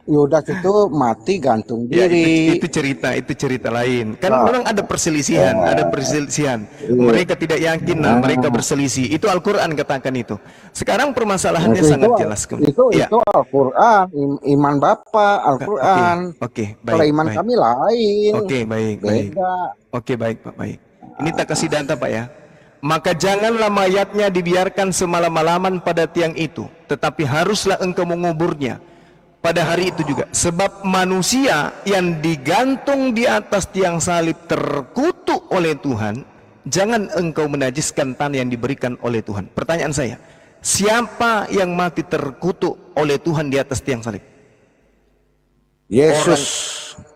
Yudas itu mati gantung Ya diri. itu cerita lain. Kan Nah, memang ada perselisihan. iya. Mereka tidak yakin, nah mereka Nah, berselisih. Itu Al-Qur'an katakan itu. Sekarang nah, permasalahannya sangat jelas. Ya, itu Al-Quran, iman Bapak oke, Al-Quran. oke, Kalau baik, iman baik. kami lain, Oke, baik, baik. beda. Oke, baik, Pak, baik. Ini tak kasih Ah, data, Pak ya. Maka janganlah mayatnya dibiarkan semalam-malaman pada tiang itu, tetapi haruslah engkau menguburnya pada hari itu juga. Sebab manusia yang digantung di atas tiang salib terkutuk oleh Tuhan, jangan engkau menajiskan tanah yang diberikan oleh Tuhan. Pertanyaan saya, siapa yang mati terkutuk oleh Tuhan di atas tiang salib? Yesus, Orang.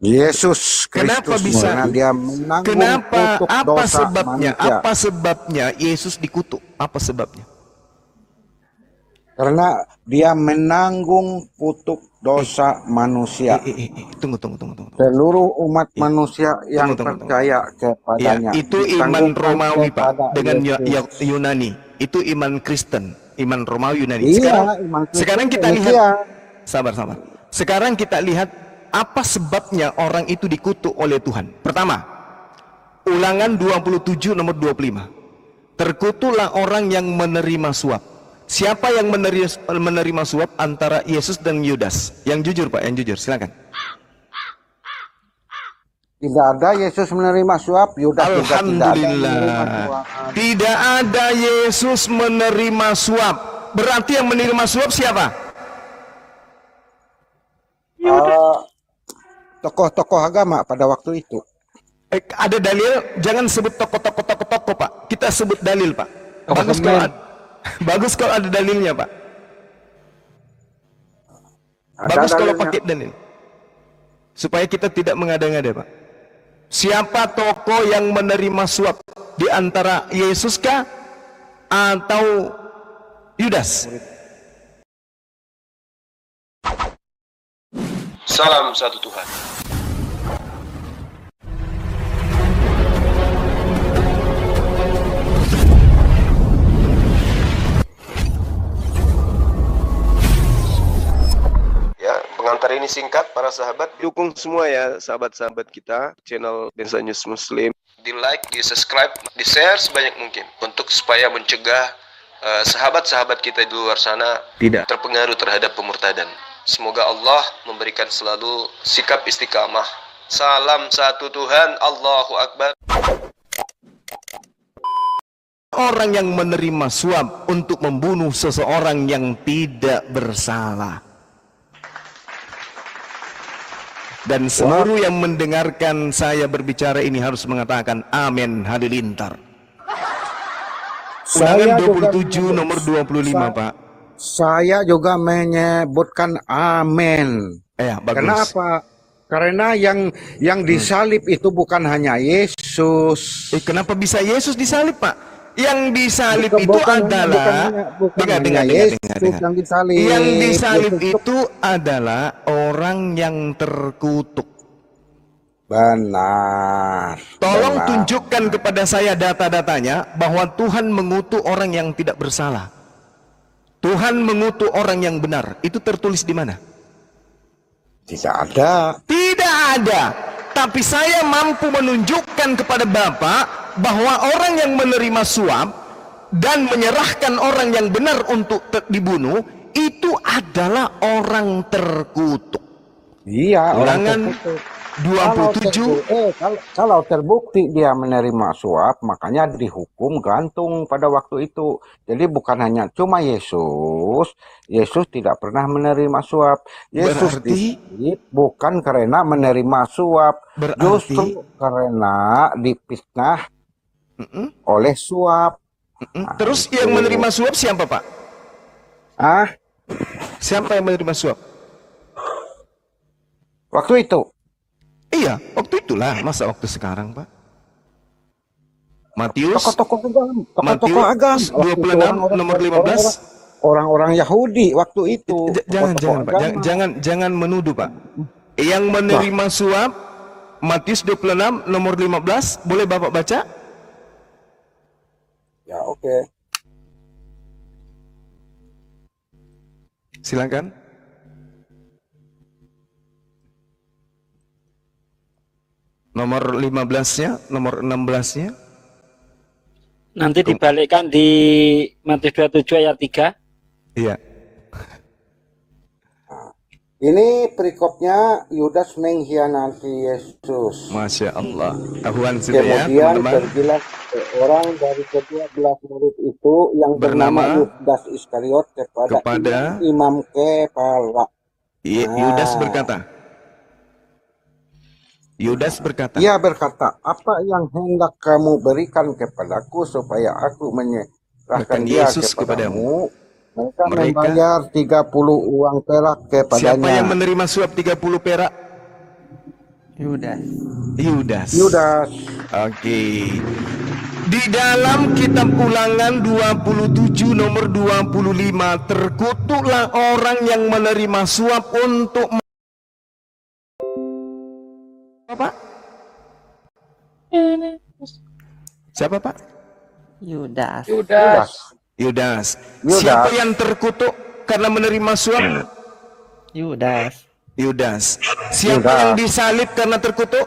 Yesus Kenapa Kristus, bisa? karena dia menanggung Kenapa? kutuk dosa manusia. Apa sebabnya Yesus dikutuk? Apa sebabnya? Karena dia menanggung kutuk Eh, dosa manusia. Tunggu, tunggu, tunggu, tunggu, tunggu. Seluruh umat Ya, manusia tunggu, yang tunggu, tunggu, tunggu. percaya Ya, kepadanya itu iman ditanggungan Romawi, kepada Pak, dengan Yesus. Yunani. Itu iman Kristen, iman Romawi Yunani. Iya, iman Kristen Sekarang kita lihat, demikian. sabar, sabar. Sekarang kita lihat apa sebabnya orang itu dikutuk oleh Tuhan. Pertama, Ulangan 27 nomor 25. Terkutuklah orang yang menerima suap. Siapa yang menerima suap antara Yesus dan Yudas? Yang jujur, Pak, yang jujur, silakan. Tidak ada Yesus menerima suap, Yudas juga tidak ada yang menerima Alhamdulillah. suap. Tidak ada Yesus menerima suap. Berarti yang menerima suap siapa? Yudas. Eh, tokoh-tokoh agama pada waktu itu. Ada dalil, jangan sebut tokoh-tokoh, Pak. Kita sebut dalil, Pak. Tokoh Bagus kalau semen. ada, bagus kalau ada dalilnya, Pak. Ada Bagus kalau dalilnya. pakai dalil. Supaya kita tidak mengada-ngada, Pak. Siapa tokoh yang menerima suap di antara Yesus kah atau Yudas? Salam satu Tuhan. Ya, pengantar ini singkat para sahabat. Dukung semua ya sahabat-sahabat kita channel Densa News Muslim. Di like, di subscribe, di share sebanyak mungkin untuk supaya mencegah sahabat-sahabat kita di luar sana Tidak. terpengaruh terhadap pemurtadan. Semoga Allah memberikan selalu sikap istiqamah. Salam satu Tuhan, Allahu Akbar. Orang yang menerima suap untuk membunuh seseorang yang tidak bersalah. Dan seluruh yang mendengarkan saya berbicara ini harus mengatakan amin halilintar. Ulangan 27 nomor 25, Pak. Saya juga menyebutkan amin. Bagus. Kenapa? Karena yang disalib itu bukan hanya Yesus. Kenapa bisa Yesus disalib, Pak? Yang disalib itu Bukan adalah hanya Yesus yang disalib. Yang disalib Yesus itu adalah orang yang terkutuk. benar. Tolong Benar. tunjukkan kepada saya data-datanya bahwa Tuhan mengutuk orang yang tidak bersalah. Tuhan mengutuk orang yang benar. Itu tertulis di mana? Tidak ada. Tidak ada. Tapi saya mampu menunjukkan kepada Bapak bahwa orang yang menerima suap dan menyerahkan orang yang benar untuk dibunuh itu adalah orang terkutuk. Iya, Ulangan 27. Kalau terbukti dia menerima suap, makanya dihukum gantung pada waktu itu. Jadi bukan hanya cuma Yesus. Yesus tidak pernah menerima suap. Yesus disalib bukan karena menerima suap, justru karena dipitnah oleh suap. Terus yang menerima suap siapa, Pak? Siapa yang menerima suap? Waktu itu. Iya, waktu itulah. Masa waktu sekarang, Pak? Matius Tokoh-tokoh agama. 26 nomor 15. Orang-orang Yahudi waktu itu. Jangan, Pak. Jangan menuduh, Pak. Yang menerima suap Matius 26 nomor 15, boleh Bapak baca? Ya, oke. Silakan. Nomor 15-nya, nomor 16-nya. Nanti dibalikkan di Matius 27 ayat 3. Iya. Ini perikopnya Yudas mengkhianati Yesus. Masya Allah. Tahuan sudah ya Kemudian teman-teman. pergilah seorang dari ke-12 murid itu yang bernama Yudas Iskariot kepada imam kepala. Yudas berkata. Yudas berkata. Ia berkata, apa yang hendak kamu berikan kepadaku supaya aku menyerahkan dia Yesus kepadamu? Mereka membayar 30 uang perak kepadanya. Siapa yang menerima suap 30 perak? Yudas. Oke. Di dalam kitab Ulangan 27 nomor 25, terkutuklah orang yang menerima suap untuk apa? Siapa, Pak? Yudas. Siapa yang terkutuk karena menerima suap? Yudas. Siapa yang disalib karena terkutuk?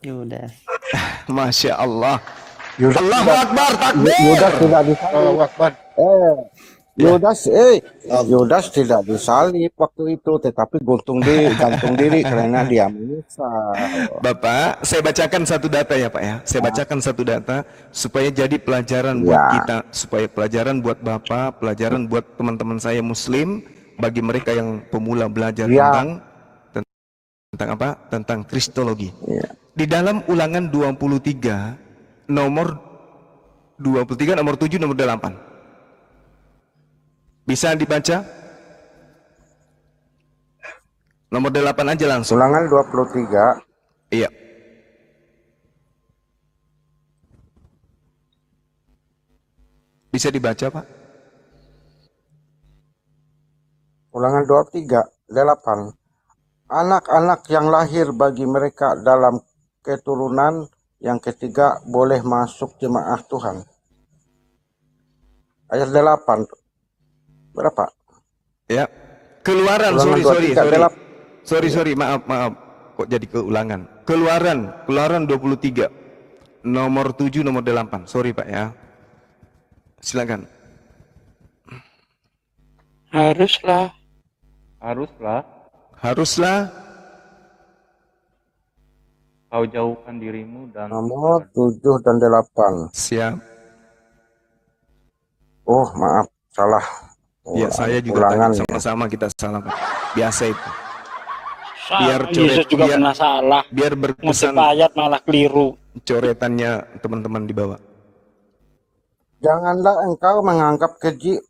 Yudas. Masya Allah. Allahu Akbar, takbir. Yudas tidak disalib. Yudas tidak disalib waktu itu, tetapi gantung diri karena dia menyesal. Bapak, saya bacakan satu data ya Pak ya. Saya bacakan satu data supaya jadi pelajaran buat kita, supaya pelajaran buat Bapak, pelajaran buat teman-teman saya Muslim, bagi mereka yang pemula belajar tentang apa? Tentang Kristologi. Di dalam Ulangan 23 nomor 7 nomor 8. Bisa dibaca? Nomor 8 aja langsung. Ulangan 23. Iya. Bisa dibaca, Pak? Ulangan 23, 8. Anak-anak yang lahir bagi mereka dalam keturunan yang ketiga boleh masuk jemaah Tuhan. Ayat 8. Berapa? Ya. Keluaran, sorry, maaf. Kok jadi keulangan? Keluaran 23. Nomor 7, nomor 8. Sorry, Pak ya. Silakan. Haruslah kau jauhkan dirimu dan nomor 7 dan 8. Siap. Oh, maaf, salah. Ya, saya juga tadi sama-sama kita salah, Pak. Biasa itu. Biar Yesus juga pernah salah. Biar berkesan ayat malah keliru. Coretannya teman-teman di bawah. Janganlah engkau menganggap keji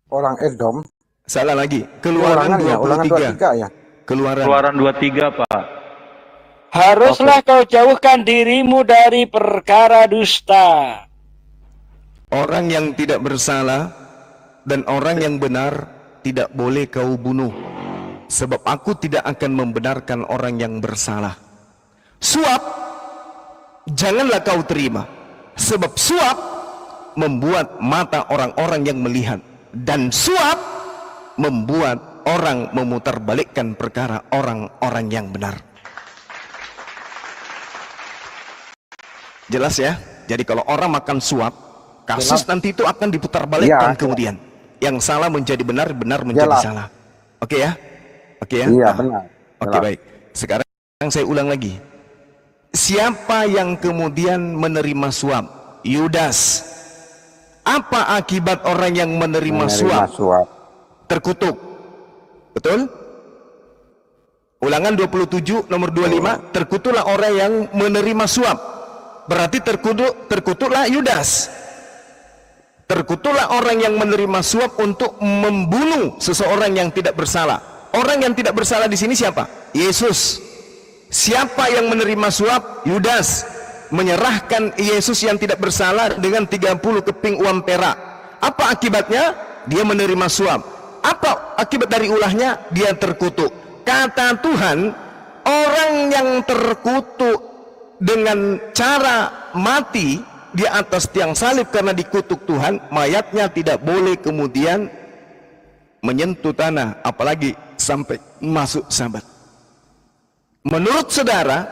orang Edom. Salah lagi. Keluaran 23 ya. Keluaran 23, Pak. Haruslah kau jauhkan dirimu dari perkara dusta. Orang yang tidak bersalah dan orang yang benar tidak boleh kau bunuh, sebab aku tidak akan membenarkan orang yang bersalah. Suap janganlah kau terima, sebab suap membuat mata orang-orang yang melihat, dan suap membuat orang memutarbalikkan perkara orang-orang yang benar. Jelas ya? Jadi kalau orang makan suap, kasus nanti itu akan diputarbalikkan kemudian. Yang salah menjadi benar, benar menjadi salah. Oke ya? Oke ya? Iya, benar. Oke, baik. Sekarang saya ulang lagi. Siapa yang kemudian menerima suap? Yudas. Apa akibat orang yang menerima suap? Terkutuk. Betul? Ulangan 27 nomor 25, terkutuklah orang yang menerima suap. Berarti terkutuklah Yudas. Terkutuklah orang yang menerima suap untuk membunuh seseorang yang tidak bersalah. Orang yang tidak bersalah di sini siapa? Yesus. Siapa yang menerima suap? Yudas. Menyerahkan Yesus yang tidak bersalah dengan 30 keping uang perak. Apa akibatnya? Dia menerima suap. Apa akibat dari ulahnya? Dia terkutuk. Kata Tuhan, orang yang terkutuk dengan cara mati di atas tiang salib karena dikutuk Tuhan, mayatnya tidak boleh kemudian menyentuh tanah, apalagi sampai masuk sabat. Menurut saudara,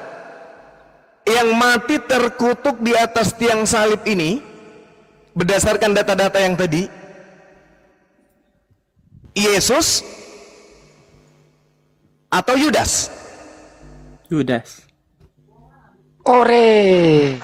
yang mati terkutuk di atas tiang salib ini, berdasarkan data-data yang tadi, Yesus atau Yudas? Yudas. Ore.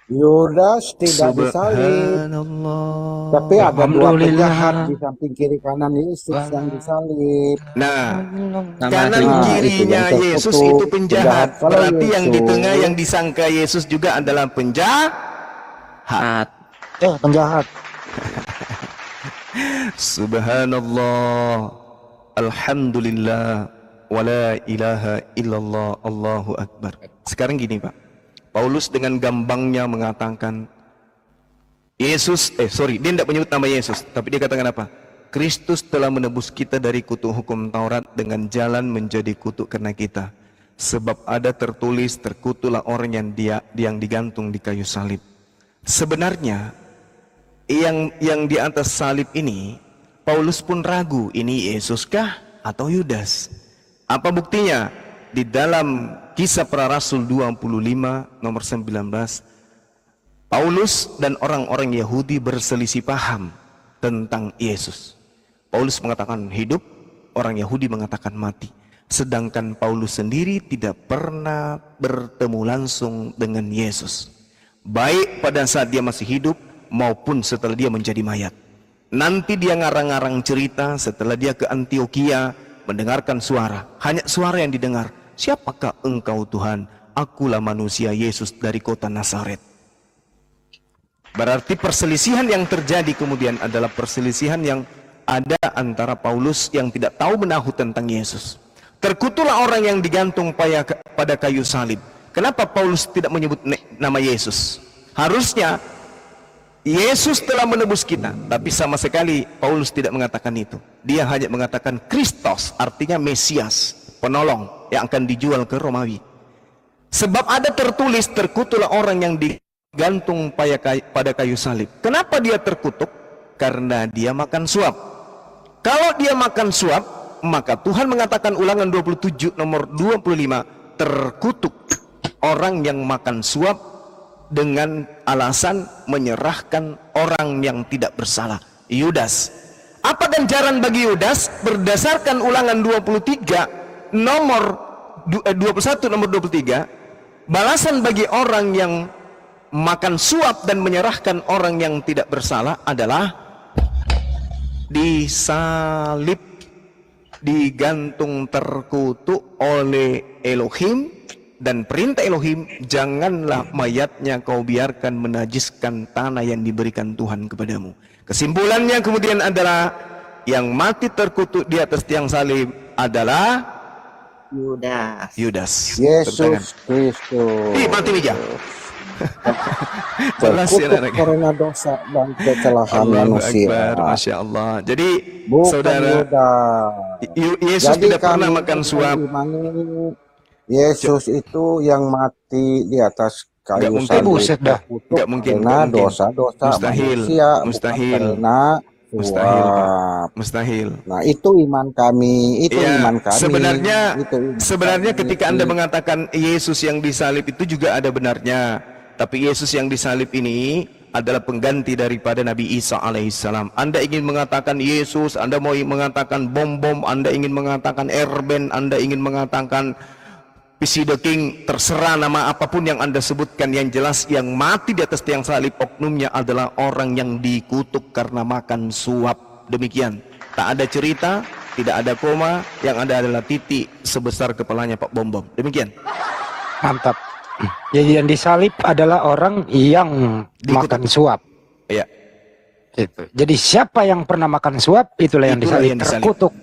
Yudas tidak disalib, Subhanallah. tapi ada dua Alhamdulillah. penjahat di samping kiri kanan Yesus yang disalib. Nah, Nama kanan Tuhan. kirinya itu yang Yesus terkutuk, itu penjahat. Kalau Berarti yang di Yesus- tengah yang disangka Yesus juga adalah penjahat. penjahat. Subhanallah, alhamdulillah, wala ilaha illallah, Allahu akbar. Sekarang gini Pak, Paulus dengan gambangnya mengatakan Yesus, dia tidak menyebut nama Yesus, tapi dia katakan apa? Kristus telah menebus kita dari kutuk hukum Taurat dengan jalan menjadi kutuk karena kita. Sebab ada tertulis, terkutuklah orang yang digantung di kayu salib. Sebenarnya yang di atas salib ini, Paulus pun ragu, ini Yesuskah atau Yudas? Apa buktinya? Di dalam Kisah Para Rasul 25 nomor 19, Paulus dan orang-orang Yahudi berselisih paham tentang Yesus. Paulus mengatakan hidup, orang Yahudi mengatakan mati. Sedangkan Paulus sendiri tidak pernah bertemu langsung dengan Yesus, baik pada saat dia masih hidup maupun setelah dia menjadi mayat. Nanti dia ngarang-ngarang cerita setelah dia ke Antioquia mendengarkan suara, hanya suara yang didengar. Siapakah engkau Tuhan? Akulah manusia Yesus dari kota Nazaret. Berarti perselisihan yang terjadi kemudian adalah perselisihan yang ada antara Paulus yang tidak tahu menahu tentang Yesus. Terkutuklah orang yang digantung pada kayu salib. Kenapa Paulus tidak menyebut nama Yesus? Harusnya Yesus telah menebus kita, tapi sama sekali Paulus tidak mengatakan itu. Dia hanya mengatakan Kristos, artinya Mesias, penolong yang akan dijual ke Romawi. Sebab ada tertulis, terkutuklah orang yang digantung pada kayu salib. Kenapa dia terkutuk? Karena dia makan suap. Kalau dia makan suap, maka Tuhan mengatakan Ulangan 27 nomor 25, terkutuk orang yang makan suap dengan alasan menyerahkan orang yang tidak bersalah, Yudas. Apa ganjaran bagi Yudas? Berdasarkan Ulangan 23 nomor 21 nomor 23, balasan bagi orang yang makan suap dan menyerahkan orang yang tidak bersalah adalah disalib, digantung, terkutuk oleh Elohim. Dan perintah Elohim, janganlah mayatnya kau biarkan menajiskan tanah yang diberikan Tuhan kepadamu. Kesimpulannya kemudian adalah yang mati terkutuk di atas tiang salib adalah Yudas. Yesus Kristus. Mati meja. Terkutuk karena dosa dan kesalahan manusia. Akbar, Masya Allah. Jadi Bukan saudara, Yudas. Yesus Jadi tidak pernah kami makan suap. mengimani Yesus itu yang mati di atas kayu Nggak mungkin. salib. Buset dah. Terkutuk Nggak mungkin, karena nggak mungkin. dosa-dosa Mustahil, manusia, mustahil. bukan karena Mustahil, Pak. suap. Mustahil. Nah, itu iman kami, itu Ya, iman kami. Itu iman sebenarnya kami. ketika Anda mengatakan Yesus yang disalib itu juga ada benarnya. Tapi Yesus yang disalib ini adalah pengganti daripada Nabi Isa alaihissalam. Anda ingin mengatakan Yesus, Anda mau mengatakan bom-bom, Anda ingin mengatakan Erben, Anda ingin mengatakan PC the King, terserah nama apapun yang Anda sebutkan. Yang jelas yang mati di atas tiang salib oknumnya adalah orang yang dikutuk karena makan suap. Demikian, tak ada cerita, tidak ada koma, yang ada adalah titik sebesar kepalanya Pak Bom Bom. Demikian. Mantap. Jadi yang disalib adalah orang yang makan suap. Ya. Itu. Jadi siapa yang pernah makan suap, itulah yang Itulah disalib, yang disalib. terkutuk.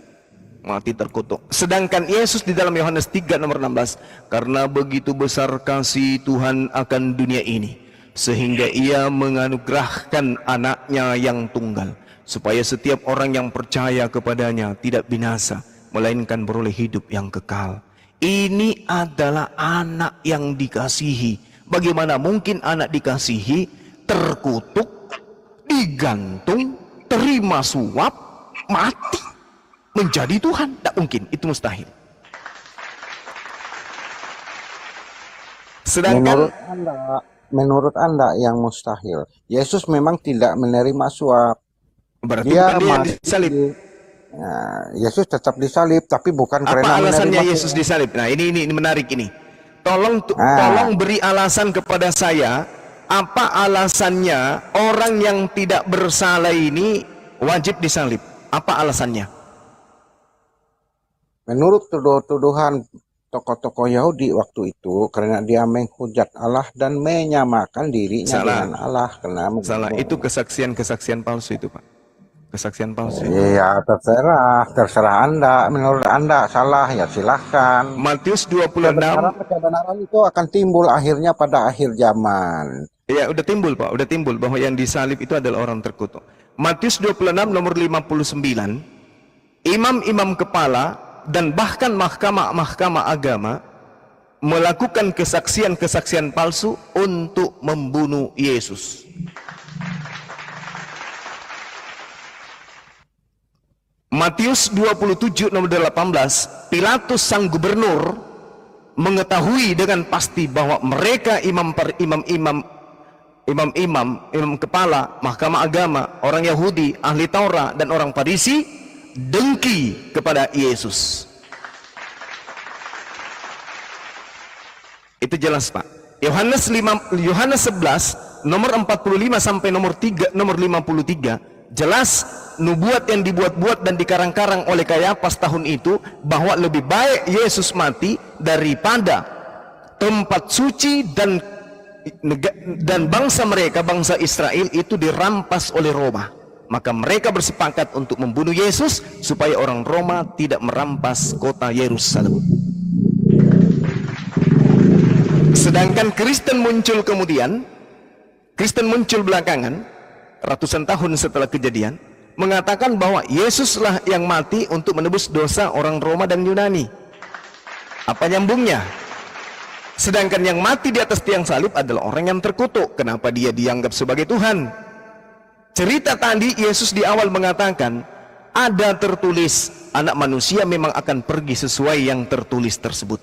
Mati terkutuk. Sedangkan Yesus di dalam Yohanes 3 nomor 16, karena begitu besar kasih Tuhan akan dunia ini, sehingga ia menganugerahkan anaknya yang tunggal, supaya setiap orang yang percaya kepadanya tidak binasa, melainkan beroleh hidup yang kekal. Ini adalah anak yang dikasihi. Bagaimana mungkin anak dikasihi terkutuk, digantung, terima suap, mati, menjadi Tuhan? Tak mungkin, itu mustahil. Sedangkan menurut Anda yang mustahil. Yesus memang tidak menerima suap. berarti Dia bukan dia yang mati. disalib. Nah, Yesus tetap disalib, tapi bukan Apa karena alasannya menerima Yesus suap. disalib? Nah, ini menarik ini. Tolong Ah. tolong beri alasan kepada saya, apa alasannya orang yang tidak bersalah ini wajib disalib? Apa alasannya? Menurut tuduhan tokoh-tokoh Yahudi waktu itu, karena dia menghujat Allah dan menyamakan dirinya Salah. dengan Allah. Salah, itu kesaksian palsu itu, Pak. Kesaksian palsu. Iya, terserah Anda. Menurut Anda salah, ya silahkan. Matius 26. Kebenaran itu akan timbul akhirnya pada akhir zaman. Ya, udah timbul, Pak. Udah timbul bahwa yang disalib itu adalah orang terkutuk. Matius 26 nomor 59. Imam-imam kepala dan bahkan mahkamah-mahkamah agama melakukan kesaksian-kesaksian palsu untuk membunuh Yesus. Matius 27 nomor 18, Pilatus sang gubernur mengetahui dengan pasti bahwa mereka imam kepala mahkamah agama, orang Yahudi, ahli Taurat dan orang Farisi dengki kepada Yesus. Itu jelas, Pak. Yohanes 11 nomor 45 sampai nomor 53 jelas nubuat yang dibuat-buat dan dikarang-karang oleh Kayafas tahun itu bahwa lebih baik Yesus mati daripada tempat suci dan bangsa mereka, bangsa Israel itu dirampas oleh Roma. Maka mereka bersepakat untuk membunuh Yesus supaya orang Roma tidak merampas kota Yerusalem. Sedangkan Kristen muncul kemudian, Kristen muncul belakangan, ratusan tahun setelah kejadian, mengatakan bahwa Yesuslah yang mati untuk menebus dosa orang Roma dan Yunani. Apa nyambungnya? Sedangkan yang mati di atas tiang salib adalah orang yang terkutuk. Kenapa dia dianggap sebagai Tuhan? Cerita tadi Yesus di awal mengatakan ada tertulis anak manusia memang akan pergi sesuai yang tertulis tersebut.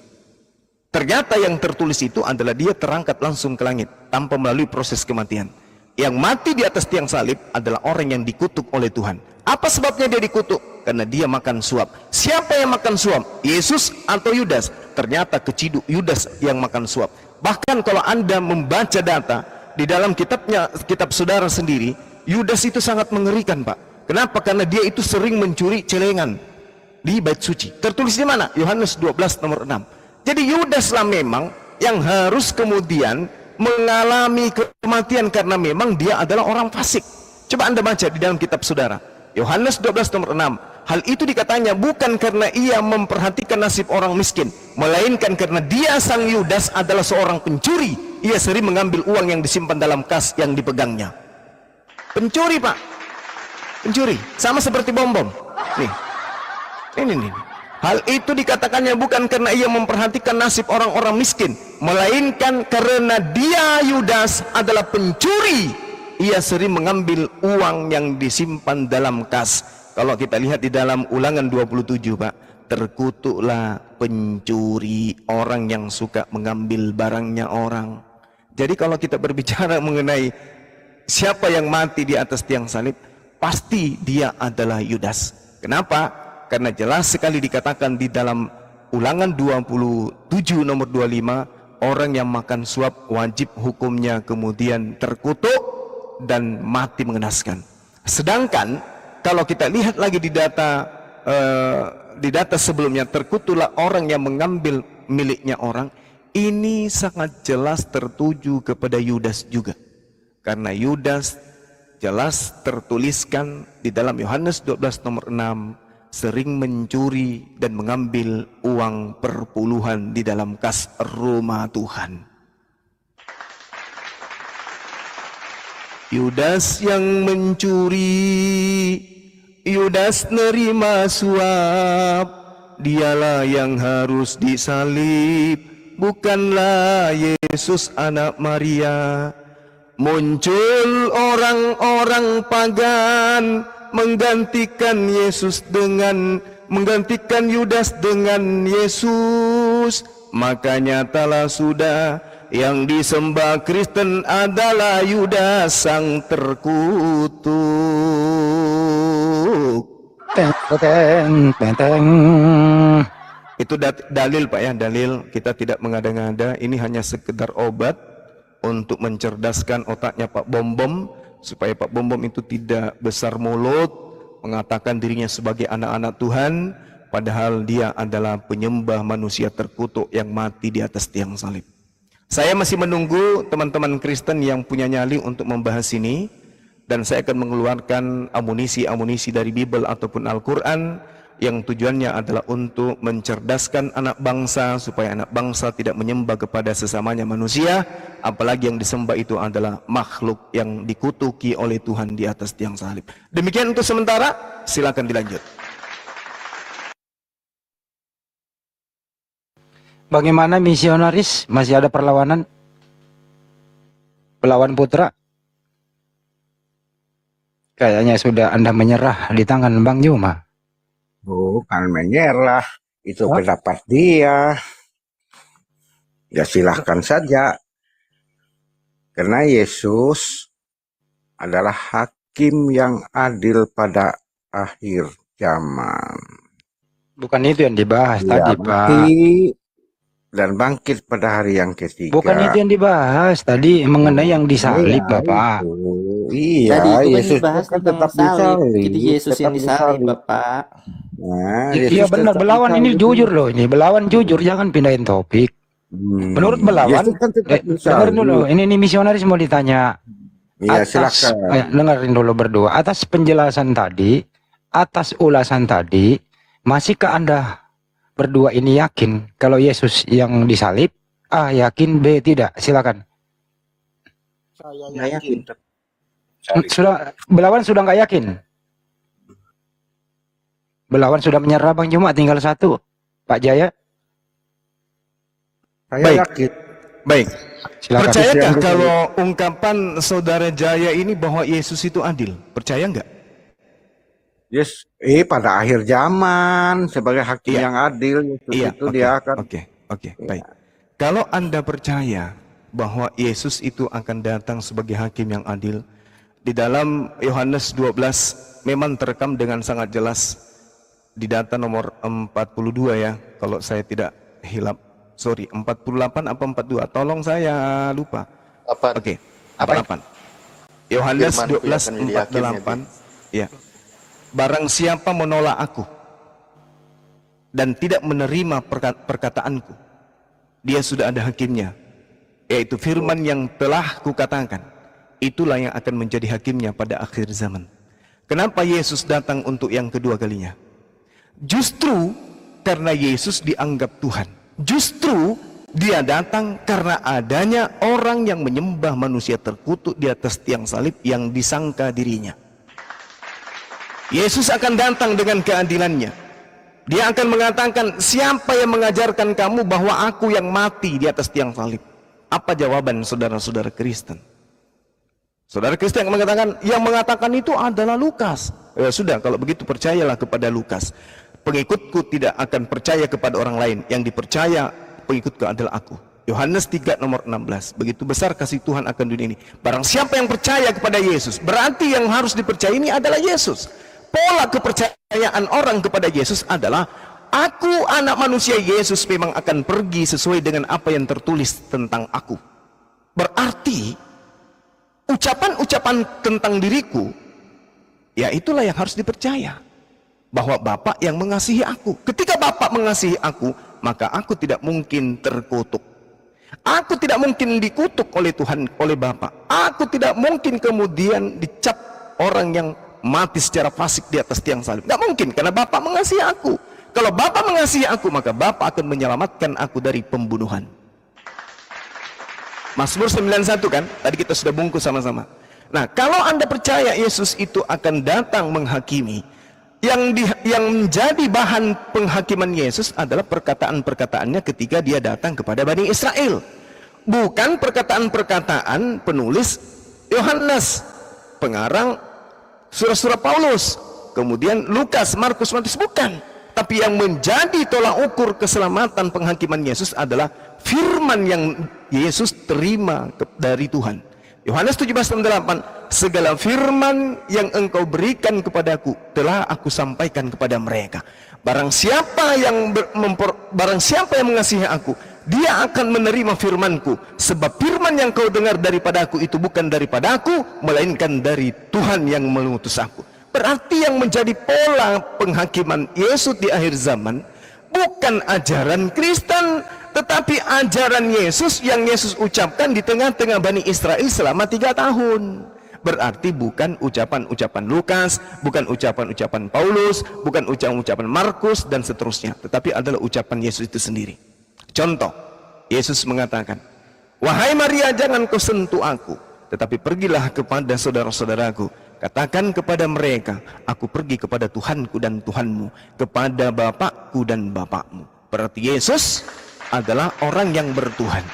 Ternyata yang tertulis itu adalah dia terangkat langsung ke langit tanpa melalui proses kematian. Yang mati di atas tiang salib adalah orang yang dikutuk oleh Tuhan. Apa sebabnya dia dikutuk? Karena dia makan suap. Siapa yang makan suap? Yesus atau Yudas? Ternyata keciduk Yudas yang makan suap. Bahkan kalau Anda membaca data di dalam kitab saudara sendiri, Yudas itu sangat mengerikan, Pak. Kenapa? Karena dia itu sering mencuri celengan di bait suci. Tertulis di mana? Yohanes 12 nomor 6. Jadi Yudaslah memang yang harus kemudian mengalami kematian karena memang dia adalah orang fasik. Coba Anda baca di dalam kitab saudara. Yohanes 12 nomor 6. Hal itu dikatanya bukan karena ia memperhatikan nasib orang miskin, melainkan karena dia sang Yudas adalah seorang pencuri. Ia sering mengambil uang yang disimpan dalam kas yang dipegangnya. Pencuri, Pak. Pencuri. Sama seperti bom-bom. Nih. Ini. Hal itu dikatakannya bukan karena ia memperhatikan nasib orang-orang miskin, melainkan karena dia Yudas adalah pencuri. Ia sering mengambil uang yang disimpan dalam kas. Kalau kita lihat di dalam Ulangan 27, Pak, terkutuklah pencuri, orang yang suka mengambil barangnya orang. Jadi kalau kita berbicara mengenai siapa yang mati di atas tiang salib, pasti dia adalah Yudas. Kenapa? Karena jelas sekali dikatakan di dalam Ulangan 27 nomor 25, orang yang makan suap wajib hukumnya kemudian terkutuk dan mati mengenaskan. Sedangkan kalau kita lihat lagi di data sebelumnya, terkutuklah orang yang mengambil miliknya orang. Ini sangat jelas tertuju kepada Yudas juga. Karena Yudas jelas tertuliskan di dalam Yohanes 12 nomor 6, sering mencuri dan mengambil uang perpuluhan di dalam kas rumah Tuhan. Yudas yang mencuri, Yudas nerima suap, dialah yang harus disalib, bukanlah Yesus anak Maria. Muncul orang-orang pagan menggantikan Yudas dengan Yesus. Maka nyatalah sudah Yang disembah Kristen adalah Yudas sang terkutuk. Teng, teng, teng, teng. Itu dalil Pak ya, dalil. Kita tidak mengada-ngada. Ini hanya sekedar obat untuk mencerdaskan otaknya Pak Bom-Bom, supaya Pak Bom-Bom itu tidak besar mulut, mengatakan dirinya sebagai anak-anak Tuhan, padahal dia adalah penyembah manusia terkutuk yang mati di atas tiang salib. Saya masih menunggu teman-teman Kristen yang punya nyali untuk membahas ini, dan saya akan mengeluarkan amunisi-amunisi dari Bible ataupun Al-Quran yang tujuannya adalah untuk mencerdaskan anak bangsa supaya anak bangsa tidak menyembah kepada sesamanya manusia, apalagi yang disembah itu adalah makhluk yang dikutuki oleh Tuhan di atas tiang salib. Demikian untuk sementara, silakan dilanjut. Bagaimana misionaris? Masih ada perlawanan? Pelawan putra? Kayaknya sudah Anda menyerah di tangan Bang Juma. Bukan menyerah, itu pendapat dia. Ya silahkan saja. Karena Yesus adalah hakim yang adil pada akhir zaman. Bukan itu yang dibahas Dia tadi, Pak. mati dan bangkit pada hari yang ketiga. Bukan itu yang dibahas tadi mengenai yang disalib, Iya, Bapak. itu. Iya, Tadi itu kan Yesus dibahas kan tentang tetap salib. disalib. Jadi Yesus yang tetap disalib, disalib. Bapak. Nah, Iya Yesus benar, tetap belawan ini disalib. jujur loh ini. Belawan jujur, jangan pindahin topik. Menurut belawan, Yesus kan tetap dengerin dulu. disalib. Ini misionaris mau ditanya. Iya, Atas, silakan. dengerin dulu berdua. Atas penjelasan tadi, atas ulasan tadi, masihkah Anda berdua ini yakin kalau Yesus yang disalib? A yakin, B tidak. Silakan. Saya Nggak yakin. Sudah belawan sudah nggak yakin. Belawan sudah menyerah Bang Juma, tinggal satu. Pak Jaya, Saya Baik. yakin. Baik. silakan. Percayakah kalau ungkapan Saudara Jaya ini bahwa Yesus itu adil? Percaya enggak? Yes, pada akhir zaman sebagai hakim Iya. yang adil Yesus Iya, itu dia akan Oke, baik. Kalau Anda percaya bahwa Yesus itu akan datang sebagai hakim yang adil, di dalam Yohanes 12 memang terekam dengan sangat jelas di data nomor 42 ya, kalau saya tidak hilap. Sorry, 48 apa 42? Tolong saya lupa. Oke, 48. Yohanes Firman-Ku yang 12 akan menjadi hakim, 48. Ya. Barang siapa menolak aku dan tidak menerima perkataanku, dia sudah ada hakimnya, yaitu firman yang telah kukatakan. Itulah yang akan menjadi hakimnya pada akhir zaman. Kenapa Yesus datang untuk yang kedua kalinya? Justru karena Yesus dianggap Tuhan. Justru dia datang karena adanya orang yang menyembah manusia terkutuk di atas tiang salib yang disangka dirinya. Yesus akan datang dengan keadilannya. Dia akan mengatakan, siapa yang mengajarkan kamu bahwa aku yang mati di atas tiang salib? Apa jawaban saudara-saudara Kristen? Saudara Kristen yang mengatakan itu adalah Lukas. Ya sudah, kalau begitu percayalah kepada Lukas. Pengikutku tidak akan percaya kepada orang lain. Yang dipercaya pengikutku adalah aku. Yohanes 3 nomor 16. Begitu besar kasih Tuhan akan dunia ini. Barang siapa yang percaya kepada Yesus, berarti yang harus dipercaya ini adalah Yesus. Pola kepercayaan orang kepada Yesus adalah, aku anak manusia Yesus memang akan pergi sesuai dengan apa yang tertulis tentang aku. Berarti ucapan-ucapan tentang diriku, ya itulah yang harus dipercaya. Bahwa Bapa yang mengasihi aku. Ketika Bapa mengasihi aku, maka aku tidak mungkin terkutuk. Aku tidak mungkin dikutuk oleh Tuhan, oleh Bapa. Aku tidak mungkin kemudian dicap orang yang mati secara fasik di atas tiang salib. Tidak mungkin, karena Bapa mengasihi aku. Kalau Bapa mengasihi aku, maka Bapa akan menyelamatkan aku dari pembunuhan. Mazmur 91 kan, tadi kita sudah bungkus sama-sama. Nah, kalau Anda percaya Yesus itu akan datang menghakimi, yang menjadi bahan penghakiman Yesus adalah perkataan-perkataannya ketika dia datang kepada Bani Israel. Bukan perkataan-perkataan penulis Yohanes, pengarang surah-surah Paulus, kemudian Lukas, Markus, Matius, bukan. Tapi yang menjadi tolak ukur keselamatan penghakiman Yesus adalah firman yang Yesus terima dari Tuhan. Yohanes 17:8, segala firman yang engkau berikan kepadaku telah aku sampaikan kepada mereka. Barang siapa yang mengasihi aku, dia akan menerima firmanku, sebab firman yang kau dengar daripadaku itu bukan daripada aku, melainkan dari Tuhan yang mengutus aku. Berarti yang menjadi pola penghakiman Yesus di akhir zaman bukan ajaran Kristen, tetapi ajaran Yesus yang Yesus ucapkan di tengah-tengah Bani Israel selama 3 tahun. Berarti bukan ucapan-ucapan Lukas, bukan ucapan-ucapan Paulus, bukan ucapan-ucapan Markus dan seterusnya, tetapi adalah ucapan Yesus itu sendiri. Contoh, Yesus mengatakan, wahai Maria, jangan kau sentuh aku, tetapi pergilah kepada saudara-saudaraku, katakan kepada mereka, aku pergi kepada Tuhanku dan Tuhanmu, kepada Bapakku dan Bapakmu. Berarti Yesus adalah orang yang bertuhan.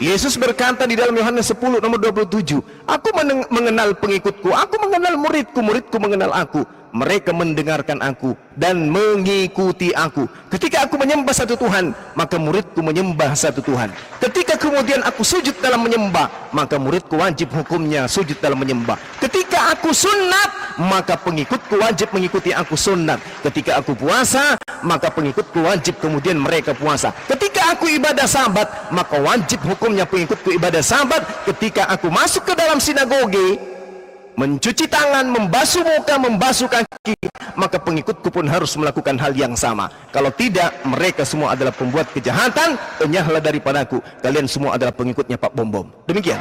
Yesus berkata di dalam Yohanes 10 nomor 27, aku mengenal pengikutku, aku mengenal muridku, muridku mengenal aku, mereka mendengarkan aku dan mengikuti aku. Ketika aku menyembah satu Tuhan, maka muridku menyembah satu Tuhan. Ketika kemudian aku sujud dalam menyembah, maka muridku wajib hukumnya sujud dalam menyembah. Ketika aku sunat, maka pengikutku wajib mengikuti aku sunat. Ketika aku puasa, maka pengikutku wajib kemudian mereka puasa. Ketika aku ibadah sabat, maka wajib hukumnya pengikutku ibadah sabat. Ketika aku masuk ke dalam sinagoge, mencuci tangan, membasuh muka, membasuh kaki, maka pengikutku pun harus melakukan hal yang sama. Kalau tidak, mereka semua adalah pembuat kejahatan. Enyahlah daripadaku, kalian semua adalah pengikutnya Pak Bom Bom. Demikian.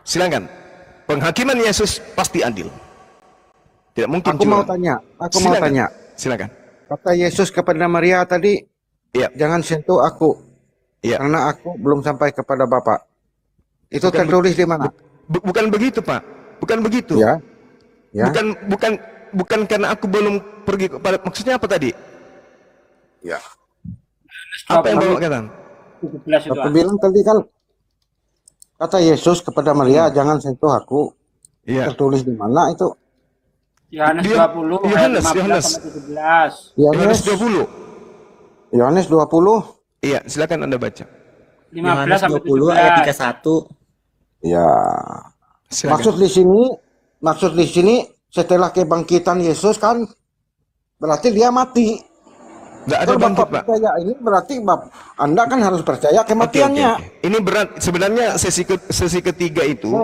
Silakan. Penghakiman Yesus pasti adil. Tidak mungkin. Aku mau tanya. Silakan. Kata Yesus kepada Maria tadi, ya, jangan sentuh aku, ya, karena aku belum sampai kepada Bapa. Itu bukan tertulis di mana? Bukan begitu, Pak. Bukan begitu. Ya. Ya. Bukan karena aku belum pergi kepada, maksudnya apa tadi? Ya. Apa yang bawa kata? Aku bilang tadi kan, kata Yesus kepada Maria, jangan sentuh aku. Iya. Tertulis di mana itu? Yohanes 20 ayat 15 sampai 17. Yohanes 20. Yohanes 20. Iya, silakan Anda baca. 15 sampai 20 ayat 31. Ya. Silakan. Maksud di sini setelah kebangkitan Yesus kan berarti dia mati. Nggak ada Kalau bangkit, Bapak Pak. percaya ini berarti Anda kan harus percaya kematiannya. Oke. Ini berat. Sebenarnya sesi ketiga itu,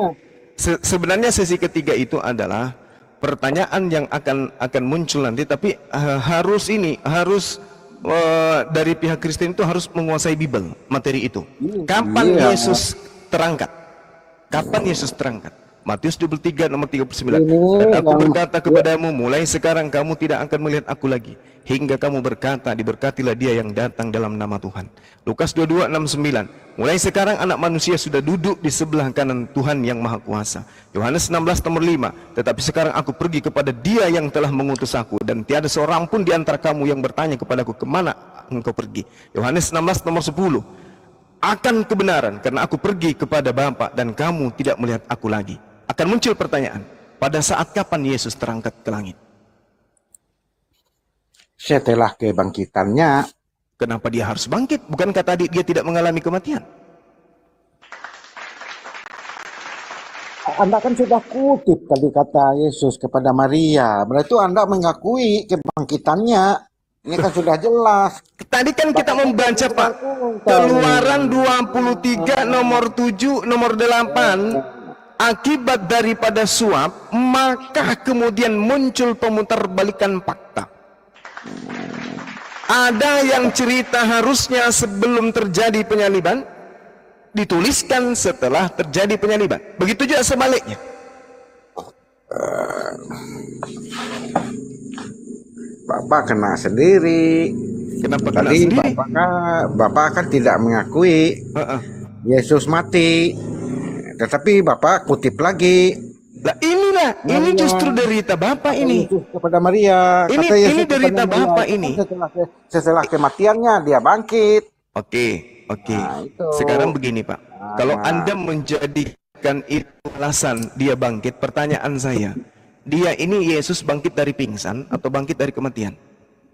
sebenarnya sesi ketiga itu adalah pertanyaan yang akan muncul nanti, tapi harus dari pihak Kristen itu harus menguasai Bible, materi itu. Kapan Yesus terangkat? Kapan Yesus terangkat? Matius 23 nomor 39. Dan aku berkata kepadamu, mulai sekarang kamu tidak akan melihat aku lagi, hingga kamu berkata, diberkatilah dia yang datang dalam nama Tuhan. Lukas 22:69. Mulai sekarang anak manusia sudah duduk di sebelah kanan Tuhan yang Maha Kuasa. Yohanes 16 nomor 5. Tetapi sekarang aku pergi kepada dia yang telah mengutus aku, dan tiada seorang pun di antara kamu yang bertanya kepadaku, kemana engkau pergi? Yohanes 16 nomor 10. Akan kebenaran, karena aku pergi kepada Bapa dan kamu tidak melihat aku lagi. Akan muncul pertanyaan, pada saat kapan Yesus terangkat ke langit? Setelah kebangkitannya. Kenapa dia harus bangkit? Bukankah tadi dia tidak mengalami kematian? Anda kan sudah kutip tadi kata Yesus kepada Maria. Berarti Anda mengakui kebangkitannya. Ini kan sudah jelas. Tadi kan kita membaca, Pak, Keluaran 23 nomor 7 nomor 8. Akibat daripada suap, maka kemudian muncul pemutarбalikan fakta. Ada yang cerita harusnya sebelum terjadi penyaliban, dituliskan setelah terjadi penyaliban. Begitu juga sebaliknya. Bapak kena sendiri. Kenapa kena Tadi sendiri? Bapak kan tidak mengakui Yesus mati. Tetapi Bapak kutip lagi. Lah inilah, ini justru derita Bapak ini. Yesus kepada Maria. Ini Yesus derita kepada Maria, Bapak ini. Setelah kematiannya dia bangkit. Oke. Nah, itu. Sekarang begini, Pak. Kalau Anda menjadikan itu alasan dia bangkit, pertanyaan saya, dia ini Yesus bangkit dari pingsan atau bangkit dari kematian?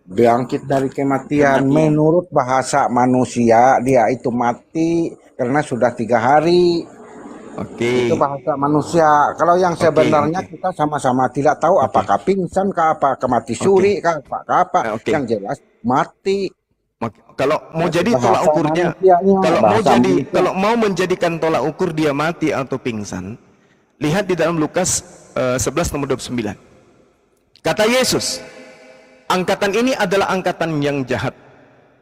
bangkit dari kematian. Menurut bahasa manusia dia itu mati karena sudah 3 hari. Oke. Itu bahasa manusia. Kalau yang sebenarnya kita sama-sama tidak tahu apakah pingsan kah, apakah mati suri kah, apakah apa. Yang jelas mati. Kalau mau jadi Bahasa tolak ukurnya, manusianya, kalau mau menjadikan tolak ukur dia mati atau pingsan, lihat di dalam Lukas 11 nomor 29. Kata Yesus, angkatan ini adalah angkatan yang jahat.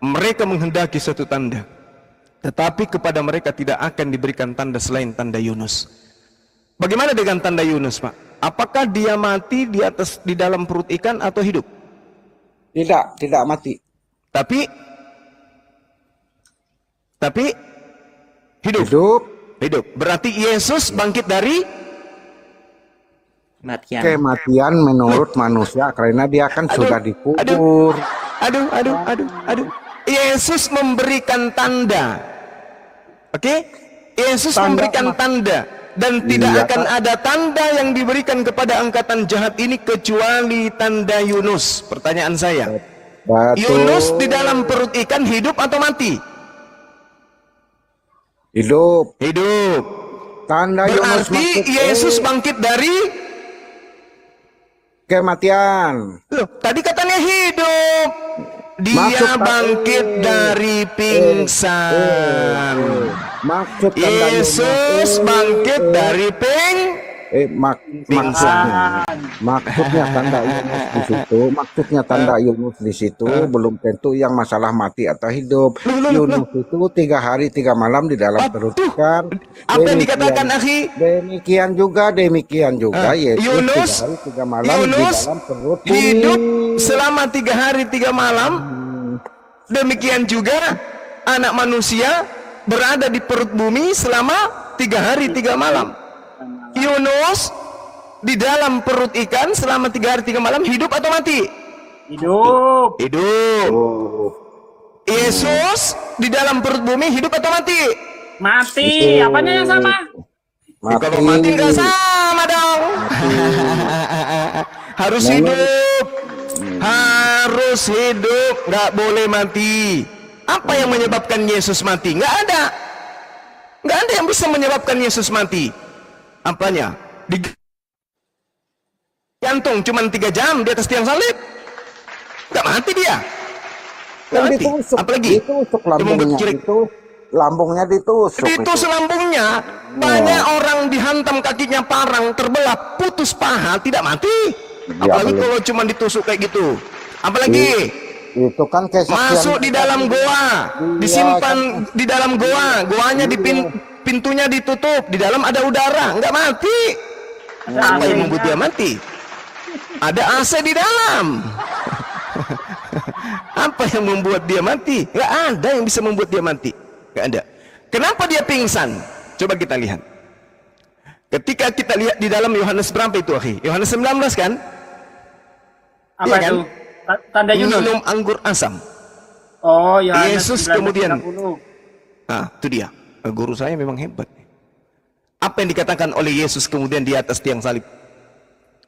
Mereka menghendaki suatu tanda, tetapi kepada mereka tidak akan diberikan tanda selain tanda Yunus. Bagaimana dengan tanda Yunus, Pak? Apakah dia mati di dalam perut ikan atau hidup? Tidak mati. Tapi hidup. Berarti Yesus bangkit dari kematian menurut manusia karena dia kan sudah dikubur. Aduh. Yesus memberikan tanda. Oke? Yesus memberikan tanda dan tidak akan ada tanda yang diberikan kepada angkatan jahat ini kecuali tanda Yunus. Pertanyaan saya. Yunus di dalam perut ikan hidup atau mati? Hidup. Tanda Yunus berarti Yesus bangkit dari kematian. Loh, tadi katanya hidup. Dia bangkit dari pingsan. Maksud Yesus bangkit dari maksudnya tanda Yunus di situ. Maksudnya tanda Yunus di situ belum tentu yang masalah mati atau hidup. Yunus itu 3 hari 3 malam di dalam perut ikan. Apa yang dikatakan, akhi? Demikian juga Yesus 3 hari 3 malam di dalam perut bumi. Hidup selama 3 hari 3 malam. Demikian juga anak manusia berada di perut bumi selama 3 hari 3 malam. Yunus di dalam perut ikan selama 3 hari 3 malam hidup atau mati? Hidup. Yesus di dalam perut bumi hidup atau mati? Mati. Apanya yang sama? Kalau mati nggak sama dong. Harus hidup, nggak boleh mati. Apa yang menyebabkan Yesus mati? Nggak ada yang bisa menyebabkan Yesus mati. Apanya? Digantung cuman 3 jam di atas tiang salib. Nggak mati dia. Nggak mati. Apalagi? Ditusuk lambungnya ditusuk. Ditusuk lambungnya. Banyak orang dihantam kakinya parang, terbelah, putus paha, tidak mati. Apalagi kalau cuma ditusuk kayak gitu. Apalagi? Itu kan masuk di dalam goa, disimpan di dalam goa, goanya pintunya ditutup, di dalam ada udara, nggak mati. Apa yang membuat dia mati? Ada AC di dalam. Apa yang membuat dia mati? Nggak ada yang bisa membuat dia mati. Nggak ada. Kenapa dia pingsan? Coba kita lihat. Ketika kita lihat di dalam Yohanes berapa itu, akhi? Yohanes 19 kan? Apa ya, itu? Tanda Yunus. Minum anggur asam. Oh, ya. Yesus kemudian. Nah, itu dia. Guru saya memang hebat. Apa yang dikatakan oleh Yesus kemudian di atas tiang salib?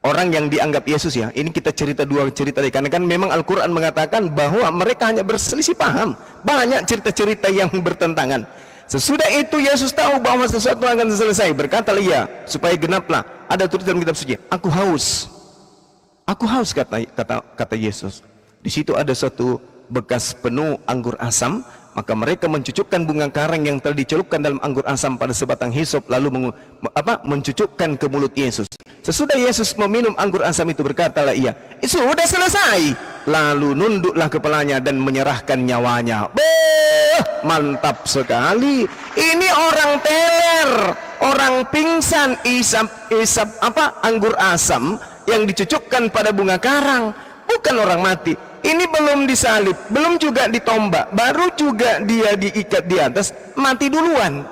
Orang yang dianggap Yesus ya. Ini kita cerita 2 cerita karena kan memang Al-Quran mengatakan bahwa mereka hanya berselisih paham. Banyak cerita-cerita yang bertentangan. Sesudah itu Yesus tahu bahwa sesuatu akan selesai. Berkatalah ia supaya genaplah. Ada tulis dalam kitab suci. Aku haus. Aku haus, kata Yesus. Di situ ada suatu bekas penuh anggur asam. Maka mereka mencucukkan bunga karang yang telah dicelupkan dalam anggur asam pada sebatang hisop, lalu mencucukkan ke mulut Yesus. Sesudah Yesus meminum anggur asam itu, berkatalah ia, sudah selesai. Lalu nunduklah kepalanya dan menyerahkan nyawanya. Mantap sekali. Ini orang teler, orang pingsan, isap anggur asam yang dicucukkan pada bunga karang, bukan orang mati. Ini belum disalib, belum juga ditombak, baru juga dia diikat di atas, mati duluan.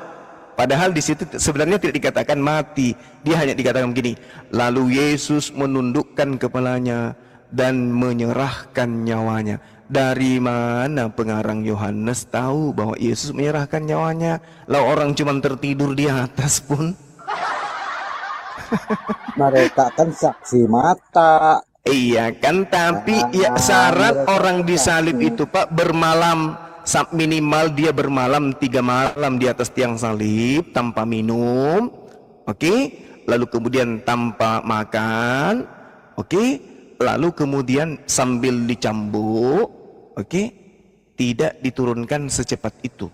Padahal di situ sebenarnya tidak dikatakan mati, dia hanya dikatakan begini. Lalu Yesus menundukkan kepalanya dan menyerahkan nyawanya. Dari mana pengarang Yohanes tahu bahwa Yesus menyerahkan nyawanya? Lah orang cuma tertidur di atas pun. Mereka kan saksi mata. Iya kan, tapi ya syarat orang disalib itu Pak bermalam, minimal dia bermalam 3 malam di atas tiang salib tanpa minum, oke, lalu kemudian tanpa makan, oke, lalu kemudian sambil dicambuk, oke, tidak diturunkan secepat itu.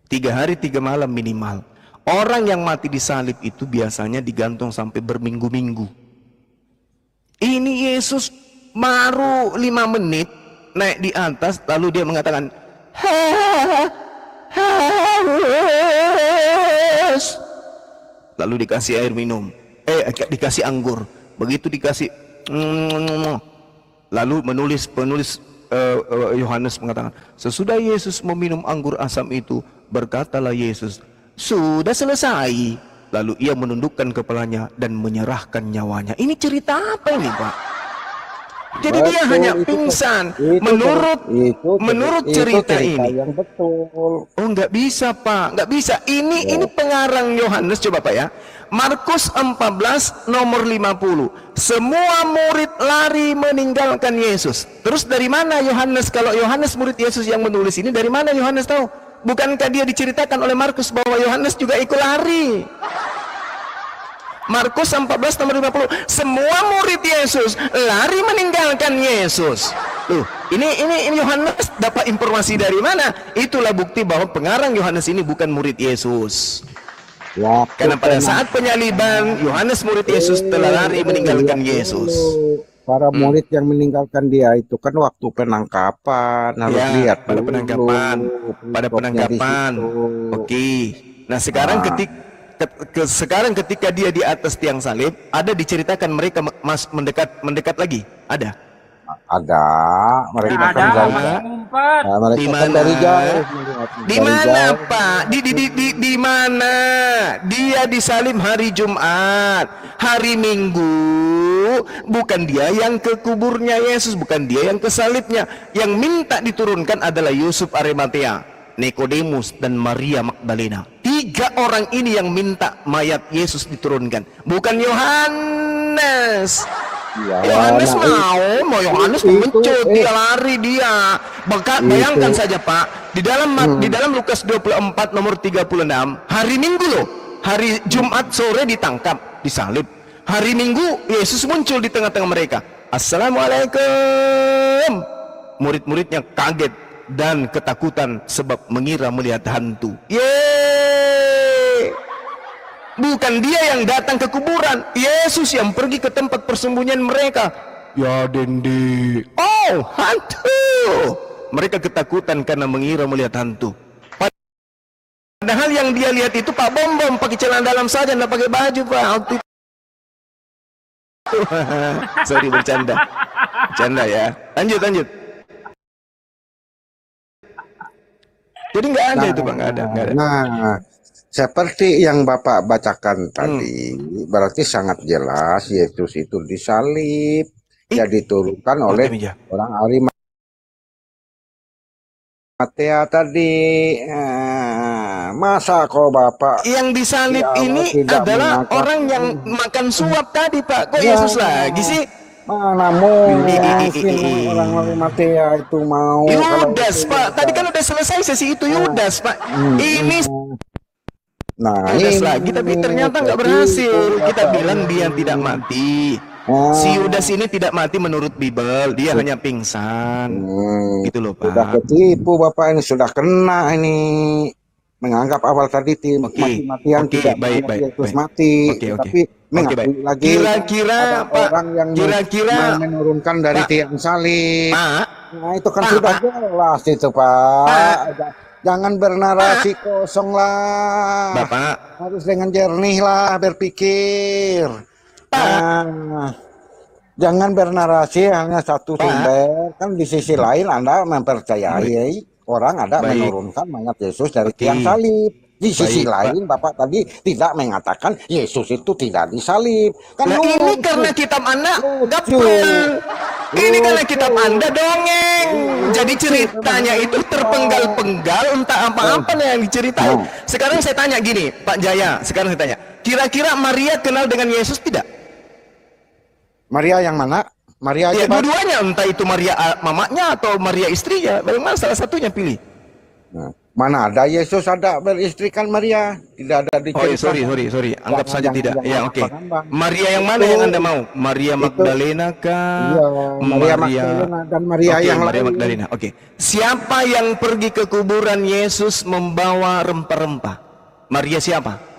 3 hari 3 malam minimal. Orang yang mati disalib itu biasanya digantung sampai berminggu-minggu. Ini Yesus baru 5 menit naik di atas, lalu dia mengatakan, haus. Lalu dikasih air minum, dikasih anggur. Begitu dikasih, lalu penulis Yohanes mengatakan, sesudah Yesus meminum anggur asam itu, berkatalah Yesus, sudah selesai. Lalu ia menundukkan kepalanya dan menyerahkan nyawanya. Ini cerita apa ini, Pak? Jadi Betul, dia hanya itu pingsan. itu Menurut cerita ini. yang betul. Oh, nggak bisa, Pak, nggak bisa. Ini pengarang Yohanes, coba Pak ya. Markus 14 nomor 50. Semua murid lari meninggalkan Yesus. Terus dari mana Yohanes? Kalau Yohanes murid Yesus yang menulis ini, dari mana Yohanes tahu? Bukankah dia diceritakan oleh Markus bahwa Yohanes juga ikut lari? Markus 14 nomor 50. Semua murid Yesus lari meninggalkan Yesus. Tuh, ini Yohanes dapat informasi dari mana? Itulah bukti bahwa pengarang Yohanes ini bukan murid Yesus. Ya, Karena pada saat penyaliban, Yohanes murid Yesus telah lari meninggalkan Yesus. Para murid yang meninggalkan dia itu kan waktu penangkapan, harus Ya, lihat pada dulu penangkapan, pada perikopnya di penangkapan. situ. Oke. Nah, sekarang sekarang ketika dia di atas tiang salib, ada diceritakan mereka mendekat lagi. Ada. Ada, mereka Ada, kan dari, masih ngumpet. nah, mereka Di kan mana? dari jauh melihat, Di dari mana, jauh. Pak? Di mana? Dia disalib hari Jumat, hari Minggu. Bukan dia yang ke kuburnya Yesus, bukan dia yang ke salibnya. Yang minta diturunkan adalah Yusuf Arimatea, Nikodemus, dan Maria Magdalena. 3 orang ini yang minta mayat Yesus diturunkan, bukan Yohanes. Ya, Yohanes nah, Yohanes mengecut, dia lari dia. Bayangkan saja Pak, di dalam Lukas 24 nomor 36, hari Minggu loh, hari Jumat sore ditangkap, disalib. Hari Minggu Yesus muncul di tengah-tengah mereka. Assalamualaikum. Murid-muridnya kaget dan ketakutan sebab mengira melihat hantu. Yeay! Bukan dia yang datang ke kuburan, Yesus yang pergi ke tempat persembunyian mereka. Ya Dendi, oh hantu! Mereka ketakutan karena mengira melihat hantu. Padahal yang dia lihat itu Pak Bom pakai celana dalam saja, nggak pakai baju Pak. Waktu itu. Sorry, bercanda ya. Lanjut. Jadi nggak ada itu Pak, nggak ada. Nah, seperti yang Bapak bacakan tadi, berarti sangat jelas Yesus itu disalib, ya diturunkan oleh orang Arimatea tadi. Masa kok Bapak yang disalib ya Allah, ini tidak adalah mengatakan. orang yang makan suap tadi Pak. Kok Ya. Yesus lagi sih? Mana mungkin orang Arimatea itu mau. Yudas kalau Pak, itu tadi kan udah selesai sesi itu Yudas Pak. Ini Nah, Yudas ini lagi, tapi ternyata nggak berhasil. Kita bilang dia tidak mati. Si Yudas ini tidak mati menurut Bible, dia hanya pingsan. Gitu loh sudah Pak. ketipu Bapak, ini sudah kena ini. Menganggap awal tadi mati-matian tidak baik, terus mati, tapi mengakui baik. lagi Kira-kira ada Pak, orang yang menurunkan dari Pak, tiang salib. Pak, Nah itu kan Pak, sudah jelas itu Pak. Jangan bernarasi kosong lah. Bapak, Harus dengan jernih lah berpikir. Nah, jangan bernarasi hanya satu sumber. Kan di sisi lain Anda mempercayai orang ada menurunkan mayat Yesus dari tiang salib. Di sisi lain Bapak tadi tidak mengatakan Yesus itu tidak disalib. Kan nah ini karena kitab Anda gapel. Ini karena kitab Anda dongeng. Jadi ceritanya itu terpenggal-penggal, entah apa-apa yang diceritain. Sekarang saya tanya gini, Pak Jaya, sekarang saya tanya, kira-kira Maria kenal dengan Yesus tidak? Maria yang mana? Maria Ya aja, Pak. dua-duanya, entah itu Maria mamanya atau Maria istrinya, bagaimana salah satunya pilih. Nah, mana ada Yesus ada beristrikan Maria? Tidak ada Oh ya, sorry, diceritakan. anggap saja tidak. Ya oke. ngambang-ngambang. Maria yang mana Itu yang Anda mau? Maria itu Magdalena kah? iya, Maria Maria. Magdalena dan Maria Oke, yang Maria lain. Magdalena. Oke. Siapa yang pergi ke kuburan Yesus membawa rempah-rempah? Maria siapa?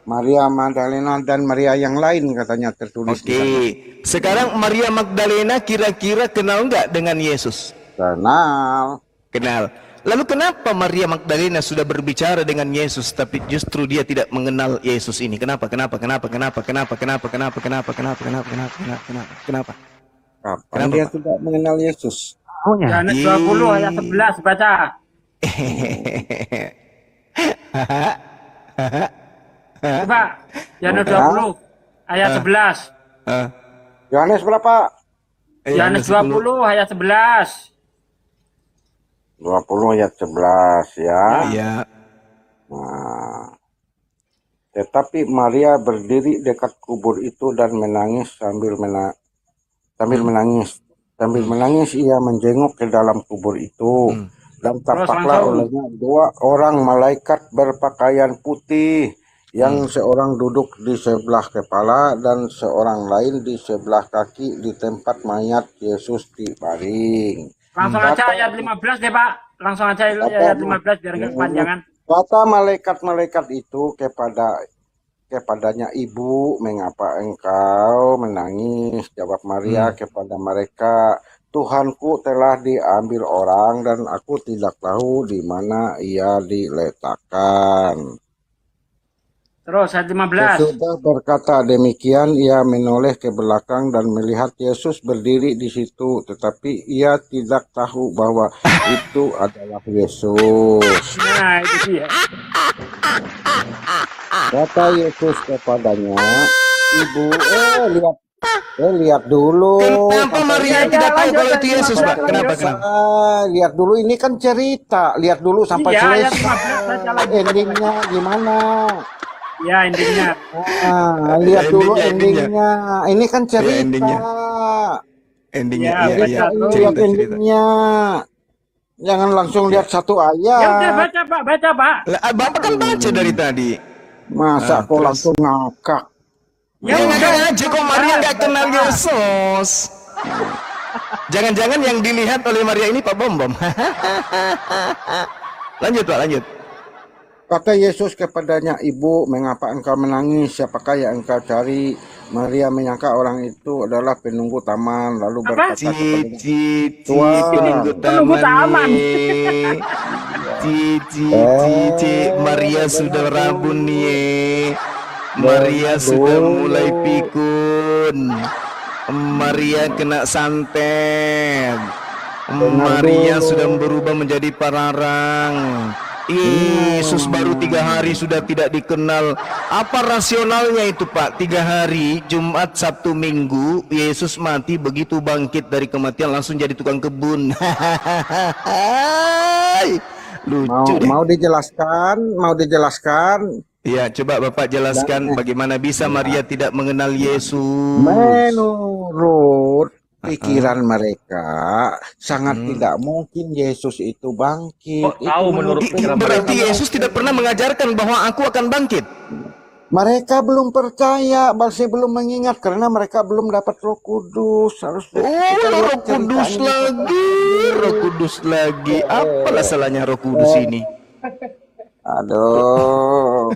Maria Magdalena dan Maria yang lain katanya tertulis di Oke. sana. Sekarang Maria Magdalena kira-kira kenal nggak dengan Yesus? Kenal. Kenal. Lalu kenapa Maria Magdalena sudah berbicara dengan Yesus tapi justru dia tidak mengenal Yesus ini? Kenapa? Kapan Kenapa, dia Pak? tidak mengenal Yesus? Yohanes 20 ayat 11 baca. Coba Yohanes 20 ayat 11. Yohanes berapa? Yohanes 20 ayat 11. 20 ayat 11 ya. Iya. Nah, tetapi Maria berdiri dekat kubur itu dan menangis sambil menangis. Sambil menangis ia menjenguk ke dalam kubur itu. Dan tampaklah langsung. olehnya dua orang malaikat berpakaian putih, yang seorang duduk di sebelah kepala dan seorang lain di sebelah kaki di tempat mayat Yesus dibaring. Langsung aja ayat 15 deh, Pak. Langsung aja ayat 15 biar nggak kepanjangan. Kata malaikat-malaikat itu kepadanya, "Ibu, mengapa engkau menangis?" Jawab Maria kepada mereka, "Tuhanku telah diambil orang dan aku tidak tahu di mana ia diletakkan." Terus ayat 15. Sesudah berkata demikian, ia menoleh ke belakang dan melihat Yesus berdiri di situ, tetapi ia tidak tahu bahwa itu adalah Yesus. Nah, itu dia. Kata Yesus kepadanya, "Ibu, lihat dulu." Kenapa Maria tidak tahu kalau itu Yesus, Pak? Kenapa? Lihat dulu, ini kan cerita. Lihat dulu sampai Iya, ayat selesai. 15 baca lagi. Endingnya gimana? Ya, endingnya. Lihat dulu endingnya. endingnya. Ini kan cerita. endingnya. Endingnya, Ya, iya, baca iya. dulu. Lihat Cerita. endingnya. Jangan langsung lihat satu Ya udah ayat. baca, Pak. Baca, Pak. Lah, Bapak kan baca dari tadi. Masa kok terus? langsung ngakak? Ya Ya udah. nggak aja kok Maria nggak kenal Yesus. Jangan-jangan yang dilihat oleh Maria ini Pak Bom. Lanjut, Pak, lanjut. Kata Yesus kepadanya, "Ibu, mengapa engkau menangis? Siapakah yang engkau cari?" Maria menyangka orang itu adalah penunggu taman, lalu berkata kepadanya, Penunggu Penunggu taman. nih. Maria sudah rabun nih. Maria sudah mulai pikun. Maria kena santet. Maria sudah berubah menjadi pararang. Yesus baru 3 hari sudah tidak dikenal. Apa rasionalnya itu, Pak? 3 hari, Jumat, Sabtu, Minggu, Yesus mati, begitu bangkit dari kematian langsung jadi tukang kebun. Lucu deh. Mau dijelaskan. Ya, coba Bapak jelaskan bagaimana bisa Maria tidak mengenal Yesus. Menurut pikiran mereka sangat tidak mungkin Yesus itu bangkit. Kok tahu menurut pikiran Berarti Yesus tidak pernah mengajarkan bahwa aku akan bangkit. Mereka belum percaya, masih belum mengingat karena mereka belum dapat Roh Kudus. Harus kita lihat Roh Kudus ceritanya. lagi, Roh Kudus lagi. Apalah salahnya Roh Kudus ini? Aduh.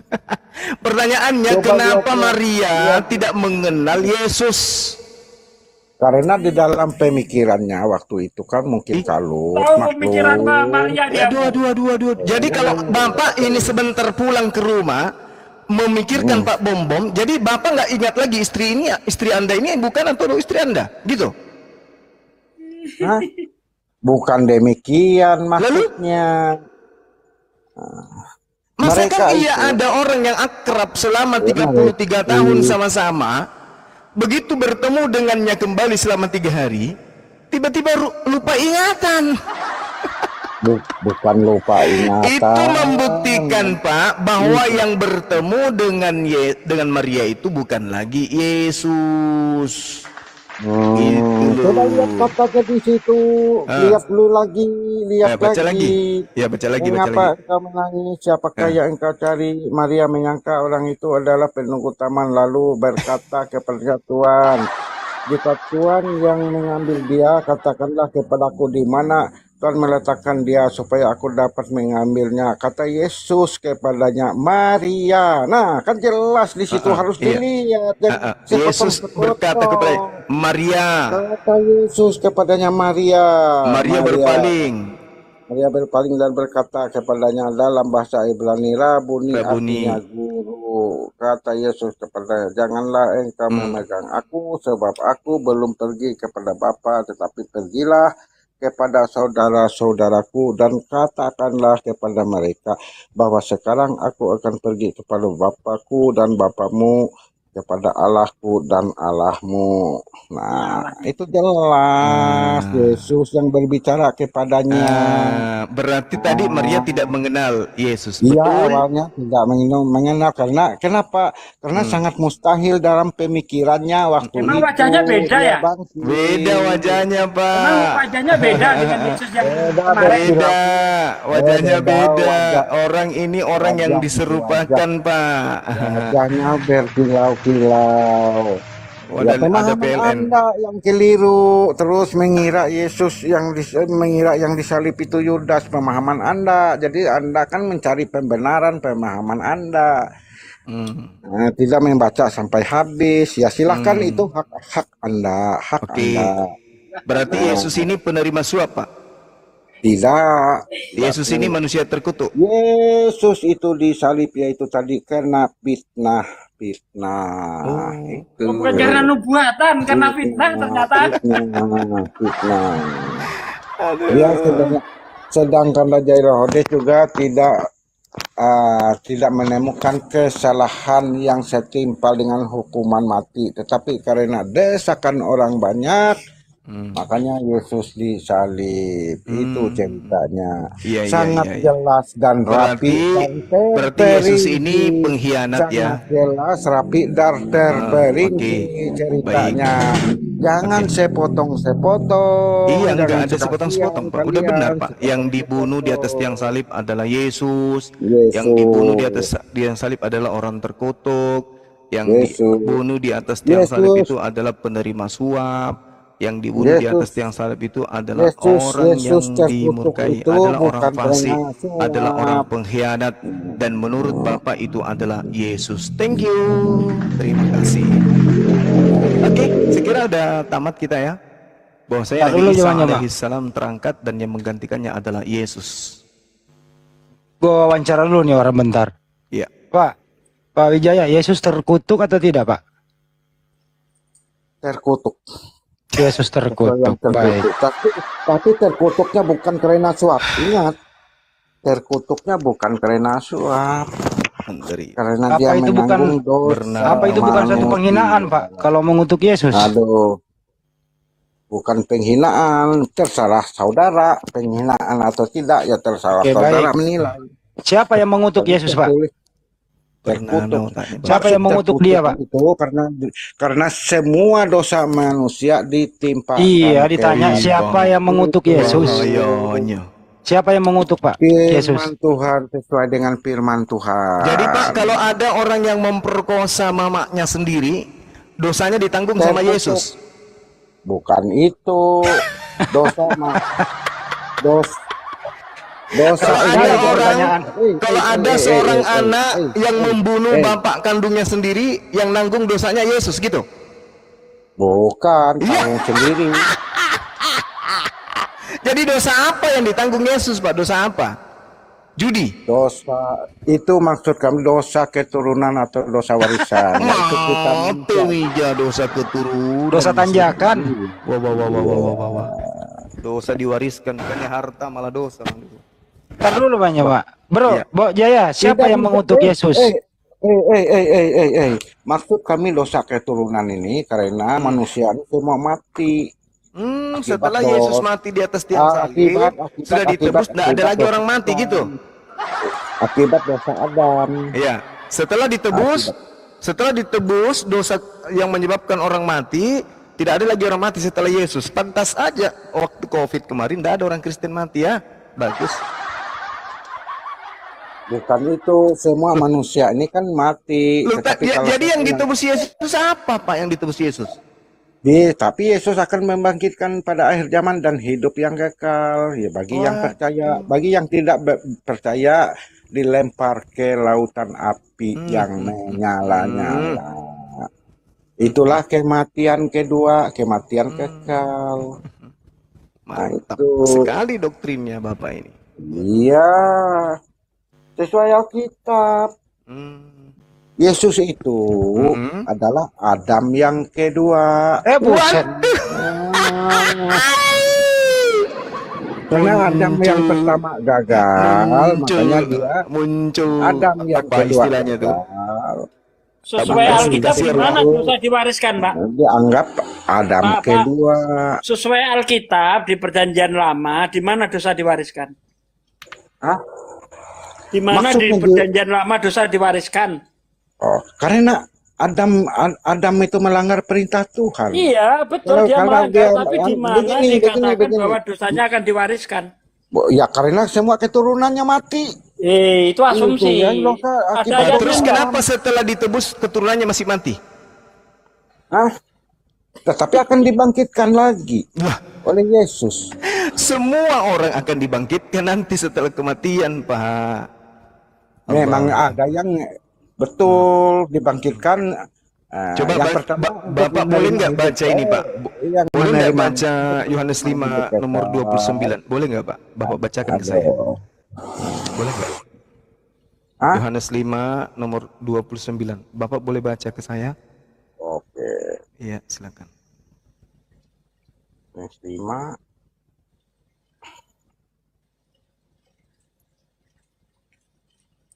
Pertanyaannya, Coba kenapa lihat. Maria tidak mengenal Yesus? Karena di dalam pemikirannya waktu itu kan mungkin kalut, Tahu pemikiran Maria dia. Aduh. Jadi kalau Bapak ini sebentar pulang ke rumah, memikirkan Pak Bom, jadi Bapak nggak ingat lagi istri Anda ini bukan atau istri Anda, gitu? Hah? Bukan demikian maksudnya. Masa Mereka kan iya itu- ada orang yang akrab selama 33 tahun sama-sama, begitu bertemu dengannya kembali selama 3 hari, tiba-tiba lupa ingatan. Bukan lupa ingatan. Itu membuktikan, Pak, bahwa yang bertemu dengan Maria itu bukan lagi Yesus. Itu Coba loh. lihat katanya di situ, Ah, lihat lu lagi, lihat baca lagi. lagi. Ya, baca lagi, baca Mengapa lagi. engkau menangis? Siapakah Ah, yang engkau cari? Maria menyangka orang itu adalah penunggu taman, lalu berkata kepada Tuhan, jika Tuhan yang mengambil dia, katakanlah kepadaku di mana Tuhan meletakkan dia supaya aku dapat mengambilnya. Kata Yesus kepadanya, Maria. Nah, kan jelas di situ harus iya. dilihat. Jangan Yesus berkata kepada sepotong-sepotong. Maria. Kata Yesus kepadanya, Maria. Maria Maria. berpaling. Maria berpaling dan berkata kepadanya dalam bahasa Ibrani, Rabuni Rabuni. artinya guru. Kata Yesus kepadanya, janganlah engkau memegang aku, sebab aku belum pergi kepada Bapa, tetapi pergilah kepada saudara-saudaraku dan katakanlah kepada mereka bahwa sekarang aku akan pergi kepada Bapakku dan Bapamu, kepada Allahku dan Allahmu. Nah, itu jelas Yesus yang berbicara kepadanya. Berarti tadi Maria tidak mengenal Yesus. Iya, Betul? awalnya tidak mengenal karena kenapa? Karena sangat mustahil dalam pemikirannya waktu Emang itu wajahnya beda dia ya? bangkit. Beda wajahnya, Emang Pak. wajahnya beda dengan Yesus yang Beda, kemarin. Beda, wajahnya beda. wajah, Orang ini orang yang wajah, diserupakan, Pak. wajahnya berkilau-kilau. Oh, Ya, dan ada pemahaman PLN. Anda yang keliru, terus mengira Yesus mengira yang disalib itu Yudas, pemahaman Anda. Jadi Anda kan mencari pembenaran pemahaman Anda. Nah, tidak membaca sampai habis. Ya silahkan itu hak Anda, hak Oke. Anda. Berarti Yesus ini penerima suap, Pak. Tidak. Yesus ini manusia terkutuk. Yesus itu disalib yaitu tadi karena fitnah. Itu. Oh, bukan karena nubuatan, karena fitnah ternyata. Fitnah. Dia sedangkan Raja Herodes juga tidak menemukan kesalahan yang setimpal dengan hukuman mati, tetapi karena desakan orang banyak, makanya Yesus disalib. Itu ceritanya. Iya, Sangat iya. jelas dan rapi dan Berarti Yesus ini terperinci. pengkhianat ya. Sangat jelas, rapi dan terperinci ceritanya. Jangan sepotong-sepotong. Iya, enggak Jangan ada sepotong-sepotong, Pak. Udah benar, Pak. Yang dibunuh di atas tiang salib adalah Yesus. Yang dibunuh di atas tiang salib adalah orang terkutuk. Yang dibunuh di atas tiang salib itu adalah penerima suap. Yang dibunuh di atas tiang salib itu adalah orang yang dimurkai, adalah orang fasik, adalah orang pengkhianat, dan menurut Bapak itu adalah Yesus. Thank you. Terima kasih. Oke, sekira udah tamat kita ya. Bahwa saya Nabi Isa alaihissalam terangkat dan yang menggantikannya adalah Yesus. Gua wawancara dulu nih orang bentar. Iya. Pak Wijaya, Yesus terkutuk atau tidak, Pak? Terkutuk. Yesus terkutuk. Baik. Tapi terkutuknya bukan karena suap. Ingat, terkutuknya bukan karena suap. Karena Apa dia itu bukan menanggung dosa. apa itu bukan suatu penghinaan, Pak? Kalau mengutuk Yesus. Aduh. Bukan penghinaan, terserah saudara, penghinaan atau tidak ya terserah saudara menilai. Siapa yang mengutuk Yesus, Pak? Terkutuk. Siapa yang mengutuk dia, Pak? Itu karena semua dosa manusia ditimpa. Iya, ditanya siapa yang mengutuk Yesus? Siapa yang mengutuk, Pak? Yesus. Firman Tuhan sesuai dengan firman Tuhan. Jadi Pak, kalau ada orang yang memperkosa mamanya sendiri, dosanya ditanggung sama Yesus. Bukan itu dosa Kalau ada seorang anak yang membunuh bapak kandungnya sendiri, yang nanggung dosanya Yesus gitu. Bukan, tanggung sendiri. Jadi dosa apa yang ditanggung Yesus, Pak? Dosa apa? Judi. Dosa itu maksud kami dosa keturunan atau dosa warisan. Itu kita dosa keturunan. Dosa tanjakan. Wah. Dosa diwariskan, bukannya harta malah dosa. Ntar dulu banyak, Pak. Bro, Bo Jaya, siapa yang mengutuk Yesus? Maksud kami dosa keturunan ini karena manusia semua mati. Setelah Yesus mati di atas tiang salib, sudah ditebus, tidak ada lagi orang mati gitu. Akibat dosa Adam. Iya, setelah ditebus dosa yang menyebabkan orang mati, Tidak ada lagi orang mati setelah Yesus. Pantas aja waktu COVID kemarin tidak ada orang Kristen mati ya. Bagus. Bukan itu, semua manusia ini kan mati. Loh, Tetapi kalau jadi yang ditebus Yesus apa Pak yang ditebus Yesus? Tapi Yesus akan membangkitkan pada akhir zaman dan hidup yang kekal. Ya bagi yang percaya, bagi yang tidak percaya dilempar ke lautan api yang menyala-nyala. Itulah kematian kedua, kematian kekal. Mantap itu. sekali doktrinnya Bapak ini. Iya, sesuai Alkitab. Yesus itu adalah Adam yang kedua. Buset. Karena Adam yang pertama gagal, makanya dia muncul Adam yang apa kedua istilahnya tuh? gagal. Sesuai Alkitab gimana dosa diwariskan, Pak? Dianggap Adam Pak, kedua. Sesuai Alkitab di Perjanjian Lama, di mana dosa diwariskan? Hah? Di mana di Maksudnya Perjanjian Lama dosa diwariskan? Oh, karena Adam itu melanggar perintah Tuhan. Iya, betul dia Kalau melanggar, dia- tapi di mana begini, dikatakan begini. bahwa dosanya akan diwariskan? Ya karena semua keturunannya mati. Itu asumsi. Itu ya, dosa Ada akibat yang Terus bilang, kenapa setelah ditebus keturunannya masih mati? Hah? Tetapi akan dibangkitkan lagi Wah, oleh Yesus. semua orang akan dibangkitkan nanti setelah kematian, Pak. Memang ada yang betul dibangkitkan. Coba yang Bapak boleh nggak baca ini, Pak? Yang Boleh nggak menerima- baca Yohanes 5 nomor 29? Boleh nggak, Pak? Bapak bacakan ke saya. Boleh nggak? Hah? Yohanes 5 nomor 29. Bapak boleh baca ke saya? Oke, Iya, silakan. Yohanes 5.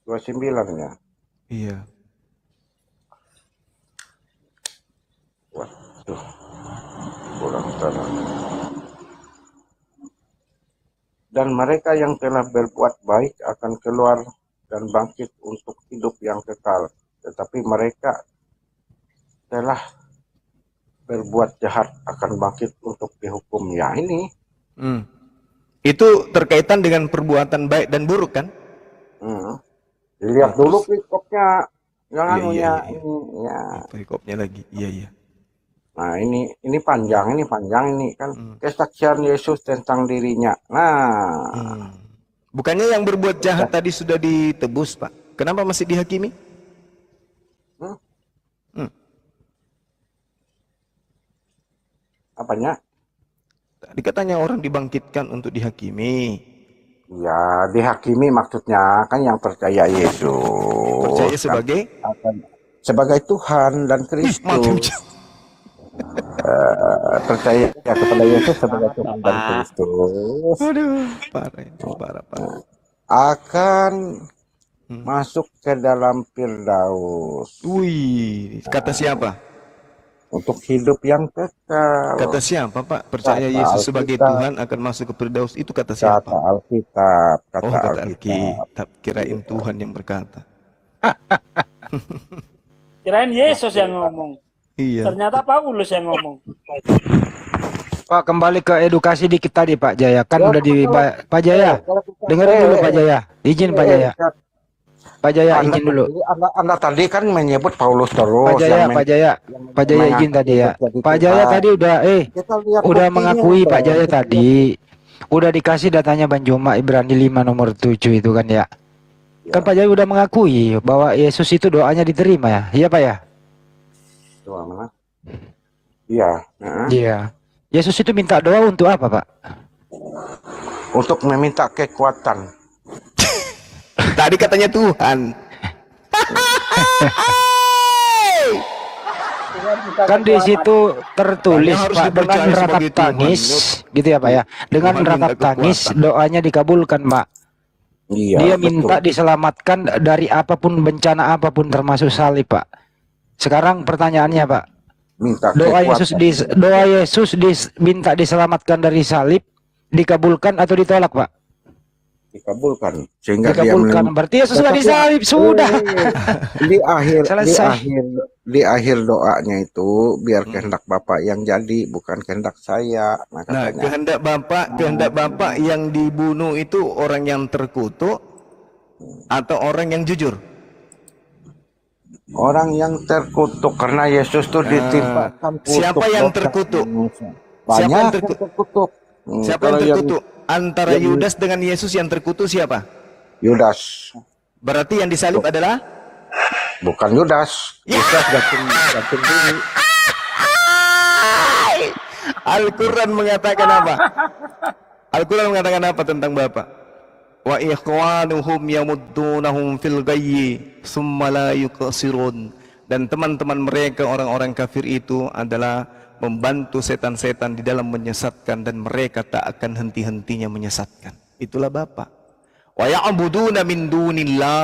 Dua 29 ya. Iya. Waduh, kurang tenang. Dan mereka yang telah berbuat baik akan keluar dan bangkit untuk hidup yang kekal. Tetapi mereka telah berbuat jahat akan bangkit untuk dihukum. Ya ini. Itu terkaitan dengan perbuatan baik dan buruk kan? Dilihat dulu perikopnya. Yang Iya, anunya iya. ini. Ya. Perikopnya lagi. Iya, iya. Nah ini panjang ini kan kesaksian Yesus tentang dirinya. Nah, Bukannya yang berbuat jahat tadi sudah ditebus, Pak? Kenapa masih dihakimi? apanya? Tadi katanya orang dibangkitkan untuk dihakimi. Ya, dihakimi maksudnya kan yang percaya Yesus. Percaya sebagai sebagai Tuhan dan Kristus. Percaya kepada Yesus sebagai Tuhan dan Kristus. Aduh, parah itu, parah. Akan masuk ke dalam Firdaus Wih, kata siapa? untuk hidup yang kekal. Kata siapa, Pak? Percaya Kata Yesus sebagai Alkitab. Tuhan akan masuk ke Firdaus. Itu kata Kata siapa? Alkitab, kata Oh, kata Alkitab. Alkitab. Kirain Tuhan yang berkata. Kirain Yesus yang ngomong. Iya. Ternyata Paulus yang ngomong. Pak, kembali ke edukasi dikit tadi Pak Jaya. Kan udah di Pak Jaya. Dengerin dulu Pak Jaya. Izin Pak Jaya. Pak Jaya izin dulu. Anda tadi kan menyebut Paulus terus. Pak Jaya, yang Pak Jaya. Pak Jaya izin tadi ya. Pak Jaya tadi udah Kita lihat udah buktinya, mengakui Bro. Pak Jaya tadi. Udah dikasih datanya Bang Joma Ibrani 5 nomor 7 itu kan ya. Kan Pak Jaya udah mengakui bahwa Yesus itu doanya diterima ya. Iya Pak ya? Doa mana? Iya. Iya. Yesus itu minta doa untuk apa Pak? Untuk meminta kekuatan. Tadi katanya Tuhan. Kan di situ tertulis Makanya harus Pak dengan dipercaya ratap sebagai Tuhan, tangis gitu ya Pak ya. Dengan Tuhan ratap minta tangis kekuatan. doanya dikabulkan Pak. Iya. Dia minta betul. diselamatkan dari apapun bencana apapun termasuk salib Pak. Sekarang pertanyaannya Pak, Minta doa kekuatan. Yesus minta diselamatkan dari salib dikabulkan atau ditolak Pak? dikabulkan sehingga dia Dikabulkan. Berarti Yesus sudah Tetapi- disalib, sudah. di akhir Selesai. di akhir doanya itu biar Hmm. kehendak Bapak yang jadi bukan kehendak saya. Nah, Nah, katanya kehendak Bapak yang dibunuh itu orang yang terkutuk atau orang yang jujur? orang yang terkutuk karena Yesus tuh ditimpakan kutuk. siapa yang dosa terkutuk? manusia. Siapa Banyak yang yang terkutuk? terkutuk. Siapa yang Kalau terkutuk? Antara yang- Yudas dengan Yesus yang terkutuk siapa? Yudas, Berarti yang disalib adalah bukan Yudas. Yudas gantung diri. Al-Quran mengatakan apa? Al-Quran mengatakan apa tentang Bapak? Wa ikhwanuhum yamuddunahum fil ghayyi summa la yuqsirun. Dan teman-teman mereka orang-orang kafir itu adalah membantu setan-setan di dalam menyesatkan dan mereka tak akan henti-hentinya menyesatkan. Itulah Bapak. Wa ya'buduna min dunillah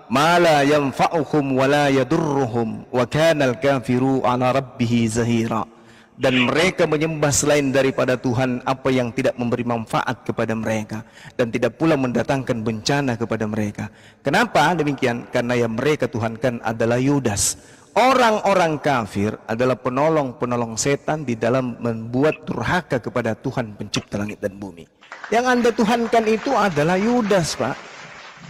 ma la yanfa'uhum wa la yadurruhum wa kana al-kafiru 'ala rabbih zahira. Dan mereka menyembah selain daripada Tuhan apa yang tidak memberi manfaat kepada mereka dan tidak pula mendatangkan bencana kepada mereka. Kenapa demikian? Karena yang mereka tuhankan adalah Yudas. Orang-orang kafir adalah penolong-penolong setan di dalam membuat durhaka kepada Tuhan pencipta langit dan bumi. Yang Anda tuhankan itu adalah Yudas, Pak.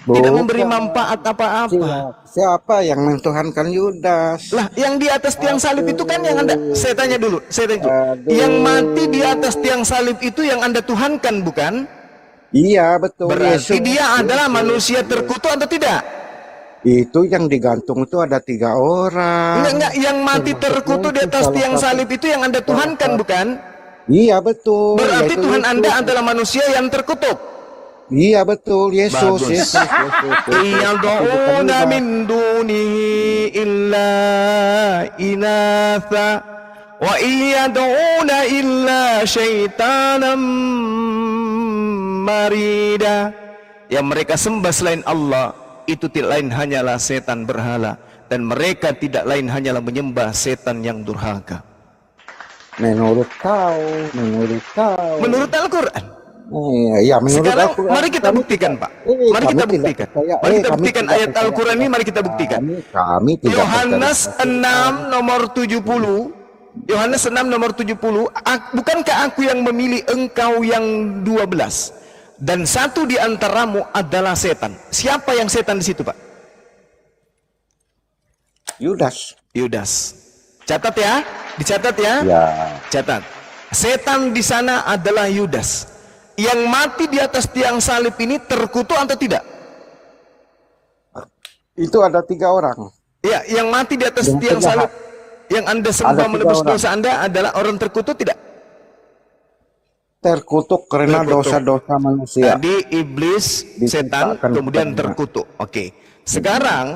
Tidak memberi Bukan. manfaat apa-apa. Siapa yang mentuhankan Yudas? Lah, yang di atas tiang salib itu kan yang Anda, saya tanya dulu. Aduh. Yang mati di atas tiang salib itu yang Anda tuhankan, bukan? Iya betul. Berarti Yesus. dia adalah manusia terkutuk atau tidak? Itu yang digantung itu ada 3 orang. Enggak, yang mati terkutuk di atas tiang salib itu yang Anda tuhankan, bukan? Iya betul. Berarti Yaitu Tuhan Yesus. Anda adalah manusia yang terkutuk. Iya betul. Yesus. Bagus. Iyad'una min dunihi illa inatha wa iyad'una illa syaitanan marida. Yang mereka sembah selain Allah itu tidak lain hanyalah setan berhala, dan mereka tidak lain hanyalah menyembah setan yang durhaka. Menurut kau. Menurut Al-Quran. Iya, menurut Sekarang Al-Quran. mari kita buktikan, Pak. Mari kami kita tidak buktikan. percaya. Mari kita Kami buktikan tidak ayat percaya. Al-Quran ini, mari kita buktikan. Kami tidak Yohanes percaya. 6 nomor 70. Yohanes 6 nomor 70. Bukankah aku yang memilih engkau yang 12? Dan satu di antaramu adalah setan. Siapa yang setan di situ, Pak? Yudas. Yudas. Catat ya, dicatat ya. Ya. Catat. Setan di sana adalah Yudas. Yang mati di atas tiang salib ini terkutuk atau tidak? Itu ada 3 orang. Ya, yang mati di atas Yang tiang penjahat. salib yang Anda sembah Ada 3 menebus orang. dosa Anda adalah orang terkutuk tidak? Terkutuk karena Terkutuk. dosa-dosa manusia. Tadi iblis, setan, Ditimpakan kemudian kepadanya. terkutuk. Oke. Sekarang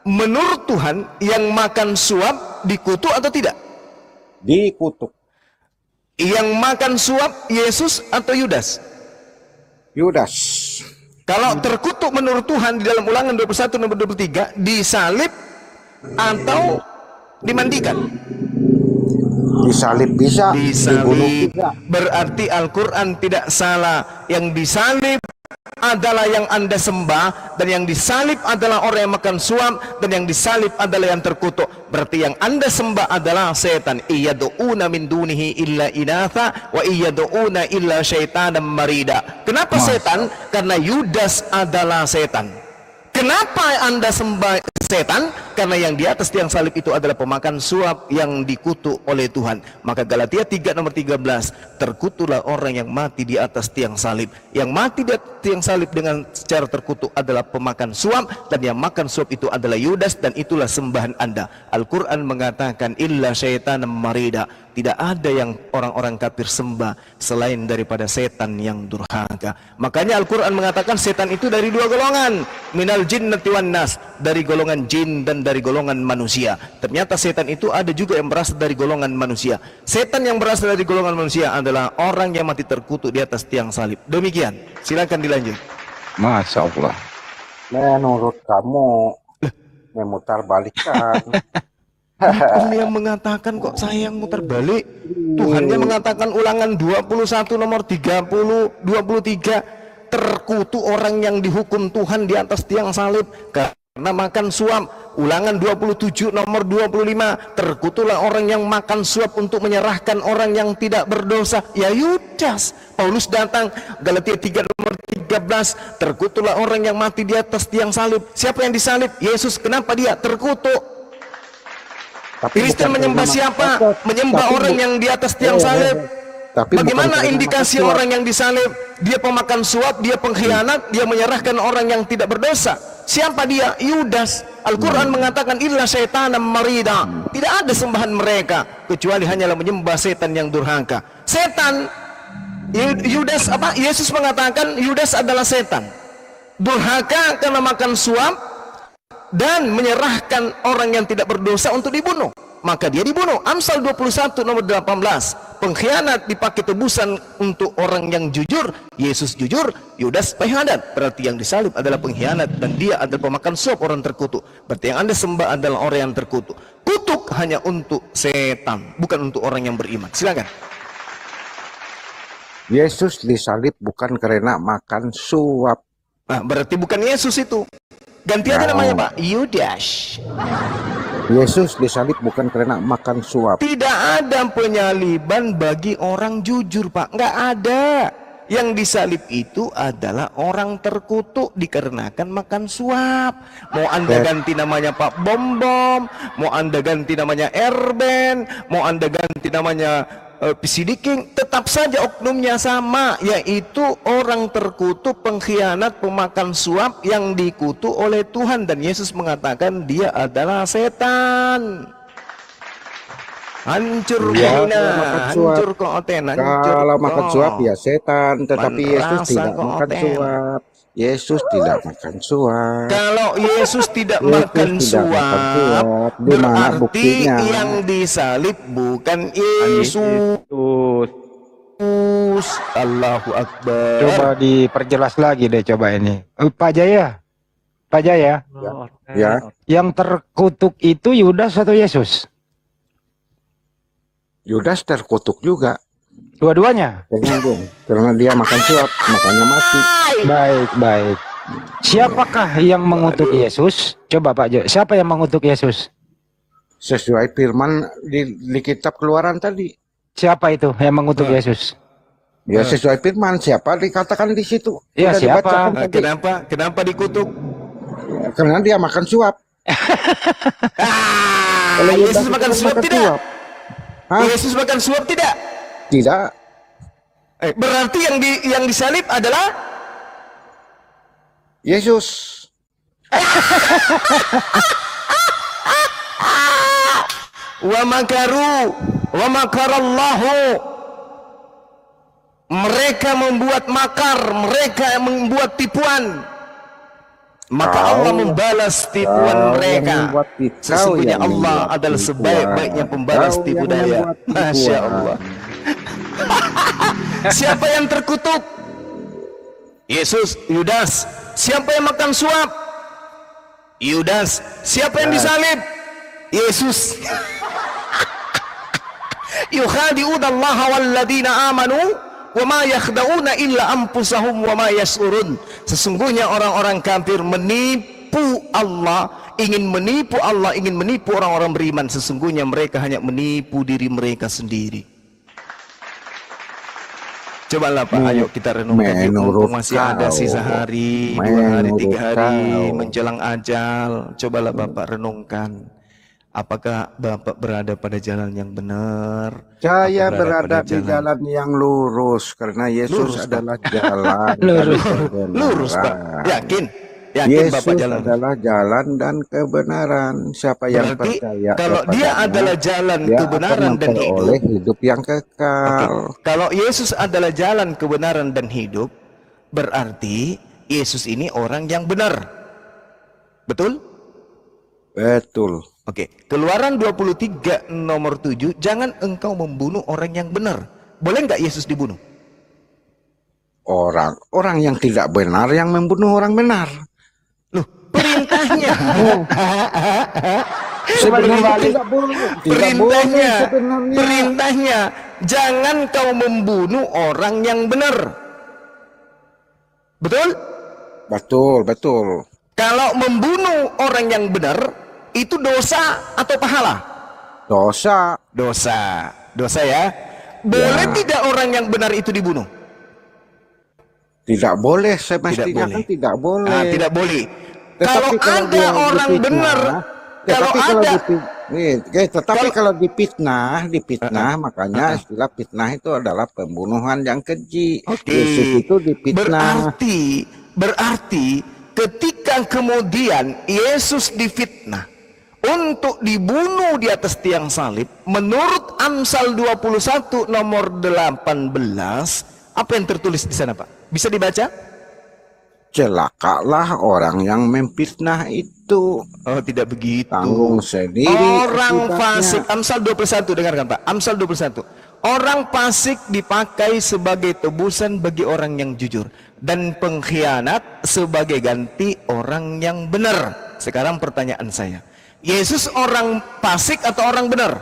menurut Tuhan yang makan suap dikutuk atau tidak? Dikutuk. Yang makan suap Yesus atau Yudas? Yudas. Kalau terkutuk menurut Tuhan di dalam Ulangan 21 nomor 23 disalib atau dimandikan? Disalib bisa, dibunuh Disalib. tidak. Berarti Al-Quran tidak salah. Yang disalib adalah yang Anda sembah, dan yang disalib adalah orang yang makan suap, dan yang disalib adalah yang terkutuk. Berarti yang Anda sembah adalah setan. Iyad'una min dunihi illa inatha wa iyad'una illa syaitanan marida. Kenapa setan? Karena Yudas adalah setan. Kenapa Anda sembah setan? Karena yang di atas tiang salib itu adalah pemakan suap yang dikutuk oleh Tuhan. Maka Galatia 3 nomor 13, terkutuklah orang yang mati di atas tiang salib. Yang mati di atas tiang salib dengan secara terkutuk adalah pemakan suap, dan yang makan suap itu adalah Yudas, dan itulah sembahan Anda. Al-Quran mengatakan illa syaitanan marida. Tidak ada yang orang-orang kafir sembah selain daripada setan yang durhaka. Makanya Al-Quran mengatakan setan itu dari 2 golongan, minal jinnati wan nas, dari golongan jin dan dari golongan manusia. Ternyata setan itu ada juga yang berasal dari golongan manusia. Setan yang berasal dari golongan manusia adalah orang yang mati terkutuk di atas tiang salib. Demikian. Silakan dilanjut. Masya Allah. Menurut kamu memutar balikan. Tuhan yang mengatakan, kok saya yang muter balik? Tuhannya mengatakan Ulangan 21 nomor 30 23, terkutuk orang yang dihukum Tuhan di atas tiang salib karena makan suap. Ulangan 27 nomor 25, terkutuklah orang yang makan suap untuk menyerahkan orang yang tidak berdosa, ya Yudas. Paulus datang, Galatia 3 nomor 13, terkutuklah orang yang mati di atas tiang salib. Siapa yang disalib? Yesus. Kenapa dia terkutuk? Kristen menyembah siapa? Menyembah orang yang di atas tiang salib. Bagaimana indikasi orang yang disalib? Dia pemakan suap, dia pengkhianat, dia menyerahkan orang yang tidak berdosa. Siapa dia? Yudas. Al-Quran mengatakan illa syaitanam marida. Tidak ada sembahan mereka kecuali hanyalah menyembah setan yang durhaka. Setan, Yudas apa? Yesus mengatakan Yudas adalah setan, durhaka karena makan suap dan menyerahkan orang yang tidak berdosa untuk dibunuh. Maka dia dibunuh. Amsal 21 nomor 18, pengkhianat dipakai tebusan untuk orang yang jujur. Yesus jujur, Yudas pengkhianat. Berarti yang disalib adalah pengkhianat dan dia adalah pemakan suap, orang terkutuk. Berarti yang Anda sembah adalah orang yang terkutuk. Kutuk hanya untuk setan, bukan untuk orang yang beriman. Silakan. Yesus disalib bukan karena makan suap. Nah, berarti bukan Yesus itu. Ganti aja namanya, Pak. Yudas. Yesus disalib bukan karena makan suap. Tidak ada penyaliban bagi orang jujur, Pak. Nggak ada. Yang disalib itu adalah orang terkutuk dikarenakan makan suap. Mau Anda ganti namanya Pak Bom Bom, mau Anda ganti namanya Erben, mau Anda ganti namanya Pisidiking, tetap saja oknumnya sama, yaitu orang terkutuk, pengkhianat, pemakan suap yang dikutuk oleh Tuhan. Dan Yesus mengatakan dia adalah setan. Hancur hancur konten, kalau makan suap ya setan, tetapi Yesus tidak makan suap. Yesus tidak makan suap. Kalau Yesus tidak makan suap, berarti yang disalib bukan Yesus. Allahu Akbar. Coba diperjelas lagi deh, coba ini. Pak Jaya, Ya. Yang terkutuk itu Yudas atau Yesus? Yudas terkutuk juga. Dua-duanya. Karena dia makan suap, makanya mati. Baik. Siapakah yang mengutuk Yesus? Coba Pak Jo, siapa yang mengutuk Yesus? Sesuai firman di kitab Keluaran tadi. Siapa itu yang mengutuk Yesus? Ya sesuai firman, siapa dikatakan di situ. Ya Sudah siapa? Kenapa dikutuk? Karena dia makan suap. Kalau Yesus makan suap tidak? Hah? Yesus makan suap tidak? Tidak. Berarti yang disalib adalah Yesus. Wa makaru wa makarallahu. Mereka membuat makar, mereka membuat tipuan, maka Allah membalas tipuan mereka. Sesungguhnya Allah adalah sebaik-baiknya pembalas tipu daya. Masya Allah. Siapa yang terkutuk? Yesus. Yudas. Siapa yang makan suap? Yudas. Siapa yang disalib? Yesus. Yukhadi'unallaha walladina amanu wa ma yakhda'una illa anfusahum wa ma yash'urun. Sesungguhnya orang-orang kafir menipu Allah, ingin menipu Allah, ingin menipu orang-orang beriman. Sesungguhnya mereka hanya menipu diri mereka sendiri. Cobalah Pak, ayo kita renungkan yuk, masih ada sisa hari, 2 hari, 3 hari menjelang ajal. Cobalah Bapak renungkan, apakah Bapak berada pada jalan yang benar? Saya berada di jalan yang lurus karena Yesus adalah jalan. Lurus Pak, yakin Yesus Bapak jalan adalah jalan dan kebenaran. Siapa yang percaya kalau dia adalah jalan kebenaran dan hidup yang kekal. Kalau Yesus adalah jalan kebenaran dan hidup, berarti Yesus ini orang yang benar. Betul? Betul. Oke, Keluaran 23 nomor 7, jangan engkau membunuh orang yang benar. Boleh nggak Yesus dibunuh? Orang yang tidak benar yang membunuh orang benar. Loh, perintahnya. Perintahnya, jangan kau membunuh orang yang benar. Betul? Betul, betul. Kalau membunuh orang yang benar itu dosa atau pahala? Dosa. Dosa. Dosa ya. Boleh Ya. tidak orang yang benar itu dibunuh? Tidak boleh, semestinya boleh. kan tidak boleh. Ah, tidak boleh. Tetapi Kalau ada dia orang difitnah, benar, kalau tetapi kalau ada tetapi kalau- kalau difitnah, makanya istilah fitnah itu adalah pembunuhan yang keji. Oke. Yesus itu difitnah. Berarti ketika kemudian Yesus difitnah untuk dibunuh di atas tiang salib, menurut Amsal 21 nomor 18, apa yang tertulis di sana, Pak? Bisa dibaca? Celakalah orang yang memfitnah itu. Oh, tidak begitu. Tanggung sendiri Orang akibatnya. fasik, Amsal 21, dengarkan Pak. Amsal 21. Orang fasik dipakai sebagai tebusan bagi orang yang jujur, dan pengkhianat sebagai ganti orang yang benar. Sekarang pertanyaan saya, Yesus orang fasik atau orang benar?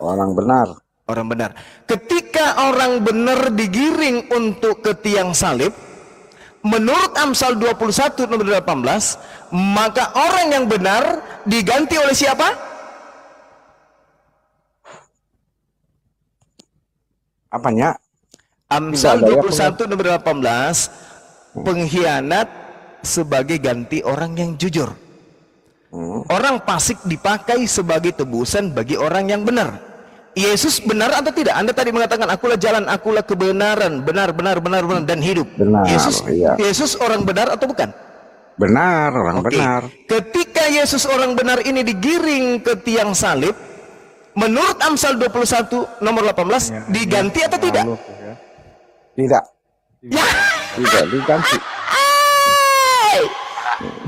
Orang benar. Orang benar. Ketika orang benar digiring untuk ke tiang salib, menurut Amsal 21 nomor 18, maka orang yang benar diganti oleh siapa? Apanya? Amsal Tidak ada ya, 21 nomor 18, pengkhianat sebagai ganti orang yang jujur. Orang fasik dipakai sebagai tebusan bagi orang yang benar. Yesus benar atau tidak? Anda tadi mengatakan akulah jalan, akulah kebenaran, benar dan hidup. Benar, iya. Yesus orang benar atau bukan? Benar, orang Oke. benar. Ketika Yesus orang benar ini digiring ke tiang salib, menurut Amsal 21 nomor 18 diganti atau tidak? Tidak. Ya. Tidak diganti.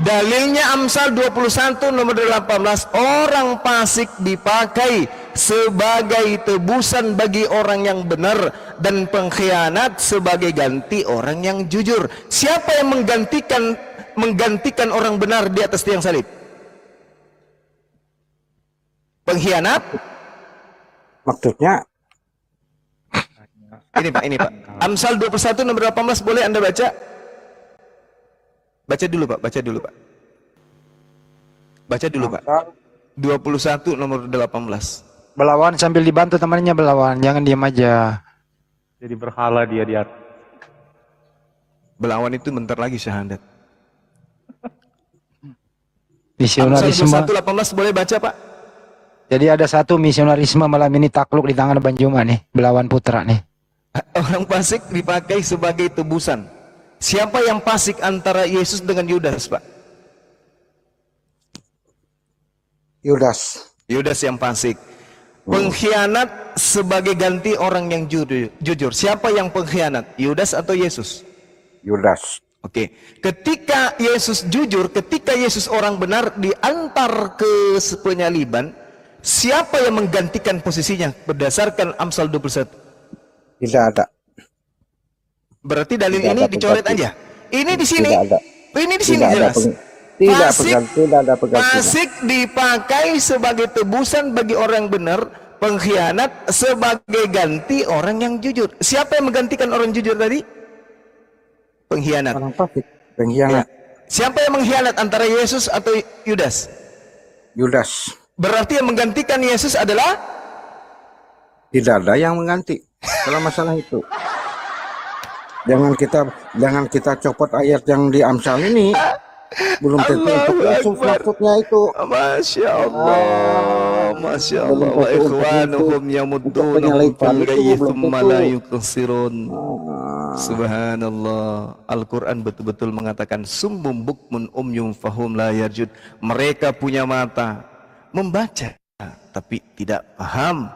Dalilnya Amsal 21 nomor 18, orang fasik dipakai sebagai tebusan bagi orang yang benar, dan pengkhianat sebagai ganti orang yang jujur. Siapa yang menggantikan orang benar di atas tiang salib? Pengkhianat? Maksudnya Ini Pak. Amsal 21 nomor 18 boleh Anda baca? Baca dulu Pak. Baca dulu Pak. 21 nomor 18. Belawan sambil dibantu temannya, belawan, jangan diam aja. Jadi berhala dia di atas. Belawan itu bentar lagi syahadat. Amsal Misionarisme. 21 18 boleh baca Pak? Jadi ada satu misionarisme malam ini takluk di tangan Banjuma nih, belawan putra nih. Orang fasik dipakai sebagai tebusan. Siapa yang fasik antara Yesus dengan Yudas, Pak? Yudas. Yudas yang fasik. Pengkhianat sebagai ganti orang yang jujur. Siapa yang pengkhianat? Yudas atau Yesus? Yudas. Oke. Ketika Yesus jujur, ketika Yesus orang benar diantar ke penyaliban, siapa yang menggantikan posisinya berdasarkan Amsal 21? Tidak ada. Berarti dalil Tidak ini ada dicoret pengganti. aja. Ini di sini. Tidak ada. Ini di sini Tidak ada jelas. tidak Fasik- ada penggantinya. Fasik dipakai sebagai tebusan bagi orang benar, pengkhianat sebagai ganti orang yang jujur. Siapa yang menggantikan orang jujur tadi? Pengkhianat. Orang fasik, pengkhianat. Siapa yang mengkhianat antara Yesus atau Yudas? Yudas. Berarti yang menggantikan Yesus adalah Tidak ada yang mengganti kalau masalah itu. Jangan kita copot ayat yang di Amsal ini. Belum tentu untuk Yesus maksudnya itu. Masya Allah, Masya Allah. Wa ikhwanuhum yamuddunahum fil ghayyi thumma la yuqsirun. Subhanallah. Al-Quran betul-betul mengatakan sumbum bukmun umyum fahum la yarjud. Mereka punya mata membaca tapi tidak paham.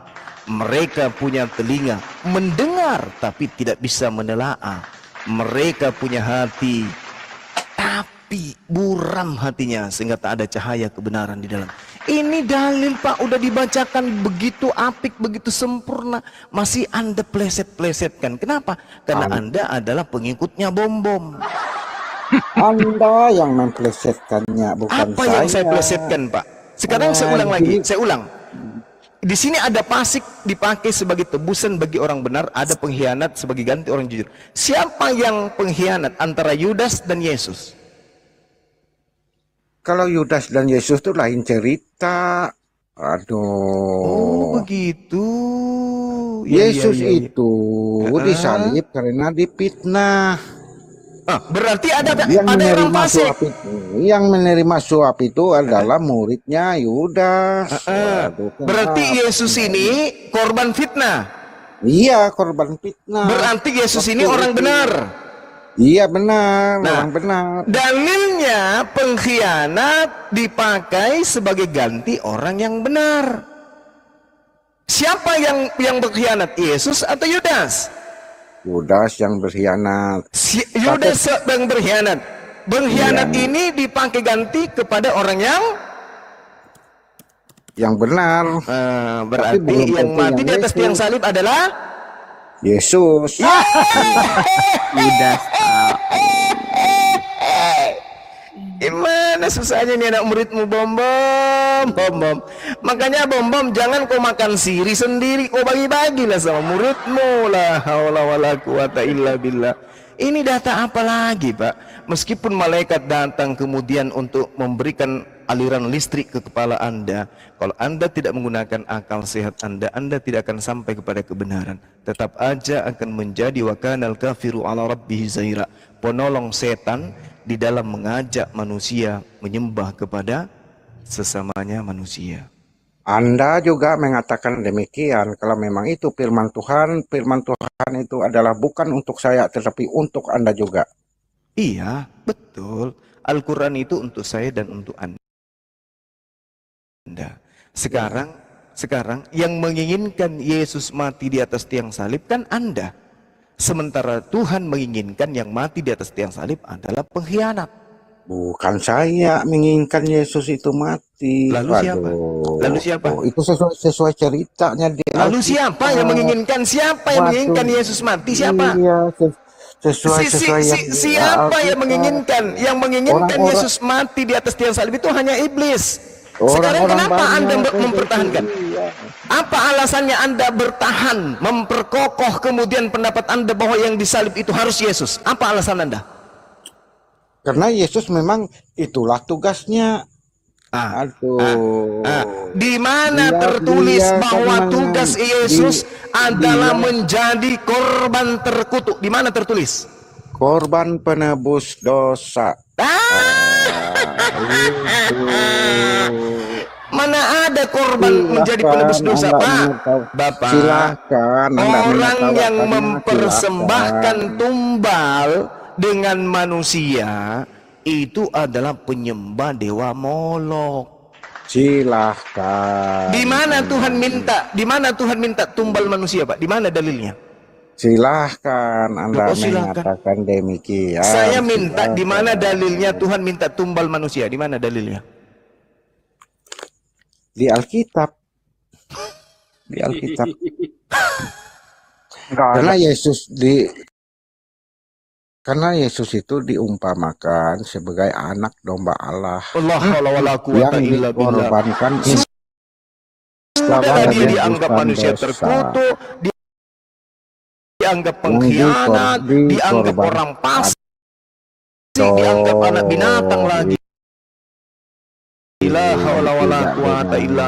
Mereka punya telinga mendengar tapi tidak bisa menelaah. Mereka punya hati tapi buram hatinya sehingga tak ada cahaya kebenaran di dalam. Ini dalil Pak, udah dibacakan begitu apik, begitu sempurna, masih Anda pleset-plesetkan. Kenapa? Karena Anda adalah pengikutnya bom-bom. Anda yang memplesetkannya, bukan Apa yang saya plesetkan Pak? Sekarang saya ulang lagi, saya ulang. Di sini ada fasik dipakai sebagai tebusan bagi orang benar, ada pengkhianat sebagai ganti orang jujur. Siapa yang pengkhianat antara Yudas dan Yesus? Kalau Yudas dan Yesus itu lain cerita. Oh, Aduh. begitu. Ya, Yesus ya, ya, ya. itu disalib karena dipitnah. Berarti ada Yang orang menerima fasik. suap itu, yang menerima suap itu adalah muridnya Yudas. Waduh, Berarti kenapa? Yesus ini korban fitnah. Iya, korban fitnah. Berarti Yesus Waktu ini orang itu. benar. Iya benar, Nah, orang benar. Dalilnya pengkhianat dipakai sebagai ganti orang yang benar. Siapa yang berkhianat? Yesus atau Yudas? Yudas yang berkhianat. Yudas yang berkhianat. Berkhianat Iya. ini dipakai ganti kepada orang Yang benar. berarti belum yang tentu mati yang di atas Yesus. tiang salib adalah Yesus. Yudas. gimana susahnya nih anak muridmu, Bom Bom. Makanya Bom jangan kau makan siri sendiri, kau bagi-bagilah sama muridmu. La haula wala quwata illa billah. Ini data apa lagi, Pak? Meskipun malaikat datang kemudian untuk memberikan aliran listrik ke kepala Anda, kalau Anda tidak menggunakan akal sehat Anda tidak akan sampai kepada kebenaran. Tetap aja akan menjadi wakanal kafiru ala rabbihi zahira, penolong setan di dalam mengajak manusia menyembah kepada sesamanya manusia. Anda juga mengatakan demikian. Kalau memang itu firman Tuhan itu adalah bukan untuk saya, tetapi untuk Anda juga. Iya, betul. Al-Quran itu untuk saya dan untuk Anda. Sekarang yang menginginkan Yesus mati di atas tiang salib kan Anda. Sementara Tuhan menginginkan yang mati di atas tiang salib adalah pengkhianat. Bukan saya menginginkan Yesus itu mati. Lalu siapa? Lalu siapa? Itu sesuai ceritanya di Lalu Alkitab. siapa yang menginginkan? Siapa yang menginginkan Yesus mati? Siapa? Iya, sesuai yang Siapa yang menginginkan? Yang menginginkan Orang-orang- Yesus mati di atas tiang salib itu hanya iblis. Sekarang Orang-orang kenapa Anda banyak, mempertahankan? iya. Apa alasannya Anda bertahan, memperkokoh kemudian pendapat Anda bahwa yang disalib itu harus Yesus? Apa alasan Anda? Karena Yesus memang itulah tugasnya. Aduh. Di mana Dia- tertulis dia bahwa kan tugas menang- Yesus adalah dia- menjadi korban terkutuk? Di mana tertulis? Korban penebus dosa. Mana ada korban menjadi penebus dosa, Pak? Bapak, Silakan Anda orang yang mengatakannya, mempersembahkan silakan. tumbal dengan manusia itu adalah penyembah dewa Molok. Silahkan. Di mana Tuhan minta? Di mana Tuhan minta tumbal manusia, Pak? Di mana dalilnya? Silahkan Anda Oh, silakan. mengatakan demikian. Saya minta di Silahkan. mana dalilnya Tuhan minta tumbal manusia? Di mana dalilnya? Di Alkitab. Di Alkitab. Karena Yesus itu diumpamakan sebagai anak domba Allah Allah wala yang quwata illa billah. dikorbankan Sudahlah dia dianggap penebusan manusia dosa. terkutuk, dianggap pengkhianat, dianggap orang fasik, dianggap anak binatang lagi. La haula wala quwata illa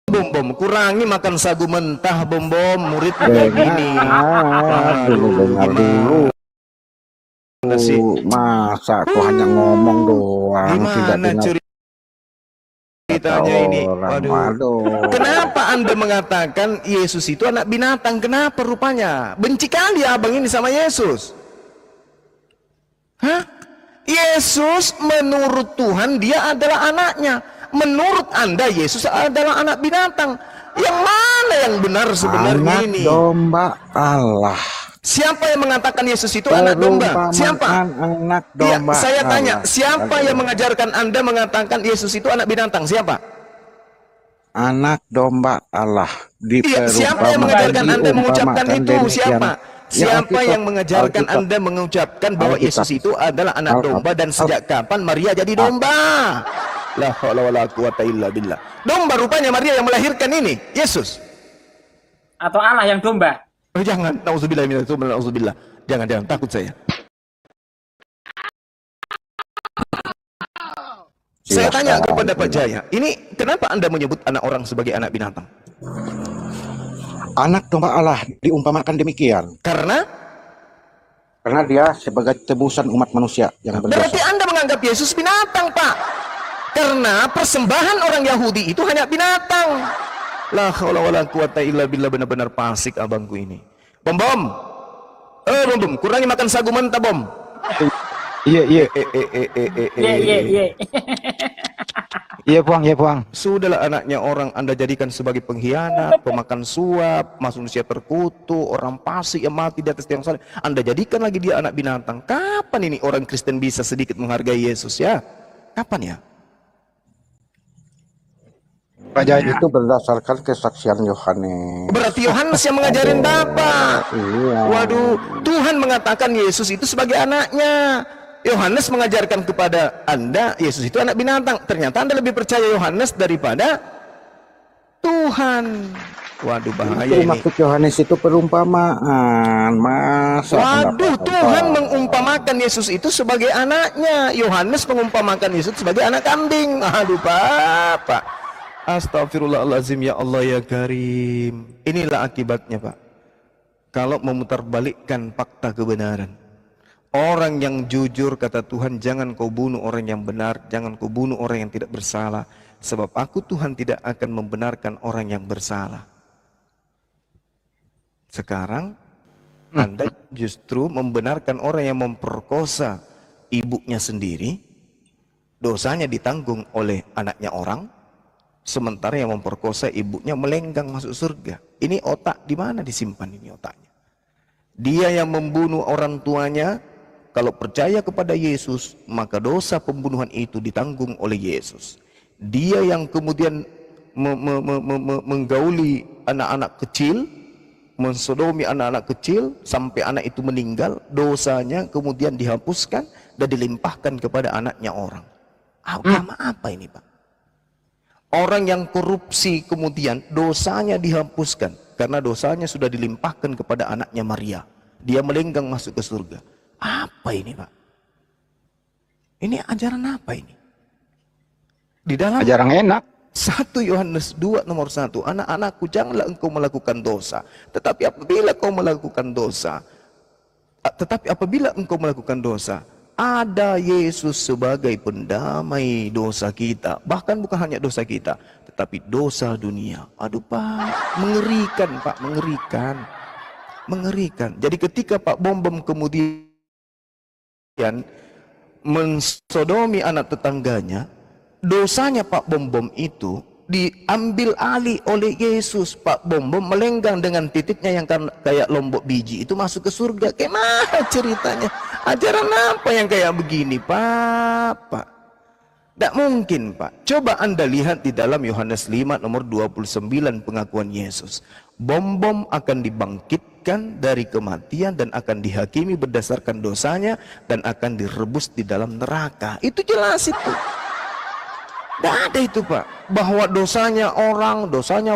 Bom, kurangi makan sagu mentah, Bom, murid kayak gini. Dulu dengar dulu. Sih. Masa kok hanya ngomong doang, tidak Gimana dengar ceritanya ini? orang. Waduh. Waduh. Kenapa Anda mengatakan Yesus itu anak binatang? Kenapa rupanya? Benci kali abang ini sama Yesus. Hah? Yesus menurut Tuhan dia adalah anaknya. Menurut Anda Yesus adalah anak binatang. Yang mana yang benar sebenarnya Anak ini? domba Allah. Siapa yang mengatakan Yesus itu anak domba? Siapa? Anak Ya, domba saya tanya, Allah. siapa Aduh. yang mengajarkan Anda mengatakan Yesus itu anak binatang? Siapa? Anak domba Allah. Iya, siapa yang mengajarkan Anda mengucapkan itu? Siapa? Siapa yang mengajarkan Anda mengucapkan bahwa Alkitab. Yesus itu adalah anak domba dan sejak kapan Maria jadi domba? La haula wala quwata illa billah. Domba rupanya Maria yang melahirkan ini, Yesus. Atau Allah yang domba? Oh, jangan, nauzubillah minadzalik, nauzubillah. Jangan, takut saya. Saya tanya kepada Pak Jaya, ini kenapa Anda menyebut anak orang sebagai anak binatang? Anak domba Allah diumpamakan demikian. Karena Dia sebagai tebusan umat manusia yang berarti berdosa. Anda menganggap Yesus binatang, Pak. Karena persembahan orang Yahudi itu hanya binatang. La haula wala quwata illa billah, benar-benar fasik abangku ini. Bom, Bom, kurangi makan sagu mentah, Bom. Iya. Iya. Iya, Puang. Sudahlah, anaknya orang Anda jadikan sebagai pengkhianat, pemakan suap, manusia terkutuk, orang fasik yang mati di atas tiang salib. Anda jadikan lagi dia anak binatang. Kapan ini orang Kristen bisa sedikit menghargai Yesus, ya? Kapan ya? Pak Jaya. Itu berdasarkan kesaksian Yohanes. Berarti Yohanes yang mengajarin Bapak. Iya. Waduh, Tuhan mengatakan Yesus itu sebagai anaknya. Yohanes mengajarkan kepada Anda Yesus itu anak binatang. Ternyata Anda lebih percaya Yohanes daripada Tuhan. Waduh, bahaya Itu ini. maksud Yohanes itu perumpamaan. Masa Waduh, pendapat Tuhan Bapak? mengumpamakan Yesus itu sebagai anaknya. Yohanes mengumpamakan Yesus sebagai anak kambing. Aduh, Bapak. Astagfirullahaladzim, ya Allah ya Karim. Inilah akibatnya, Pak. Kalau memutarbalikkan fakta kebenaran. Orang yang jujur, kata Tuhan, jangan kau bunuh orang yang benar, jangan kau bunuh orang yang tidak bersalah, sebab aku Tuhan tidak akan membenarkan orang yang bersalah. Sekarang Anda justru membenarkan orang yang memperkosa ibunya sendiri, dosanya ditanggung oleh anaknya orang, sementara yang memperkosa ibunya melenggang masuk surga. Ini otak di mana disimpan ini otaknya? Dia yang membunuh orang tuanya, kalau percaya kepada Yesus, maka dosa pembunuhan itu ditanggung oleh Yesus. Dia yang kemudian menggauli anak-anak kecil, mensodomi anak-anak kecil sampai anak itu meninggal, dosanya kemudian dihapuskan dan dilimpahkan kepada anaknya orang. Agama apa ini, Pak? Orang yang korupsi kemudian dosanya dihapuskan karena dosanya sudah dilimpahkan kepada anaknya Maria. Dia melenggang masuk ke surga. Apa ini, Pak? Ini ajaran apa ini? Di dalam Ajaran enak. 1 Yohanes 2 nomor 1, anak-anakku, janganlah engkau melakukan dosa, tetapi apabila engkau melakukan dosa, ada Yesus sebagai pendamai dosa kita. Bahkan bukan hanya dosa kita, tetapi dosa dunia. Aduh, Pak, mengerikan, Pak, mengerikan. Jadi ketika Pak Bom kemudian mensodomi anak tetangganya, dosanya Pak Bom itu diambil alih oleh Yesus. Pak Bom melenggang dengan titiknya yang kayak lombok biji itu masuk ke surga. Gimana ceritanya? Ajaran apa yang kayak begini, Pak? Tidak mungkin, Pak. Coba Anda lihat di dalam Yohanes 5 nomor 29 pengakuan Yesus. Bom akan dibangkitkan dari kematian dan akan dihakimi berdasarkan dosanya dan akan direbus di dalam neraka. Itu jelas itu. Tidak ada itu, Pak, bahwa dosanya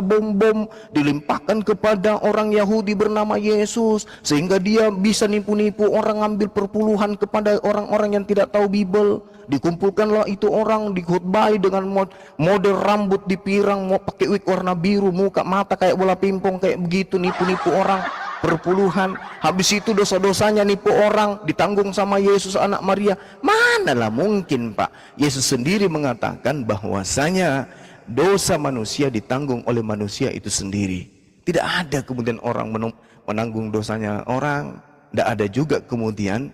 Bom dilimpahkan kepada orang Yahudi bernama Yesus, sehingga dia bisa nipu-nipu orang, ngambil perpuluhan kepada orang-orang yang tidak tahu Bible. Dikumpulkanlah itu orang, dikhotbahi dengan model rambut dipirang, mau pakai wig warna biru, muka mata kayak bola pingpong, kayak begitu, nipu-nipu orang. Perpuluhan, habis itu dosa-dosanya nipu orang, ditanggung sama Yesus anak Maria. Manalah mungkin, Pak. Yesus sendiri mengatakan bahwasanya dosa manusia ditanggung oleh manusia itu sendiri. Tidak ada kemudian orang menanggung dosanya orang. Tidak ada juga kemudian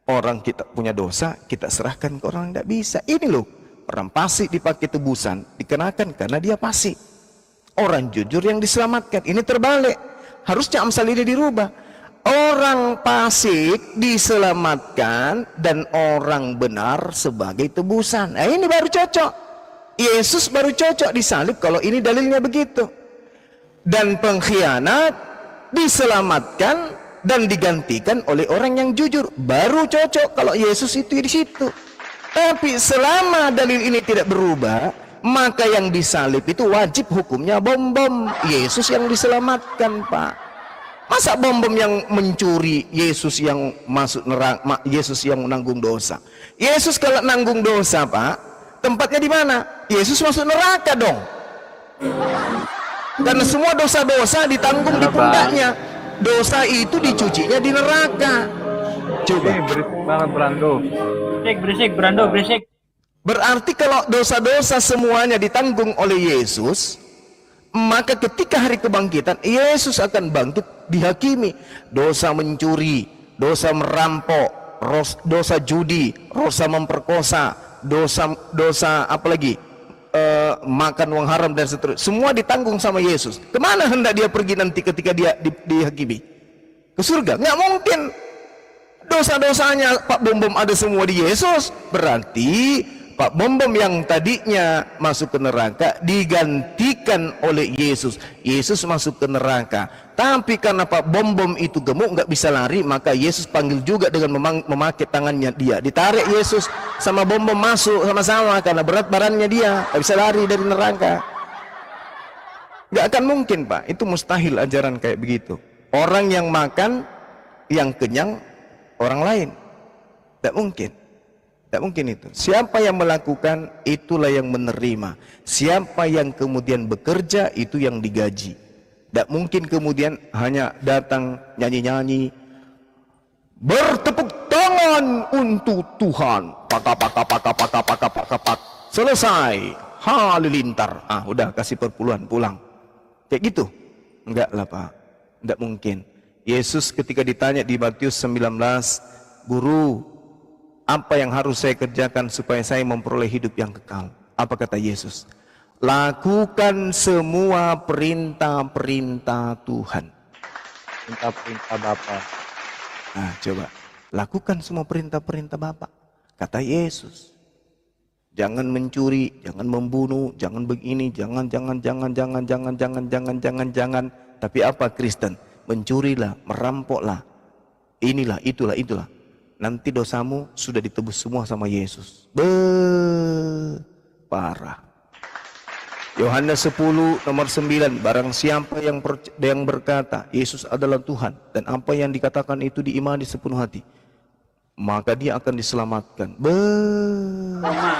orang kita punya dosa, kita serahkan ke orang, tidak bisa. Ini loh, orang fasik dipakai tebusan, dikenakan karena dia fasik. Orang jujur yang diselamatkan, ini terbalik. Harusnya amsal ini dirubah. Orang fasik diselamatkan dan orang benar sebagai tebusan. Nah, ini baru cocok. Yesus baru cocok disalib kalau ini dalilnya begitu. Dan pengkhianat diselamatkan dan digantikan oleh orang yang jujur. Baru cocok kalau Yesus itu di situ. Tapi selama dalil ini tidak berubah, maka yang disalib itu wajib hukumnya bom-bom. Yesus yang diselamatkan, Pak. Masa bom-bom yang mencuri, Yesus yang masuk neraka, Yesus yang menanggung dosa. Yesus kalau nanggung dosa, Pak, tempatnya di mana? Yesus masuk neraka dong. Karena semua dosa-dosa ditanggung di pundaknya. Dosa itu dicucinya di neraka. Coba. Berisik banget Brando. Berisik, Brando, berisik. Berarti kalau dosa-dosa semuanya ditanggung oleh Yesus, maka ketika hari kebangkitan Yesus akan bangkit dihakimi. Dosa mencuri, dosa merampok, dosa judi, dosa memperkosa, dosa apa lagi, makan uang haram dan seterusnya, semua ditanggung sama Yesus. Kemana hendak dia pergi nanti ketika dia dihakimi? Ke surga? Nggak mungkin. Dosa-dosanya Pak Bom-Bom ada semua di Yesus. Berarti Pak Bom-Bom yang tadinya masuk ke neraka digantikan oleh Yesus. Yesus masuk ke neraka. Tapi karena Pak Bom-Bom itu gemuk, nggak bisa lari, maka Yesus panggil juga dengan memakai tangannya dia. Ditarik Yesus sama Bom-Bom masuk sama-sama karena berat badannya dia, nggak bisa lari dari neraka. Nggak akan mungkin, Pak. Itu mustahil ajaran kayak begitu. Orang yang makan, yang kenyang, orang lain. Tidak mungkin. Tidak mungkin itu. Siapa yang melakukan, itulah yang menerima. Siapa yang kemudian bekerja, itu yang digaji. Tidak mungkin kemudian hanya datang nyanyi-nyanyi, bertepuk tangan untuk Tuhan. Pak. Selesai. Halilintar. Udah kasih perpuluhan, pulang. Kayak gitu. Enggak lah, Pak. Tidak mungkin. Yesus ketika ditanya di Matius 19, Guru, apa yang harus saya kerjakan supaya saya memperoleh hidup yang kekal? Apa kata Yesus? Lakukan semua perintah-perintah Tuhan. Perintah-perintah Bapa. Nah, coba. Lakukan semua perintah-perintah Bapa. Kata Yesus. Jangan mencuri, jangan membunuh, jangan begini, jangan. Tapi apa Kristen? Mencurilah, merampoklah, inilah, itulah. Nanti dosamu sudah ditebus semua sama Yesus. Parah. Yohanes 10 nomor 9, barang siapa yang berkata Yesus adalah Tuhan dan apa yang dikatakan itu diimani sepenuh hati, maka dia akan diselamatkan. Roma.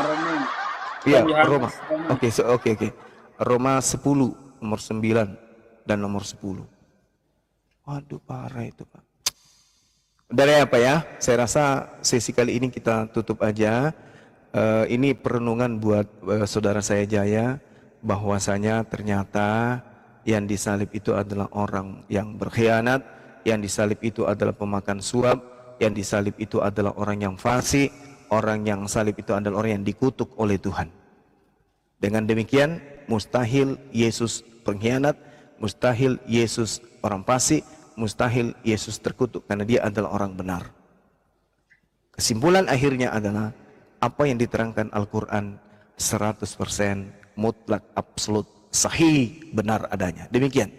Iya, Roma. Oke. Roma 10 nomor 9 dan nomor 10. Waduh, parah itu, Pak. Dari apa ya? Saya rasa sesi kali ini kita tutup aja. Ini perenungan buat saudara saya Jaya, bahwasanya ternyata yang disalib itu adalah orang yang berkhianat, yang disalib itu adalah pemakan suap, yang disalib itu adalah orang yang fasik, orang yang salib itu adalah orang yang dikutuk oleh Tuhan. Dengan demikian, mustahil Yesus pengkhianat, mustahil Yesus orang fasik, mustahil Yesus terkutuk karena dia adalah orang benar. Kesimpulan akhirnya adalah apa yang diterangkan Al-Quran 100% mutlak, absolut, sahih, benar adanya. Demikian.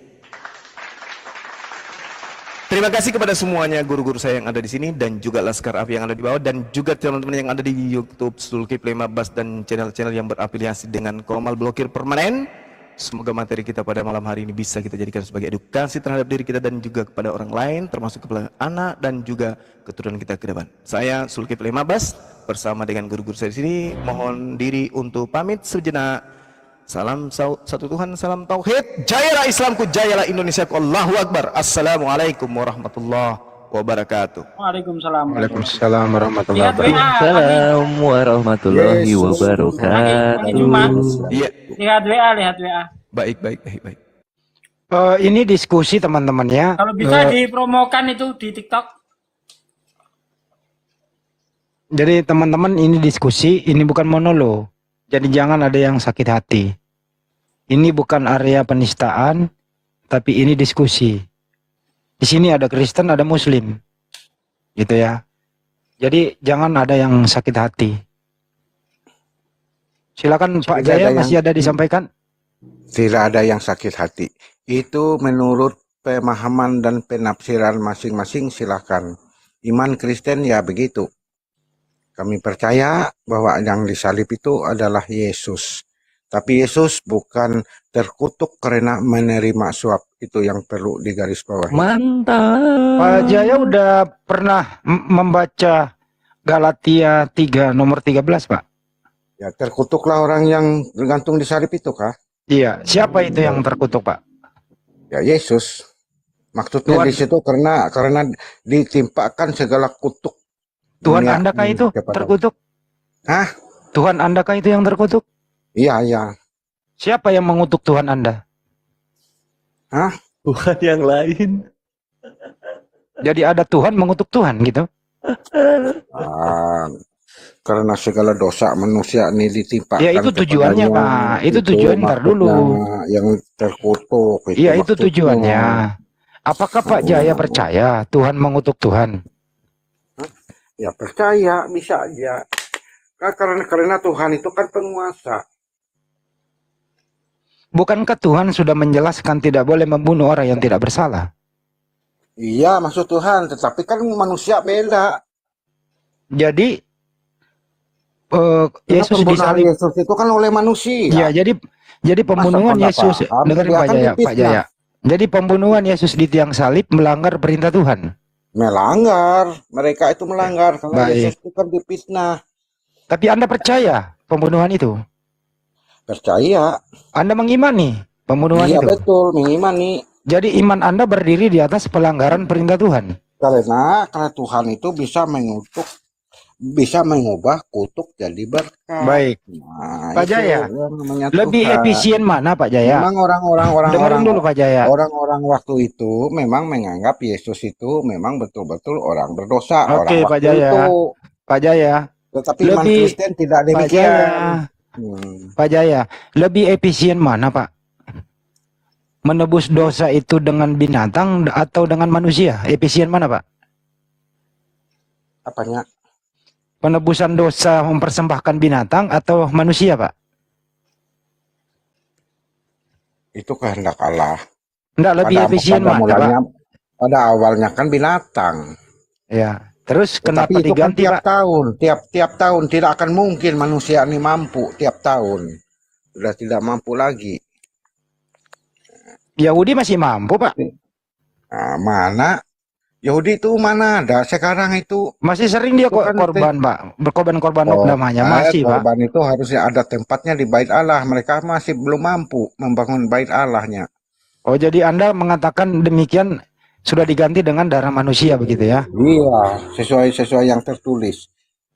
Terima kasih kepada semuanya guru-guru saya yang ada di sini dan juga Laskar Api yang ada di bawah dan juga teman-teman yang ada di YouTube Zulkifli Mabas dan channel-channel yang berafiliasi dengan Komal Blokir Permanen. Semoga materi kita pada malam hari ini bisa kita jadikan sebagai edukasi terhadap diri kita dan juga kepada orang lain, termasuk kepada anak dan juga keturunan kita ke depan. Saya Zulkifli Mabas bersama dengan guru-guru saya di sini mohon diri untuk pamit sejenak. Salam satu Tuhan, salam tauhid. Jayalah Islamku, jayalah Indonesiaku. Allahu Akbar. Assalamualaikum warahmatullahi wabarakatuh. Waalaikumsalam. Waalaikumsalam warahmatullahi Lihat WA. Waalaikumsalam warahmatullahi wabarakatuh. Iya. Lihat WA. Baik. Ini diskusi teman-teman ya. Kalau bisa dipromokan itu di TikTok. Jadi teman-teman ini diskusi, ini bukan monolog. Jadi jangan ada yang sakit hati. Ini bukan area penistaan, tapi ini diskusi. Di sini ada Kristen, ada Muslim. Gitu ya. Jadi jangan ada yang sakit hati. Silakan Pak Jaya, masih ada disampaikan? Tidak ada yang sakit hati. Itu menurut pemahaman dan penafsiran masing-masing, silakan. Iman Kristen ya begitu. Kami percaya bahwa yang disalib itu adalah Yesus. Tapi Yesus bukan terkutuk karena menerima suap. Itu yang perlu digarisbawahi. Pak Jaya Mantap. udah pernah membaca Galatia 3 nomor 13, Pak? Ya, terkutuklah orang yang tergantung di salib itu, kah? Iya, siapa itu yang terkutuk, Pak? Ya, Yesus. Maksudnya Tuhan, di situ karena ditimpakan segala kutuk Tuhan dunia Anda kah ini itu kepada. terkutuk? Hah? Tuhan Anda kah itu yang terkutuk? Iya, iya. Siapa yang mengutuk Tuhan Anda? Hah? Bukan yang lain. Jadi ada Tuhan mengutuk Tuhan gitu? Ah, karena segala dosa manusia ini ditimpakan Ya itu tujuannya, kepadanya. Pak. Itu tujuan, ntar maksudnya dulu. yang terkutuk. Itu Iya itu maksudnya. tujuannya. Apakah Pak Jaya percaya Tuhan mengutuk Tuhan? Ya percaya, bisa aja. Karena Tuhan itu kan penguasa. Bukankah Tuhan sudah menjelaskan tidak boleh membunuh orang yang tidak bersalah? Iya, maksud Tuhan. Tetapi kan manusia beda. Jadi Karena Yesus pembunuhan disalib. Yesus itu kan oleh manusia. Ya, jadi pembunuhan Masa Yesus, paham, dengerin dia Pak kan Jaya, Pak difitnah. Jaya. Jadi pembunuhan Yesus di tiang salib melanggar perintah Tuhan. Melanggar. Mereka itu melanggar. Karena Baik. Yesus itu kan difitnah. Tapi Anda percaya pembunuhan itu? Percaya. Anda mengimani pembunuhan Iya itu? betul, mengimani. Jadi iman Anda berdiri di atas pelanggaran perintah Tuhan. Karena Tuhan itu bisa mengubah kutuk jadi berkat. Baik. Nah, Pak itu Jaya, yang namanya lebih Tuhan. efisien mana Pak Jaya? Memang Dengerin dulu Pak Jaya. orang-orang waktu itu memang menganggap Yesus itu memang betul-betul orang berdosa, Oke, orang Pak waktu Jaya. itu. Pak Jaya, Tetapi iman lebih Kristen tidak Pak Jaya, demikian. Pak Jaya, lebih efisien mana Pak? Menebus dosa itu dengan binatang atau dengan manusia? Efisien mana Pak? Apanya? Penebusan dosa mempersembahkan binatang atau manusia Pak? Itu kehendak Allah. Enggak, lebih efisien mana Pak? Pada awalnya kan binatang. Ya. Terus kenapa Tetapi itu kan diganti tiap Pak? tahun, tiap tahun tidak akan mungkin manusia ini mampu tiap tahun. Sudah tidak mampu lagi. Yahudi masih mampu Pak? Nah, mana? Yahudi itu mana ada sekarang itu? Masih sering dia Itu kan korban Pak, berkorban namanya masih Pak. korban itu harusnya ada tempatnya di bait Allah. Mereka masih belum mampu membangun bait Allahnya. Oh jadi Anda mengatakan demikian sudah diganti dengan darah manusia begitu ya? Iya, sesuai yang tertulis.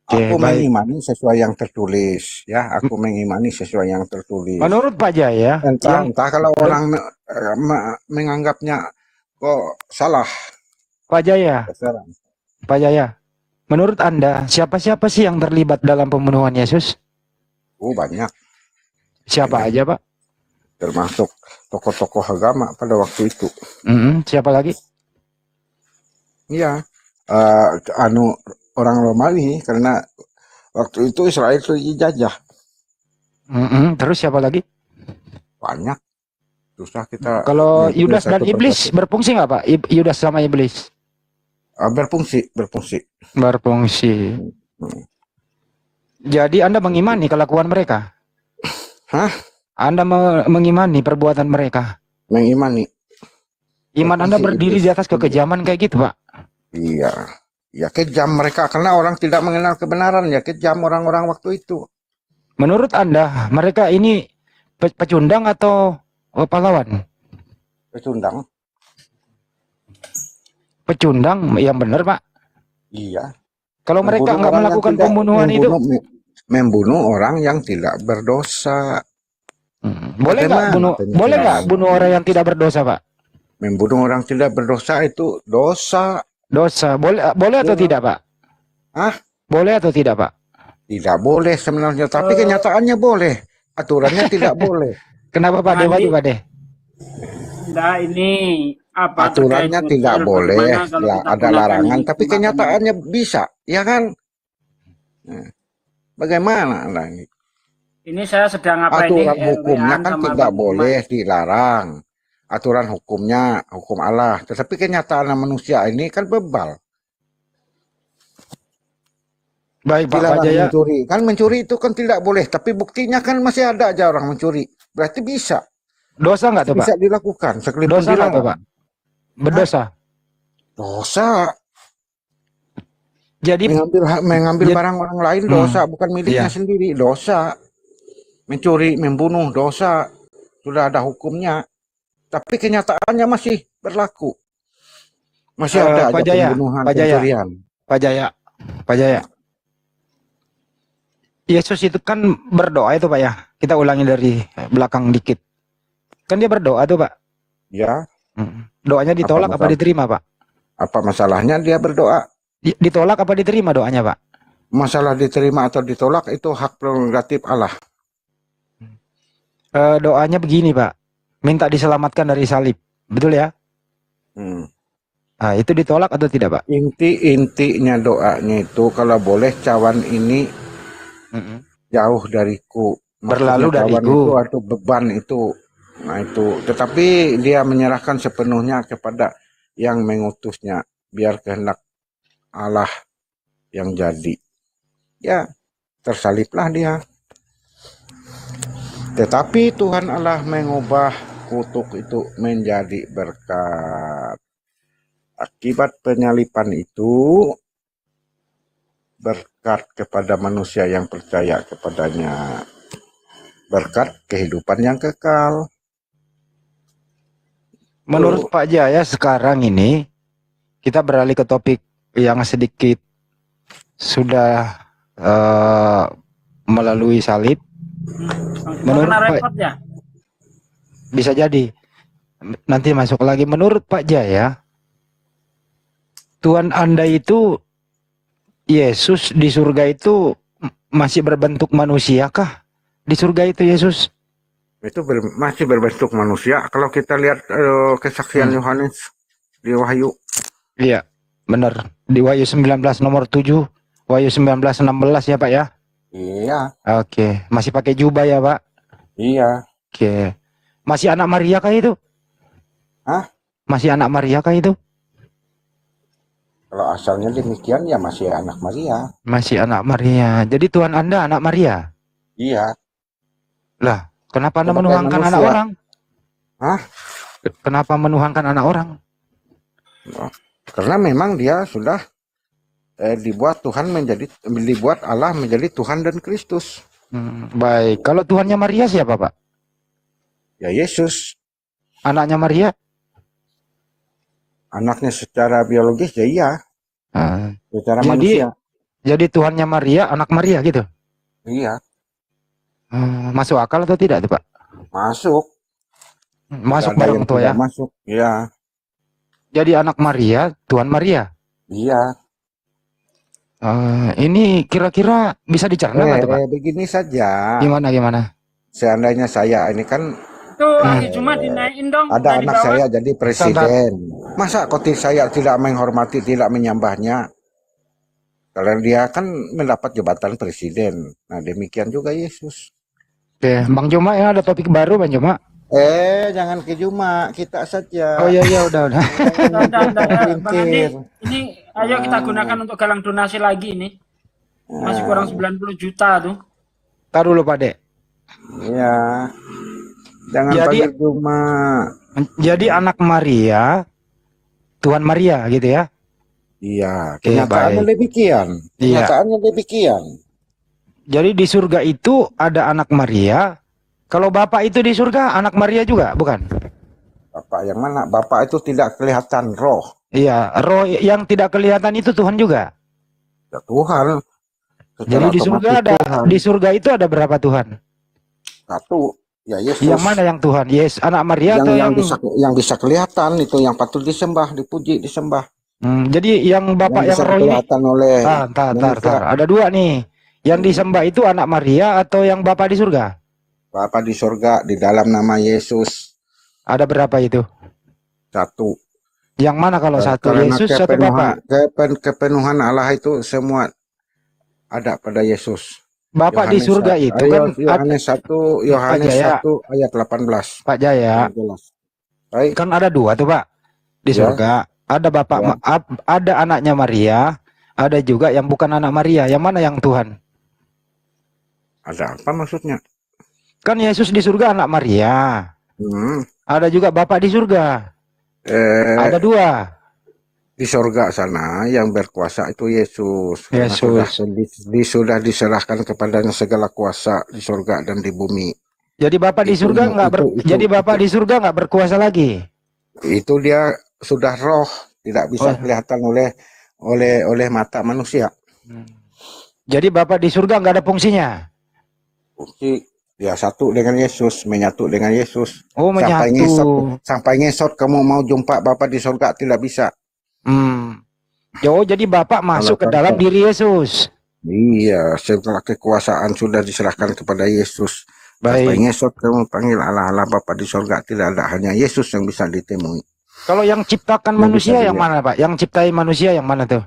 Oke, Aku baik. mengimani sesuai yang tertulis, ya. Aku mengimani sesuai yang tertulis. Menurut Pak Jaya, Entah kalau orang menganggapnya kok salah. Pak Jaya, Terserah. Pak Jaya, menurut Anda siapa-siapa sih yang terlibat dalam pembunuhan Yesus? Banyak, Siapa aja Pak? termasuk tokoh-tokoh agama pada waktu itu. Siapa lagi? Iya, orang Romawi karena waktu itu Israel itu dijajah. Terus siapa lagi? Banyak. Susah kita. Kalau Yudas dan satu Iblis persatu. berfungsi nggak Pak? Yudas sama Iblis? Berfungsi. Berfungsi. Jadi Anda mengimani kelakuan mereka? Hah? Anda mengimani perbuatan mereka? Mengimani. Iman Anda Berfungsi berdiri iblis. di atas kekejaman kayak gitu Pak? Iya. Ya kejam mereka karena orang tidak mengenal kebenaran, ya kejam orang-orang waktu itu. Menurut Anda mereka ini pecundang atau pahlawan? Pecundang. Pecundang yang benar Pak. Iya. Kalau mereka Membunuh nggak orang yang melakukan tidak- pembunuhan itu, membunuh orang yang tidak berdosa. boleh nggak Bagaimana bunuh? penyelesaian? Boleh nggak bunuh orang yang tidak berdosa Pak? Membunuh orang tidak berdosa itu dosa. Dosa. Boleh atau Ya. tidak Pak? Hah? Boleh atau tidak Pak? Tidak boleh sebenarnya, tapi kenyataannya boleh. Aturannya tidak boleh. Kenapa Pak De? Waduh Pak De. Nah, ini apa? Aturannya terkait tidak bagaimana boleh, kalau kita ada gunakan larangan, ini, tapi gunakan kenyataannya bisa, ya kan? Nah, bagaimana lah ini? ini saya sedang apa ini? Aturan hukumnya kan sama tidak Bang boleh dilarang. Aturan hukumnya, hukum Allah. Tetapi kenyataan manusia ini kan bebal. Baik Pak Dilarang Jaya. mencuri. Kan mencuri itu kan tidak boleh, tapi buktinya kan masih ada aja orang mencuri. Berarti bisa. Dosa nggak tuh Pak? Bisa dilakukan, sekalipun Dosa nggak tuh Pak? dilarang. Berdosa. Dosa. Jadi Mengambil Jadi- barang orang lain dosa, bukan miliknya Iya. sendiri, dosa. Mencuri, membunuh, dosa. Sudah ada hukumnya. Tapi kenyataannya masih berlaku. Masih ada Pak aja Jaya, pembunuhan, Pak Jaya. pencurian. Pak Jaya, Pak Jaya. Yesus itu kan berdoa itu Pak ya. Kita ulangi dari belakang dikit. Kan dia berdoa tuh Pak. Ya, Doanya ditolak apa masalah? diterima Pak? apa masalahnya dia berdoa? Ditolak apa diterima doanya Pak? Masalah diterima atau ditolak itu hak prerogatif Allah. Doanya begini Pak. Minta diselamatkan dari salib. Betul ya? Hmm. Nah, itu ditolak atau tidak Pak? Intinya doanya itu kalau boleh cawan ini jauh dariku. Berlalu Maksudnya cawan dariku. itu atau beban itu. Nah itu. Tetapi dia menyerahkan sepenuhnya kepada yang mengutusnya. Biar kehendak Allah yang jadi. Ya, tersaliblah dia. Tetapi Tuhan Allah mengubah kutuk itu menjadi berkat. Akibat penyalipan itu berkat kepada manusia yang percaya kepadanya. Berkat kehidupan yang kekal. Menurut Pak Jaya sekarang ini kita beralih ke topik yang sedikit sudah melalui salib. Menurut Kena Pak, repot ya. bisa jadi nanti masuk lagi. Menurut Pak Jaya, Tuhan Anda itu Yesus di surga itu masih berbentuk manusia kah? Di surga itu Yesus? Itu masih berbentuk manusia. Kalau kita lihat kesaksian Yohanes di Wahyu. Iya, benar. Di Wahyu 19 nomor 7, Wahyu 19:16 ya Pak ya? Iya, Oke, masih pakai jubah ya Pak? iya. Oke. Masih anak Maria kah itu? Hah? Masih anak Maria kah itu? Kalau asalnya demikian ya masih anak Maria. Masih anak Maria. Jadi Tuhan Anda anak Maria? Iya. Lah, kenapa Anda Sebagai menuhankan anak manusia. orang? Hah? Kenapa menuhankan anak orang? Karena memang dia sudah dibuat Allah menjadi Tuhan dan Kristus. Baik, kalau Tuhannya Maria siapa Pak? Ya Yesus. Anaknya Maria? Anaknya secara biologis ya iya. Secara manusia. Jadi Tuhannya Maria, anak Maria gitu? Iya. Masuk akal atau tidak tuh Pak? Masuk. Masuk Tidak ada bareng yang tuh ya? tidak masuk. Iya. Jadi anak Maria, Tuhan Maria. Iya. Ini kira-kira bisa dicerna nggak tuh Pak? Begini saja. Gimana? Seandainya saya ini kan Tuh hari Jumat dinaikin dong. ada dari anak bawah. saya jadi presiden. Masa kotis saya tidak menghormati, tidak menyembahnya? Karena dia kan mendapat jabatan presiden. Nah demikian juga Yesus. Oke, Bang Juma ya ada topik baru Bang Juma. Jangan ke Juma, kita saja. Oh iya udah. Udah, Bang Andi, Pinggir. ini ayo kita gunakan untuk galang donasi lagi ini. Masih kurang 90 juta tuh. Tar dulu Pak Dek. Ya. Jangan Jadi- panggil Juma. Jadi anak Maria, Tuhan Maria gitu ya? Iya, Oke, kenyataannya baik. demikian. Iya. Kenyataannya demikian. Jadi di surga itu ada anak Maria. Kalau Bapak itu di surga anak Maria juga, bukan? Bapak yang mana? Bapak itu tidak kelihatan roh. Iya, roh yang tidak kelihatan itu Tuhan juga. Ya Tuhan. Secara Jadi di surga otomatis ada Tuhan. di surga itu ada berapa Tuhan? Satu. Ya Yesus. Yang mana yang Tuhan? Yes, anak Maria atau yang yang bisa kelihatan itu yang patut disembah, dipuji, disembah. Jadi yang Bapak yang yang bisa roh ini kelihatan oleh tar. manusia. Ada dua nih. Yang disembah itu anak Maria atau yang Bapak di surga? Bapa di surga di dalam nama Yesus. Ada berapa itu? Satu. Yang mana kalau satu? Karena Yesus atau Bapak? kepenuhan Allah itu semua ada pada Yesus. Bapak di surga itu kan Yohanes 1 Yohanes Jaya. 1 ayat 18. Pak Jaya, Jelas. Baik. kan ada dua tuh Pak di Ya. surga. Ada Bapak, Ya. ada anaknya Maria, ada juga yang bukan anak Maria. Yang mana yang Tuhan? Ada apa maksudnya? Kan Yesus di surga anak Maria. Hmm. Ada juga Bapa di surga. Ada dua. Di sorga sana yang berkuasa itu Yesus. Karena Yesus. sudah diserahkan kepadanya segala kuasa di sorga dan di bumi. Jadi Bapa di Itu- surga nggak jadi Bapa itu- di surga nggak berkuasa lagi. Itu dia sudah roh, tidak bisa Oh. kelihatan oleh mata manusia. Jadi Bapa di surga nggak ada fungsinya. Fungsi dia satu dengan Yesus, menyatu dengan Yesus. Oh, Sampai menyatu. ngesot kamu mau jumpa Bapa di sorga tidak bisa. Oh, jadi Bapak masuk ke dalam diri Yesus. Iya, setelah kekuasaan sudah diserahkan kepada Yesus. Sampai Baik. ngesot kamu panggil Allah Allah Bapa di sorga, tidak ada, hanya Yesus yang bisa ditemui. Kalau yang ciptakan Yang manusia bisa yang dilihat. mana, Pak? Yang ciptai manusia yang mana tuh?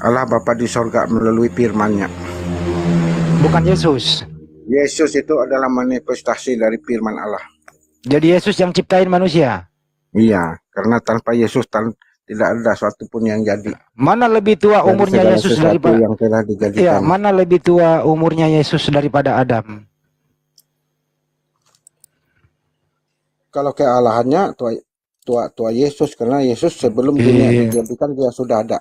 Allah Bapa di sorga melalui firman-Nya. Bukan Yesus. Yesus itu adalah manifestasi dari firman Allah. Jadi Yesus yang ciptain manusia. Iya, karena tanpa Yesus tidak ada suatu pun yang jadi. Mana lebih tua Dari umurnya segala Yesus sesuatu daripada yang telah Iya, dijadikan. mana lebih tua umurnya Yesus daripada Adam? Kalau kealahannya tua Yesus, karena Yesus sebelum dunia Iya. dijadikan dia sudah ada.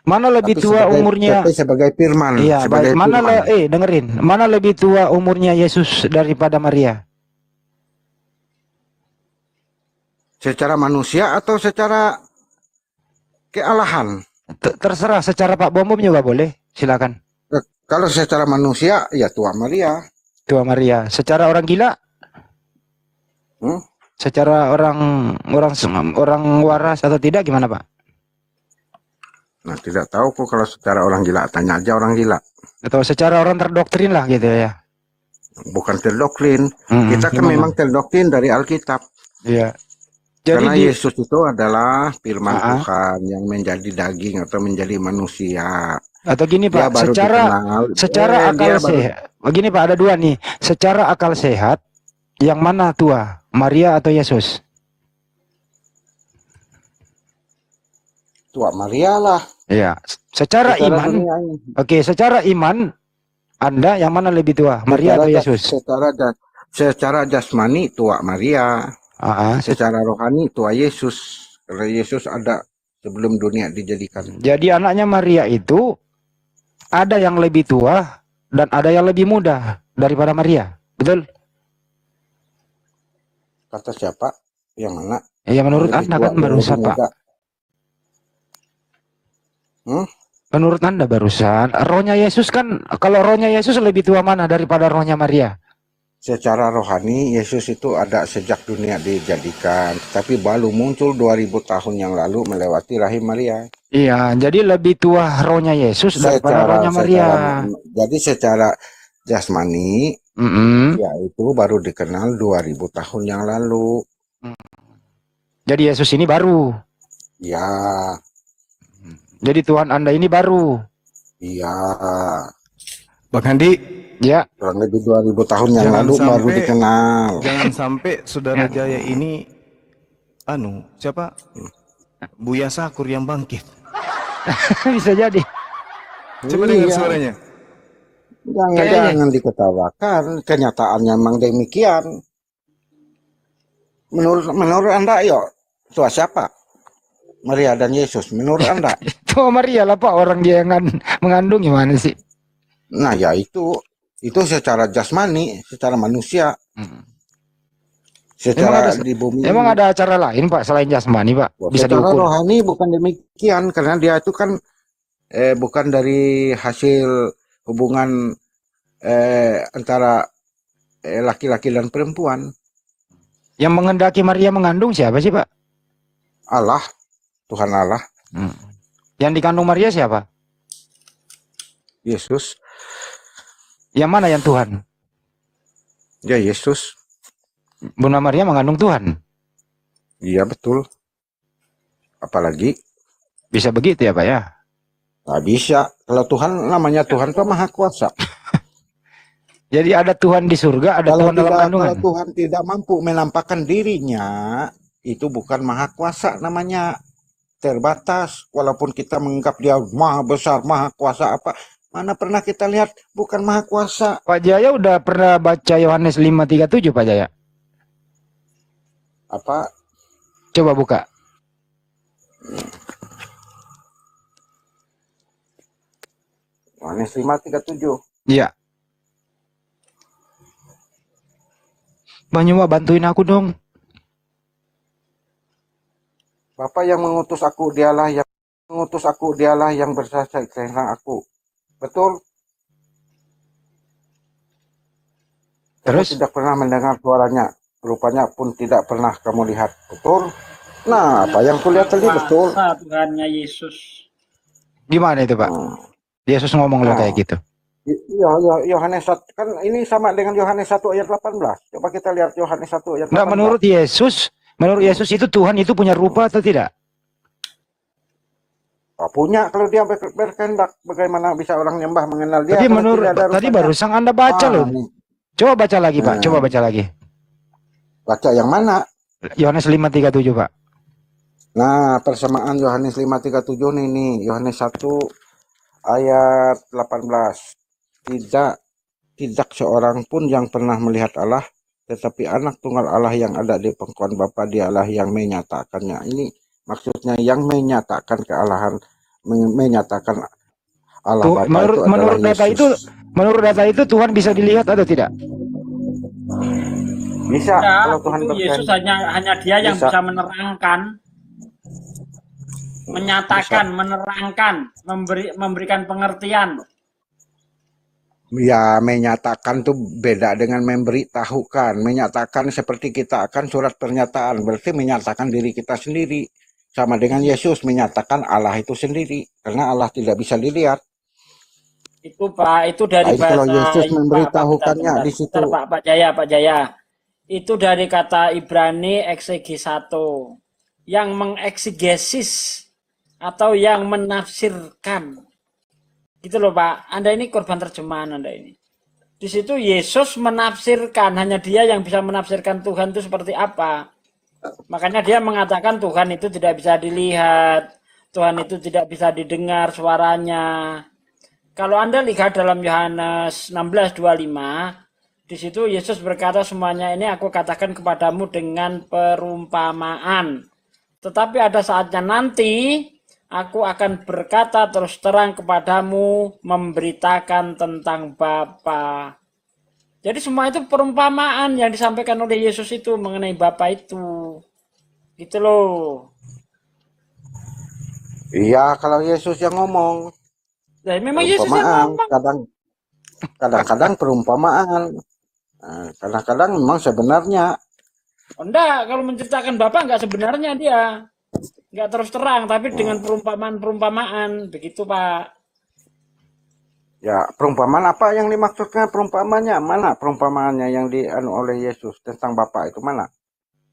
Mana lebih tua umurnya? tapi sebagai firman, Iya, sebagai baik. Mana firman. dengerin. Mana lebih tua umurnya Yesus daripada Maria? Secara manusia atau secara kealahan? Terserah, secara Pak Bom juga boleh. Silakan. Kalau secara manusia, ya tua Maria. Tua Maria. Secara orang gila? Hmm? Secara orang waras atau tidak gimana, Pak? Nah, tidak tahu kok kalau secara orang gila, tanya aja orang gila. Atau secara orang terdoktrin lah gitu ya. Bukan terdoktrin. Mm-mm, Kita kan gimana? memang terdoktrin dari Alkitab. Iya. Jadi Karena di Yesus itu adalah firman Ah. Tuhan yang menjadi daging atau menjadi manusia. atau gini Dia Pak, baru dikenal. secara akal dia baru- sehat. Begini Pak, ada dua nih. Secara akal sehat, yang mana tua? Maria atau Yesus? tua Maria lah. Iya. Secara iman, dunia ini. oke, secara iman, Anda yang mana lebih tua? Maria atau Yesus? Secara jasmani tua Maria. Ah, Secara rohani tua Yesus. Karena Yesus ada sebelum dunia dijadikan. jadi anaknya Maria itu ada yang lebih tua dan ada yang lebih muda daripada Maria. Betul? Kata siapa? Yang mana? Ya menurut Lebih Anda tua, kan barusan lebih Pak. muda. Menurut Anda barusan, rohnya Yesus kan, kalau rohnya Yesus lebih tua mana daripada rohnya Maria? Secara rohani Yesus itu ada sejak dunia dijadikan, tapi baru muncul 2000 tahun yang lalu melewati rahim Maria. Iya, jadi lebih tua rohnya Yesus daripada rohnya Maria. Jadi secara jasmani Mm-mm. yaitu baru dikenal 2000 tahun yang lalu. Jadi Yesus ini baru. Ya, Jadi Tuhan Anda ini baru. iya. Bang Handi, Ya, Kurang lebih 2000 tahun yang Jangan lalu baru sampai- dikenal. jangan sampai Saudara Jaya ini siapa? Buya Sakur yang bangkit. bisa jadi. Coba dengar Iya. suaranya. Jangan diketawakan, kenyataannya memang demikian. Menurut Anda, yuk, tua siapa? Maria dan Yesus, menurut Anda? Tua Maria lah Pak, orang dia yang mengandung gimana sih? Nah, ya itu secara jasmani, secara manusia, secara di bumi. Emang ada acara lain Pak selain jasmani Pak? Bisa secara diukur. rohani bukan demikian, karena dia itu kan bukan dari hasil hubungan antara laki-laki dan perempuan. Yang mengendaki Maria mengandung siapa sih Pak? Allah, Tuhan Allah, Yang dikandung Maria siapa? Yesus. Yang mana yang Tuhan? Ya Yesus. Bunda Maria mengandung Tuhan. Iya betul. Apalagi Bisa begitu ya Pak ya? nggak bisa. Kalau Tuhan namanya Tuhan itu maha kuasa. Jadi ada Tuhan di surga, ada Tuhan dalam kandungan. Kalau Tuhan tidak mampu menampakkan dirinya, itu bukan maha kuasa namanya. terbatas. Walaupun kita menganggap dia maha besar, maha kuasa apa, mana pernah kita lihat bukan maha kuasa. Pak Jaya udah pernah baca Yohanes 5:37 Pak Jaya? Apa? Coba buka. Yohanes 5:37. Iya. Banyuma bantuin aku dong. Bapa yang mengutus aku, dialah yang bersaksi tentang aku. Betul? Kamu Terus? tidak pernah mendengar suaranya, rupanya pun tidak pernah kamu lihat. Betul? Nah, apa yang kulihat tadi betul. Kuasa Tuhannya Yesus. Gimana itu Pak? Yesus ngomong lo kayak gitu. Iya, Yohanes 1 kan ini sama dengan Yohanes 1 ayat 18. Coba kita lihat Yohanes 1 ayat 18. Enggak, menurut Yesus itu Tuhan itu punya rupa atau tidak? Punya, kalau dia berkehendak, bagaimana bisa orang nyembah mengenal dia? Tadi kalau menurut tidak ada tadi rupanya? barusan Anda baca loh. Ini. Coba baca lagi Pak, coba baca lagi. Baca yang mana? Yohanes 5:37 Pak. Nah, persamaan Yohanes 5:37 nih, Yohanes 1 ayat 18. Tidak seorang pun yang pernah melihat Allah, tetapi anak tunggal Allah yang ada di pangkuan Bapa, dialah yang menyatakannya. Ini maksudnya yang menyatakan kealahan, menyatakan Allah Bapa itu adalah Yesus. Menurut data itu Tuhan bisa dilihat atau tidak? Bisa, Ya, kalau Tuhan itu Yesus berkehendak. hanya dia yang Bisa. bisa menerangkan, menyatakan, menerangkan, memberikan pengertian. Ya, menyatakan tuh beda dengan memberitahukan. Menyatakan seperti kita akan surat pernyataan, berarti menyatakan diri kita sendiri. Sama dengan Yesus menyatakan Allah itu sendiri, karena Allah tidak bisa dilihat. Itu Pak, itu dari Baik, kalau bahasa Yesus Pak, memberitahukannya bentar, di situ. bentar, Pak Jaya. Itu dari kata Ibrani eksegesato, yang mengeksegesis atau yang menafsirkan. Gitu loh Pak, Anda ini korban terjemahan Anda ini. Di situ Yesus menafsirkan, hanya dia yang bisa menafsirkan Tuhan itu seperti apa. Makanya dia mengatakan Tuhan itu tidak bisa dilihat, Tuhan itu tidak bisa didengar suaranya. Kalau Anda lihat dalam Yohanes 16:25, di situ Yesus berkata semuanya ini aku katakan kepadamu dengan perumpamaan. Tetapi ada saatnya nanti aku akan berkata terus terang kepadamu, memberitakan tentang Bapa. Jadi semua itu perumpamaan yang disampaikan oleh Yesus itu mengenai Bapa itu. Gitu loh. Iya, kalau Yesus yang ngomong. Nah, memang Yesus yang Perumpamaan, ngomong. kadang-kadang perumpamaan. Nah, kadang-kadang memang sebenarnya. Oh, enggak, kalau menceritakan Bapa enggak sebenarnya dia. Enggak terus terang, tapi dengan perumpamaan-perumpamaan. Begitu, Pak. Ya, perumpamaan apa yang dimaksudkan perumpamaannya? Mana perumpamaannya yang dianu oleh Yesus tentang Bapa itu mana?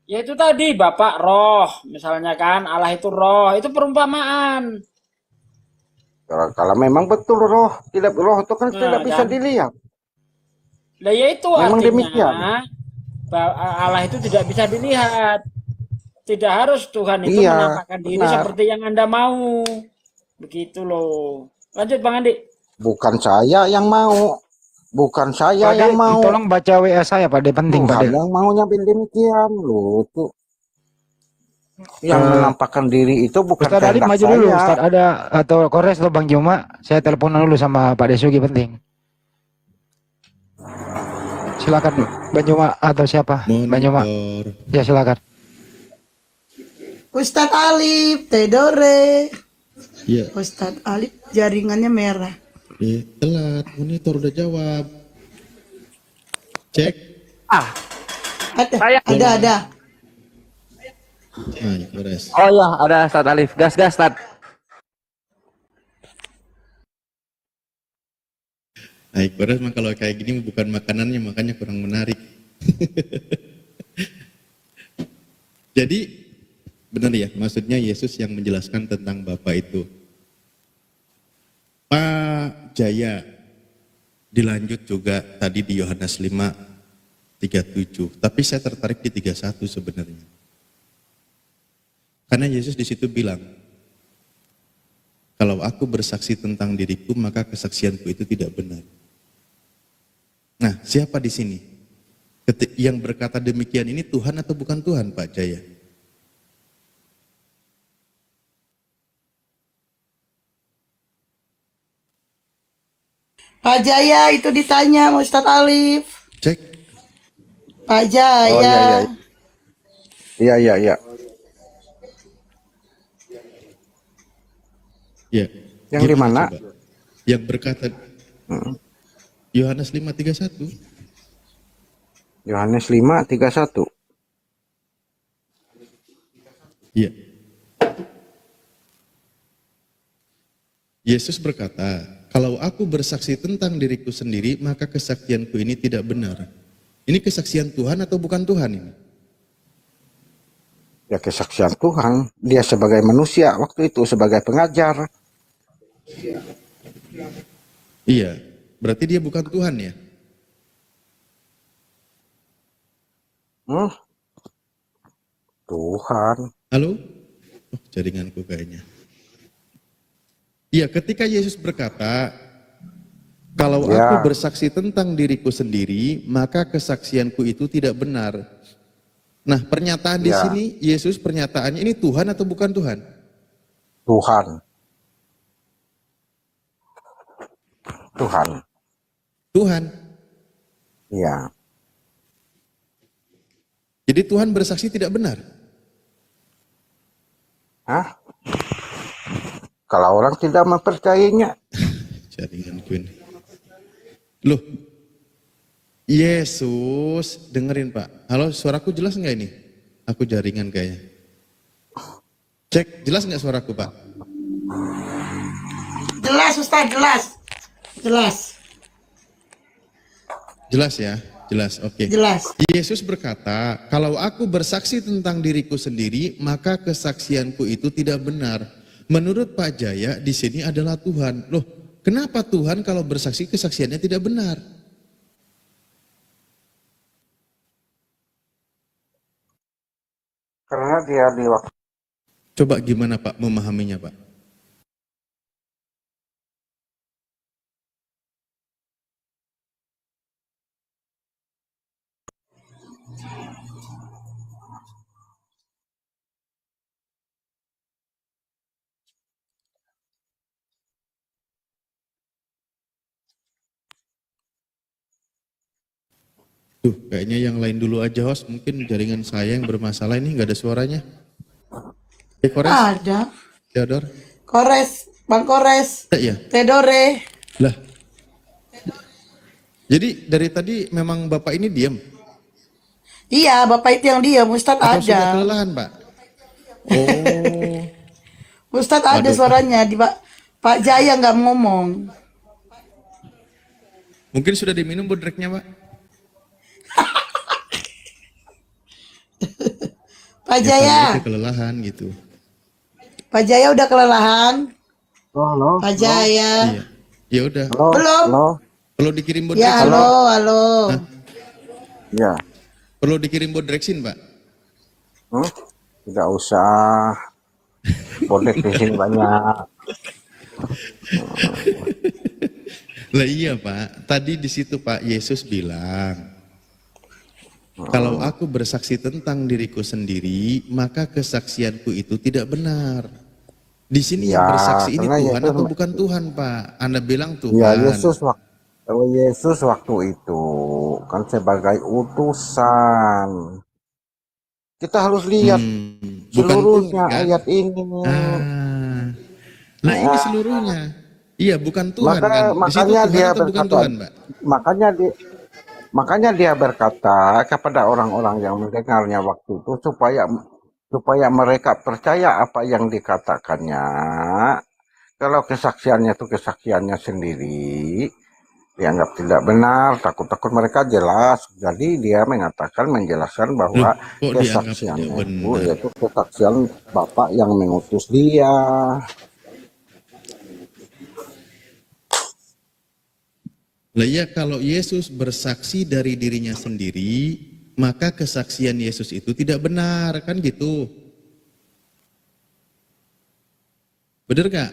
Ya itu tadi, Bapak roh. Misalnya kan, Allah itu roh. Itu perumpamaan. Kalau memang betul roh itu kan tidak bisa Kan? dilihat. Nah, ya itu Memang artinya demikian. Allah itu tidak bisa dilihat. Tidak harus Tuhan itu Iya, menampakkan diri benar. seperti yang Anda mau. Begitu loh. Lanjut Bang Andi. Bukan saya yang mau. Bukan saya Pak yang De, mau. tolong baca WA saya Pak De, penting Pak De. Tuhan yang maunya demikian loh tuh. Yang menampakkan diri itu bukan Ustadz Alif kehendak maju dulu, saya. Ustadz ada atau Kores atau Bang Juma, saya telepon dulu sama Pak Desugi penting. Silakan Bang Juma atau siapa? Bang Juma. Ya silakan. Ustadz Alif, Tedore. Iya. Ustadz Alif jaringannya merah. Telat, monitor udah jawab. Cek. Ada. Nah, beres. Oh ya, ada Ustadz Alif. Gas, Ustadz. Baik, beres mah kalau kayak gini bukan makanannya, makanya kurang menarik. Jadi, benar ya, maksudnya Yesus yang menjelaskan tentang Bapa itu. Pak Jaya dilanjut juga tadi di Yohanes 5:37, tapi saya tertarik di 31 sebenarnya. Karena Yesus di situ bilang, Kalau aku bersaksi tentang diriku, maka kesaksianku itu tidak benar. Nah, siapa di sini? Yang berkata demikian ini Tuhan atau bukan Tuhan, Pak Jaya? Pak Jaya itu ditanya sama Ustadz Alif. Cek. Pak Oh iya iya. Jaya. Iya iya iya. Ya. Yang di mana? Coba? Yang berkata Yohanes 5:31. Yohanes 5:31. Iya. Yesus berkata, kalau aku bersaksi tentang diriku sendiri, maka kesaksianku ini tidak benar. Ini kesaksian Tuhan atau bukan Tuhan ini? Ya kesaksian Tuhan. Dia sebagai manusia waktu itu sebagai pengajar. Iya, berarti dia bukan Tuhan ya? Tuhan. Halo? Oh, jaringanku kayaknya. Iya, ketika Yesus berkata, kalau Ya. aku bersaksi tentang diriku sendiri, maka kesaksianku itu tidak benar. Nah, pernyataan di Ya. sini, Yesus pernyataannya ini Tuhan atau bukan Tuhan? Tuhan. Tuhan. Tuhan. Ya. Jadi Tuhan bersaksi tidak benar. Hah? Kalau orang tidak mempercayainya, Jaringanku ini. Loh, Yesus, dengerin Pak. Halo, suaraku jelas nggak ini? Aku jaringan kayaknya. Cek, jelas nggak suaraku Pak? Jelas Ustadz, jelas. Jelas. Jelas ya, jelas, oke. Jelas. Yesus berkata, kalau aku bersaksi tentang diriku sendiri, maka kesaksianku itu tidak benar. Menurut Pak Jaya, di sini adalah Tuhan. Loh, kenapa Tuhan kalau bersaksi kesaksiannya tidak benar? karena dia di waktu Coba gimana Pak memahaminya Pak? Tuh, kayaknya yang lain dulu aja host. Mungkin jaringan saya yang bermasalah ini nggak ada suaranya. Kores, Ada. Theodor. Kores, Bang Kores. Ya. Tedore. Lah. Jadi dari tadi memang Bapak ini diam. Iya, Bapak itu yang diam. Ustadz Atau sudah ada. kelelahan Pak? Oh. Ustadz ada Waduh. suaranya. Di Pak Jaya nggak ngomong. Mungkin sudah diminum bodreknya Pak? Pak Ya, Jaya. kali itu kelelahan gitu. Pak Jaya udah kelelahan. halo, Pak Jaya. Iya. Ya udah. halo, Belum. halo, Perlu dikirim bodrek. Ya, halo, halo. ya, Perlu dikirim bodreksin Pak. tidak usah, boleh di sini banyak. Lah iya Pak. Tadi di situ Pak Yesus bilang, kalau aku bersaksi tentang diriku sendiri, maka kesaksianku itu tidak benar. Di sini yang Ya, bersaksi ini karena Tuhan Yesus- atau bukan Tuhan Pak? Anda bilang Tuhan. Ya kalau Yesus waktu itu kan sebagai utusan. Kita harus lihat bukan seluruhnya Tuhan, kan? ayat ini. Nah ini seluruhnya. Iya bukan Tuhan kan? Di situ Makanya Tuhan dia atau bukan berkata, Tuhan Pak? makanya dia berkata kepada orang-orang yang mendengarnya waktu itu supaya mereka percaya apa yang dikatakannya. Kalau kesaksiannya itu kesaksiannya sendiri, dianggap tidak benar, takut-takut mereka jelas. Jadi dia menjelaskan bahwa Loh, kok dianggap kesaksiannya tidak itu benar? yaitu kesaksian Bapak yang mengutus dia. Lah ya kalau Yesus bersaksi dari dirinya sendiri, maka kesaksian Yesus itu tidak benar, kan gitu. Benar gak?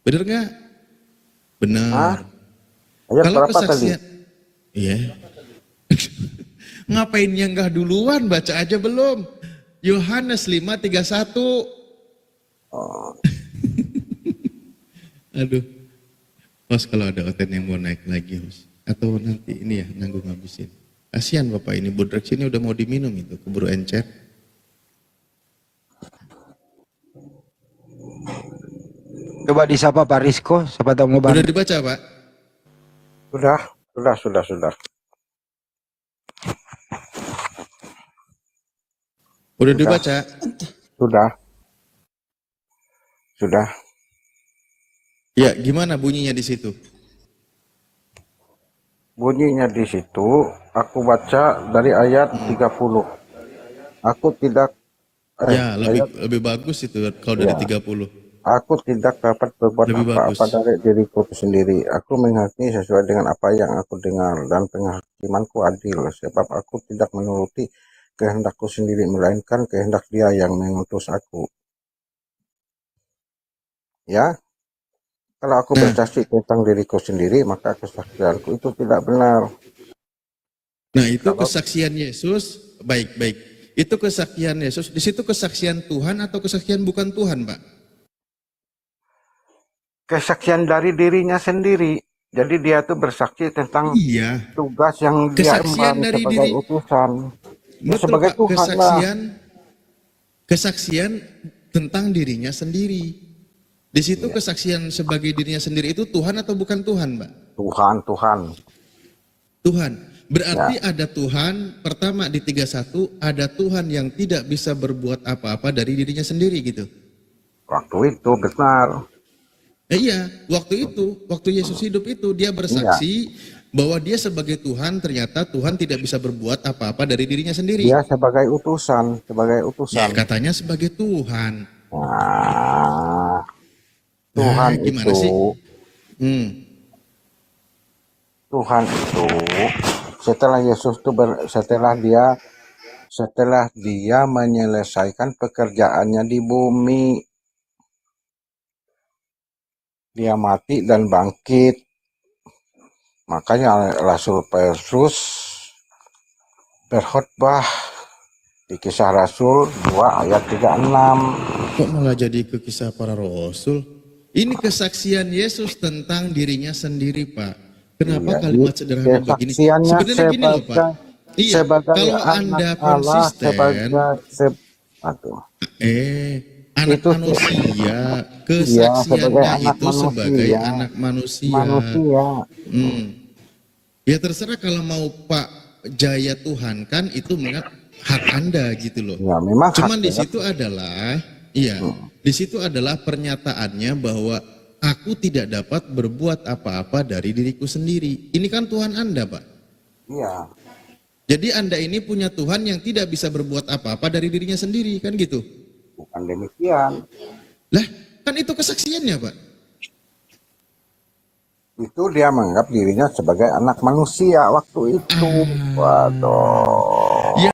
Bener nggak? Benar. Hah? Ayat Kalau berapa tadi? kesaksian, iya. Ngapain nyanggah duluan? Baca aja belum? Yohanes 5:31. Oh, Aduh. Host, kalau ada Oten yang mau naik lagi, host. Atau nanti ini ya, nanggung ngabisin. Kasihan Bapak ini, Budrex ini udah mau diminum itu, keburu encer. Coba disapa Pak Rizko, siapa tahu mau Udah bantu. dibaca Pak? sudah. Udah dibaca? Sudah. Ya, gimana bunyinya di situ? Bunyinya di situ, aku baca dari ayat 30. Aku tidak Ya, ayat, lebih bagus itu kalau dari ya. 30. Aku tidak dapat berbuat Lebih apa-apa bagus. dari diriku sendiri. Aku menghakimi sesuai dengan apa yang aku dengar, dan penghakimanku adil, sebab aku tidak menuruti kehendakku sendiri, melainkan kehendak Dia yang mengutus aku. Ya, kalau aku Nah, bersaksi tentang diriku sendiri, maka kesaksianku itu tidak benar. nah itu Kalau kesaksian Yesus, baik-baik. Itu kesaksian Yesus, di situ kesaksian Tuhan atau kesaksian bukan Tuhan, Pak? kesaksian dari dirinya sendiri, jadi dia tuh bersaksi tentang Iya, tugas yang dia kesaksian emban dari sebagai diri, utusan. Ya, betul sebagai Pak, Tuhan lah. kesaksian tentang dirinya sendiri. Di situ kesaksian sebagai dirinya sendiri itu Tuhan atau bukan Tuhan, Pak? Tuhan. Tuhan. Berarti Ya, ada Tuhan, pertama di 31, ada Tuhan yang tidak bisa berbuat apa-apa dari dirinya sendiri gitu. waktu itu benar. Iya, waktu Yesus hidup itu dia Iya, bersaksi bahwa dia sebagai Tuhan, ternyata Tuhan tidak bisa berbuat apa-apa dari dirinya dia sendiri. sebagai utusan. Ya, katanya sebagai Tuhan. Nah, Tuhan Gimana itu, sih? Hmm. Tuhan itu, setelah Yesus itu setelah dia menyelesaikan pekerjaannya di bumi, dia mati dan bangkit. Makanya Rasul Petrus berkhotbah di Kisah Rasul 2 ayat 36. Kok malah jadi ke kisah para rasul? Ini kesaksian Yesus tentang dirinya sendiri, Pak. Kenapa Iya, kalimat sederhana begini? kesaksiannya Sebenarnya gini loh, Pak. Iya, sebagai kalau anak Anda Allah, konsisten, aduh, anak itu manusia, iya, kesaksiannya sebagai anak itu sebagai manusia, anak manusia. manusia. Hmm. Ya terserah kalau mau Pak Jaya Tuhan kan itu hak Anda gitu loh. Ya, memang Cuman hak di ya. situ adalah, iya, di situ adalah pernyataannya bahwa aku tidak dapat berbuat apa-apa dari diriku sendiri. Ini kan Tuhan Anda, Pak. Iya, Jadi Anda ini punya Tuhan yang tidak bisa berbuat apa-apa dari dirinya sendiri, kan gitu. bukan demikian. Lah, kan itu kesaksiannya, Pak. Itu dia menganggap dirinya sebagai anak manusia waktu itu. Waduh. Ya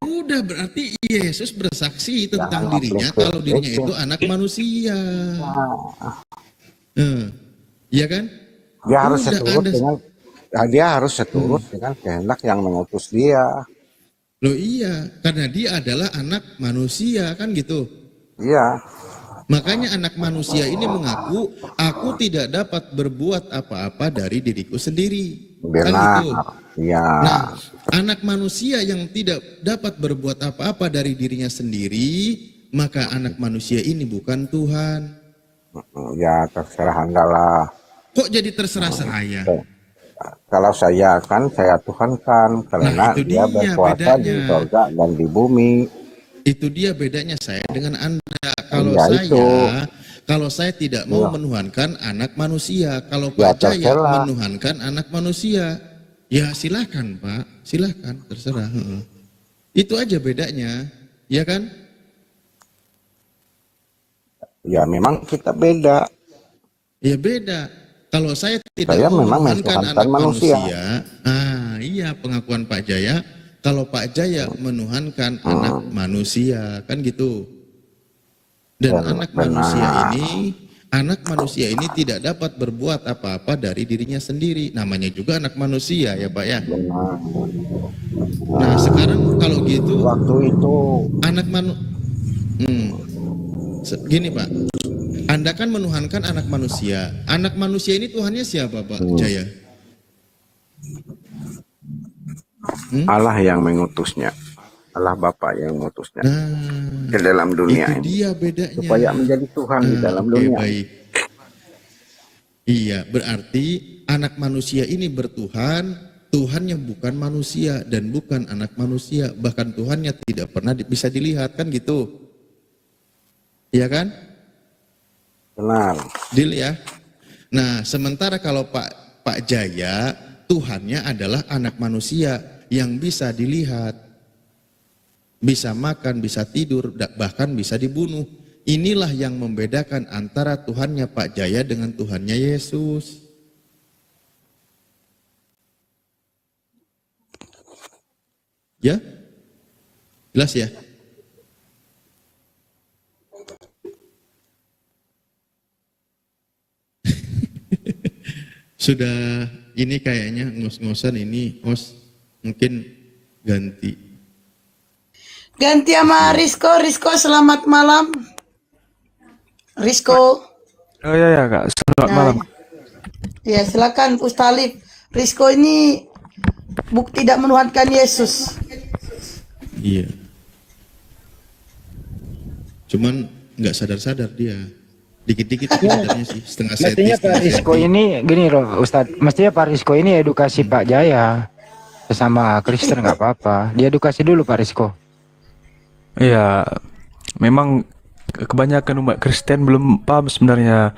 udah, berarti Yesus bersaksi tentang Jangan dirinya ngaplik-ngaplik. kalau dirinya itu anak manusia. Iya kan? Dia harus Udah seturut Anda, dengan dia harus seturut dengan kehendak yang mengutus dia. loh iya, karena dia adalah anak manusia kan gitu. Iya, Makanya anak manusia ini mengaku, aku tidak dapat berbuat apa-apa dari diriku sendiri. Kan benar. gitu. Iya, Nah, anak manusia yang tidak dapat berbuat apa-apa dari dirinya sendiri, maka anak manusia ini bukan Tuhan. ya terserah Anda lah. Kok jadi terserah saya? Kalau saya kan, saya Tuhan kan, karena Nah, itu dia dia berkuasa di bedanya. sorga dan di bumi. Itu dia bedanya saya dengan Anda. Kalau saya tidak mau menuhankan anak manusia, kalau Ya, Pak Jaya terserah. menuhankan anak manusia, ya silakan Pak, silakan, terserah. Itu aja bedanya, ya kan? Ya memang kita beda. Ya beda. Kalau saya tidak Saya mau memang menuhankan mentuhankan anak manusia. manusia, iya pengakuan Pak Jaya. Kalau Pak Jaya menuhankan anak manusia, kan gitu. Dan anak manusia ini Anak manusia ini tidak dapat berbuat apa-apa dari dirinya sendiri. Namanya juga anak manusia ya Pak ya. Benar. Nah sekarang kalau gitu Waktu itu anak gini Pak, Anda kan menuhankan anak manusia. Anak manusia ini Tuhannya siapa Pak Jaya? Allah yang mengutusnya. Allah Bapa yang mengutusnya Nah, ke dalam dunia itu ini dia bedanya. supaya menjadi Tuhan di dalam Oke, dunia. baik. Iya, berarti anak manusia ini bertuhan, Tuhannya bukan manusia dan bukan anak manusia, bahkan Tuhannya tidak pernah bisa dilihat, kan gitu. Iya kan? Benar. Deal ya. Nah, sementara kalau Pak Jaya, Tuhannya adalah anak manusia yang bisa dilihat. Bisa makan, bisa tidur, bahkan bisa dibunuh. Inilah yang membedakan antara Tuhannya Pak Jaya dengan Tuhannya Yesus. Ya? Jelas ya? Sudah ini kayaknya ngos-ngosan ini, mungkin ganti. Ganti sama Rizko. Rizko, selamat malam. Rizko. Oh ya Kak, selamat malam. Ya, silakan Ustaz Alif. Rizko ini tidak menuhankan Yesus. Iya. Cuman nggak sadar-sadar dia. Dikit-dikit sadarnya sih, setengah Mestinya setis. Pak Rizko ini gini loh Ustadz, mestinya Pak Rizko ini edukasi Pak Jaya sesama Kristen, nggak apa-apa, diedukasi dulu Pak Rizko. Iya, memang kebanyakan umat Kristen belum paham sebenarnya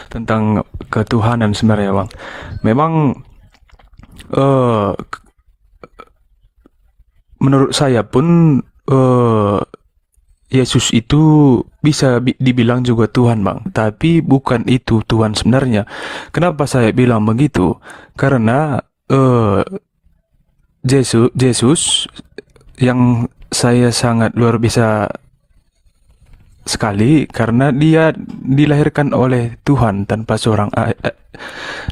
tentang ketuhanan sebenarnya Bang. Memang menurut saya pun Yesus itu bisa dibilang juga Tuhan Bang, tapi bukan itu Tuhan sebenarnya. Kenapa saya bilang begitu? Karena Yesus yang saya sangat luar biasa sekali karena dia dilahirkan oleh Tuhan tanpa seorang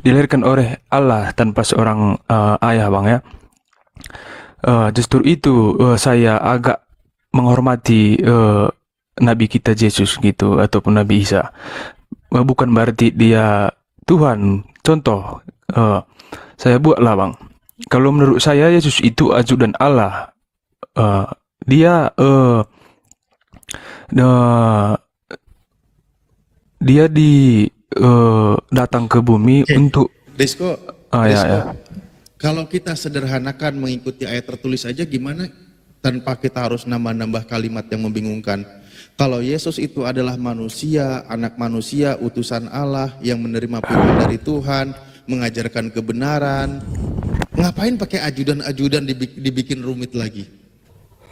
dilahirkan oleh Allah tanpa seorang ayah Bang ya. Justru itu saya agak menghormati Nabi kita Yesus gitu ataupun Nabi Isa. Bukan berarti dia Tuhan. Contoh saya buatlah Bang. Kalau menurut saya Yesus itu ajudan Allah. Dia datang ke bumi untuk Rizko, ya. kalau kita sederhanakan mengikuti ayat tertulis aja gimana tanpa kita harus nambah-nambah kalimat yang membingungkan. Kalau Yesus itu adalah manusia, anak manusia, utusan Allah yang menerima firman dari Tuhan, mengajarkan kebenaran, ngapain pakai ajudan-ajudan dibikin rumit lagi?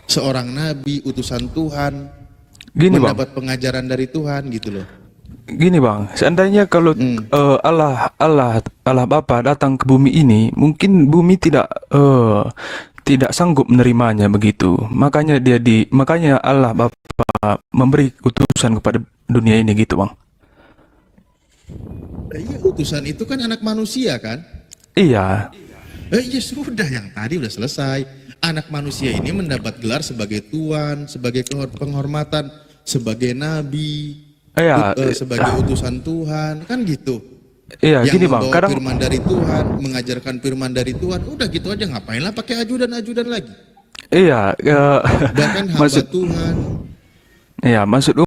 Seorang nabi, utusan Tuhan, Gini Bang, mendapat pengajaran dari Tuhan gitu loh. gini Bang, seandainya kalau Allah Bapa datang ke bumi ini, mungkin bumi tidak sanggup menerimanya begitu. Makanya Allah Bapa memberi utusan kepada dunia ini gitu Bang. Iya, utusan itu kan anak manusia kan? Iya. Ya sudah, yang tadi udah selesai. Anak manusia ini mendapat gelar sebagai Tuhan, sebagai penghormatan, sebagai nabi, Iya, sebagai utusan Tuhan, kan gitu. iya Yang gini Bang, membawa kadang firman dari Tuhan, mengajarkan firman dari Tuhan, udah gitu aja, ngapainlah pakai ajudan-ajudan lagi. iya Bahkan hamba maksud Tuhan. iya maksud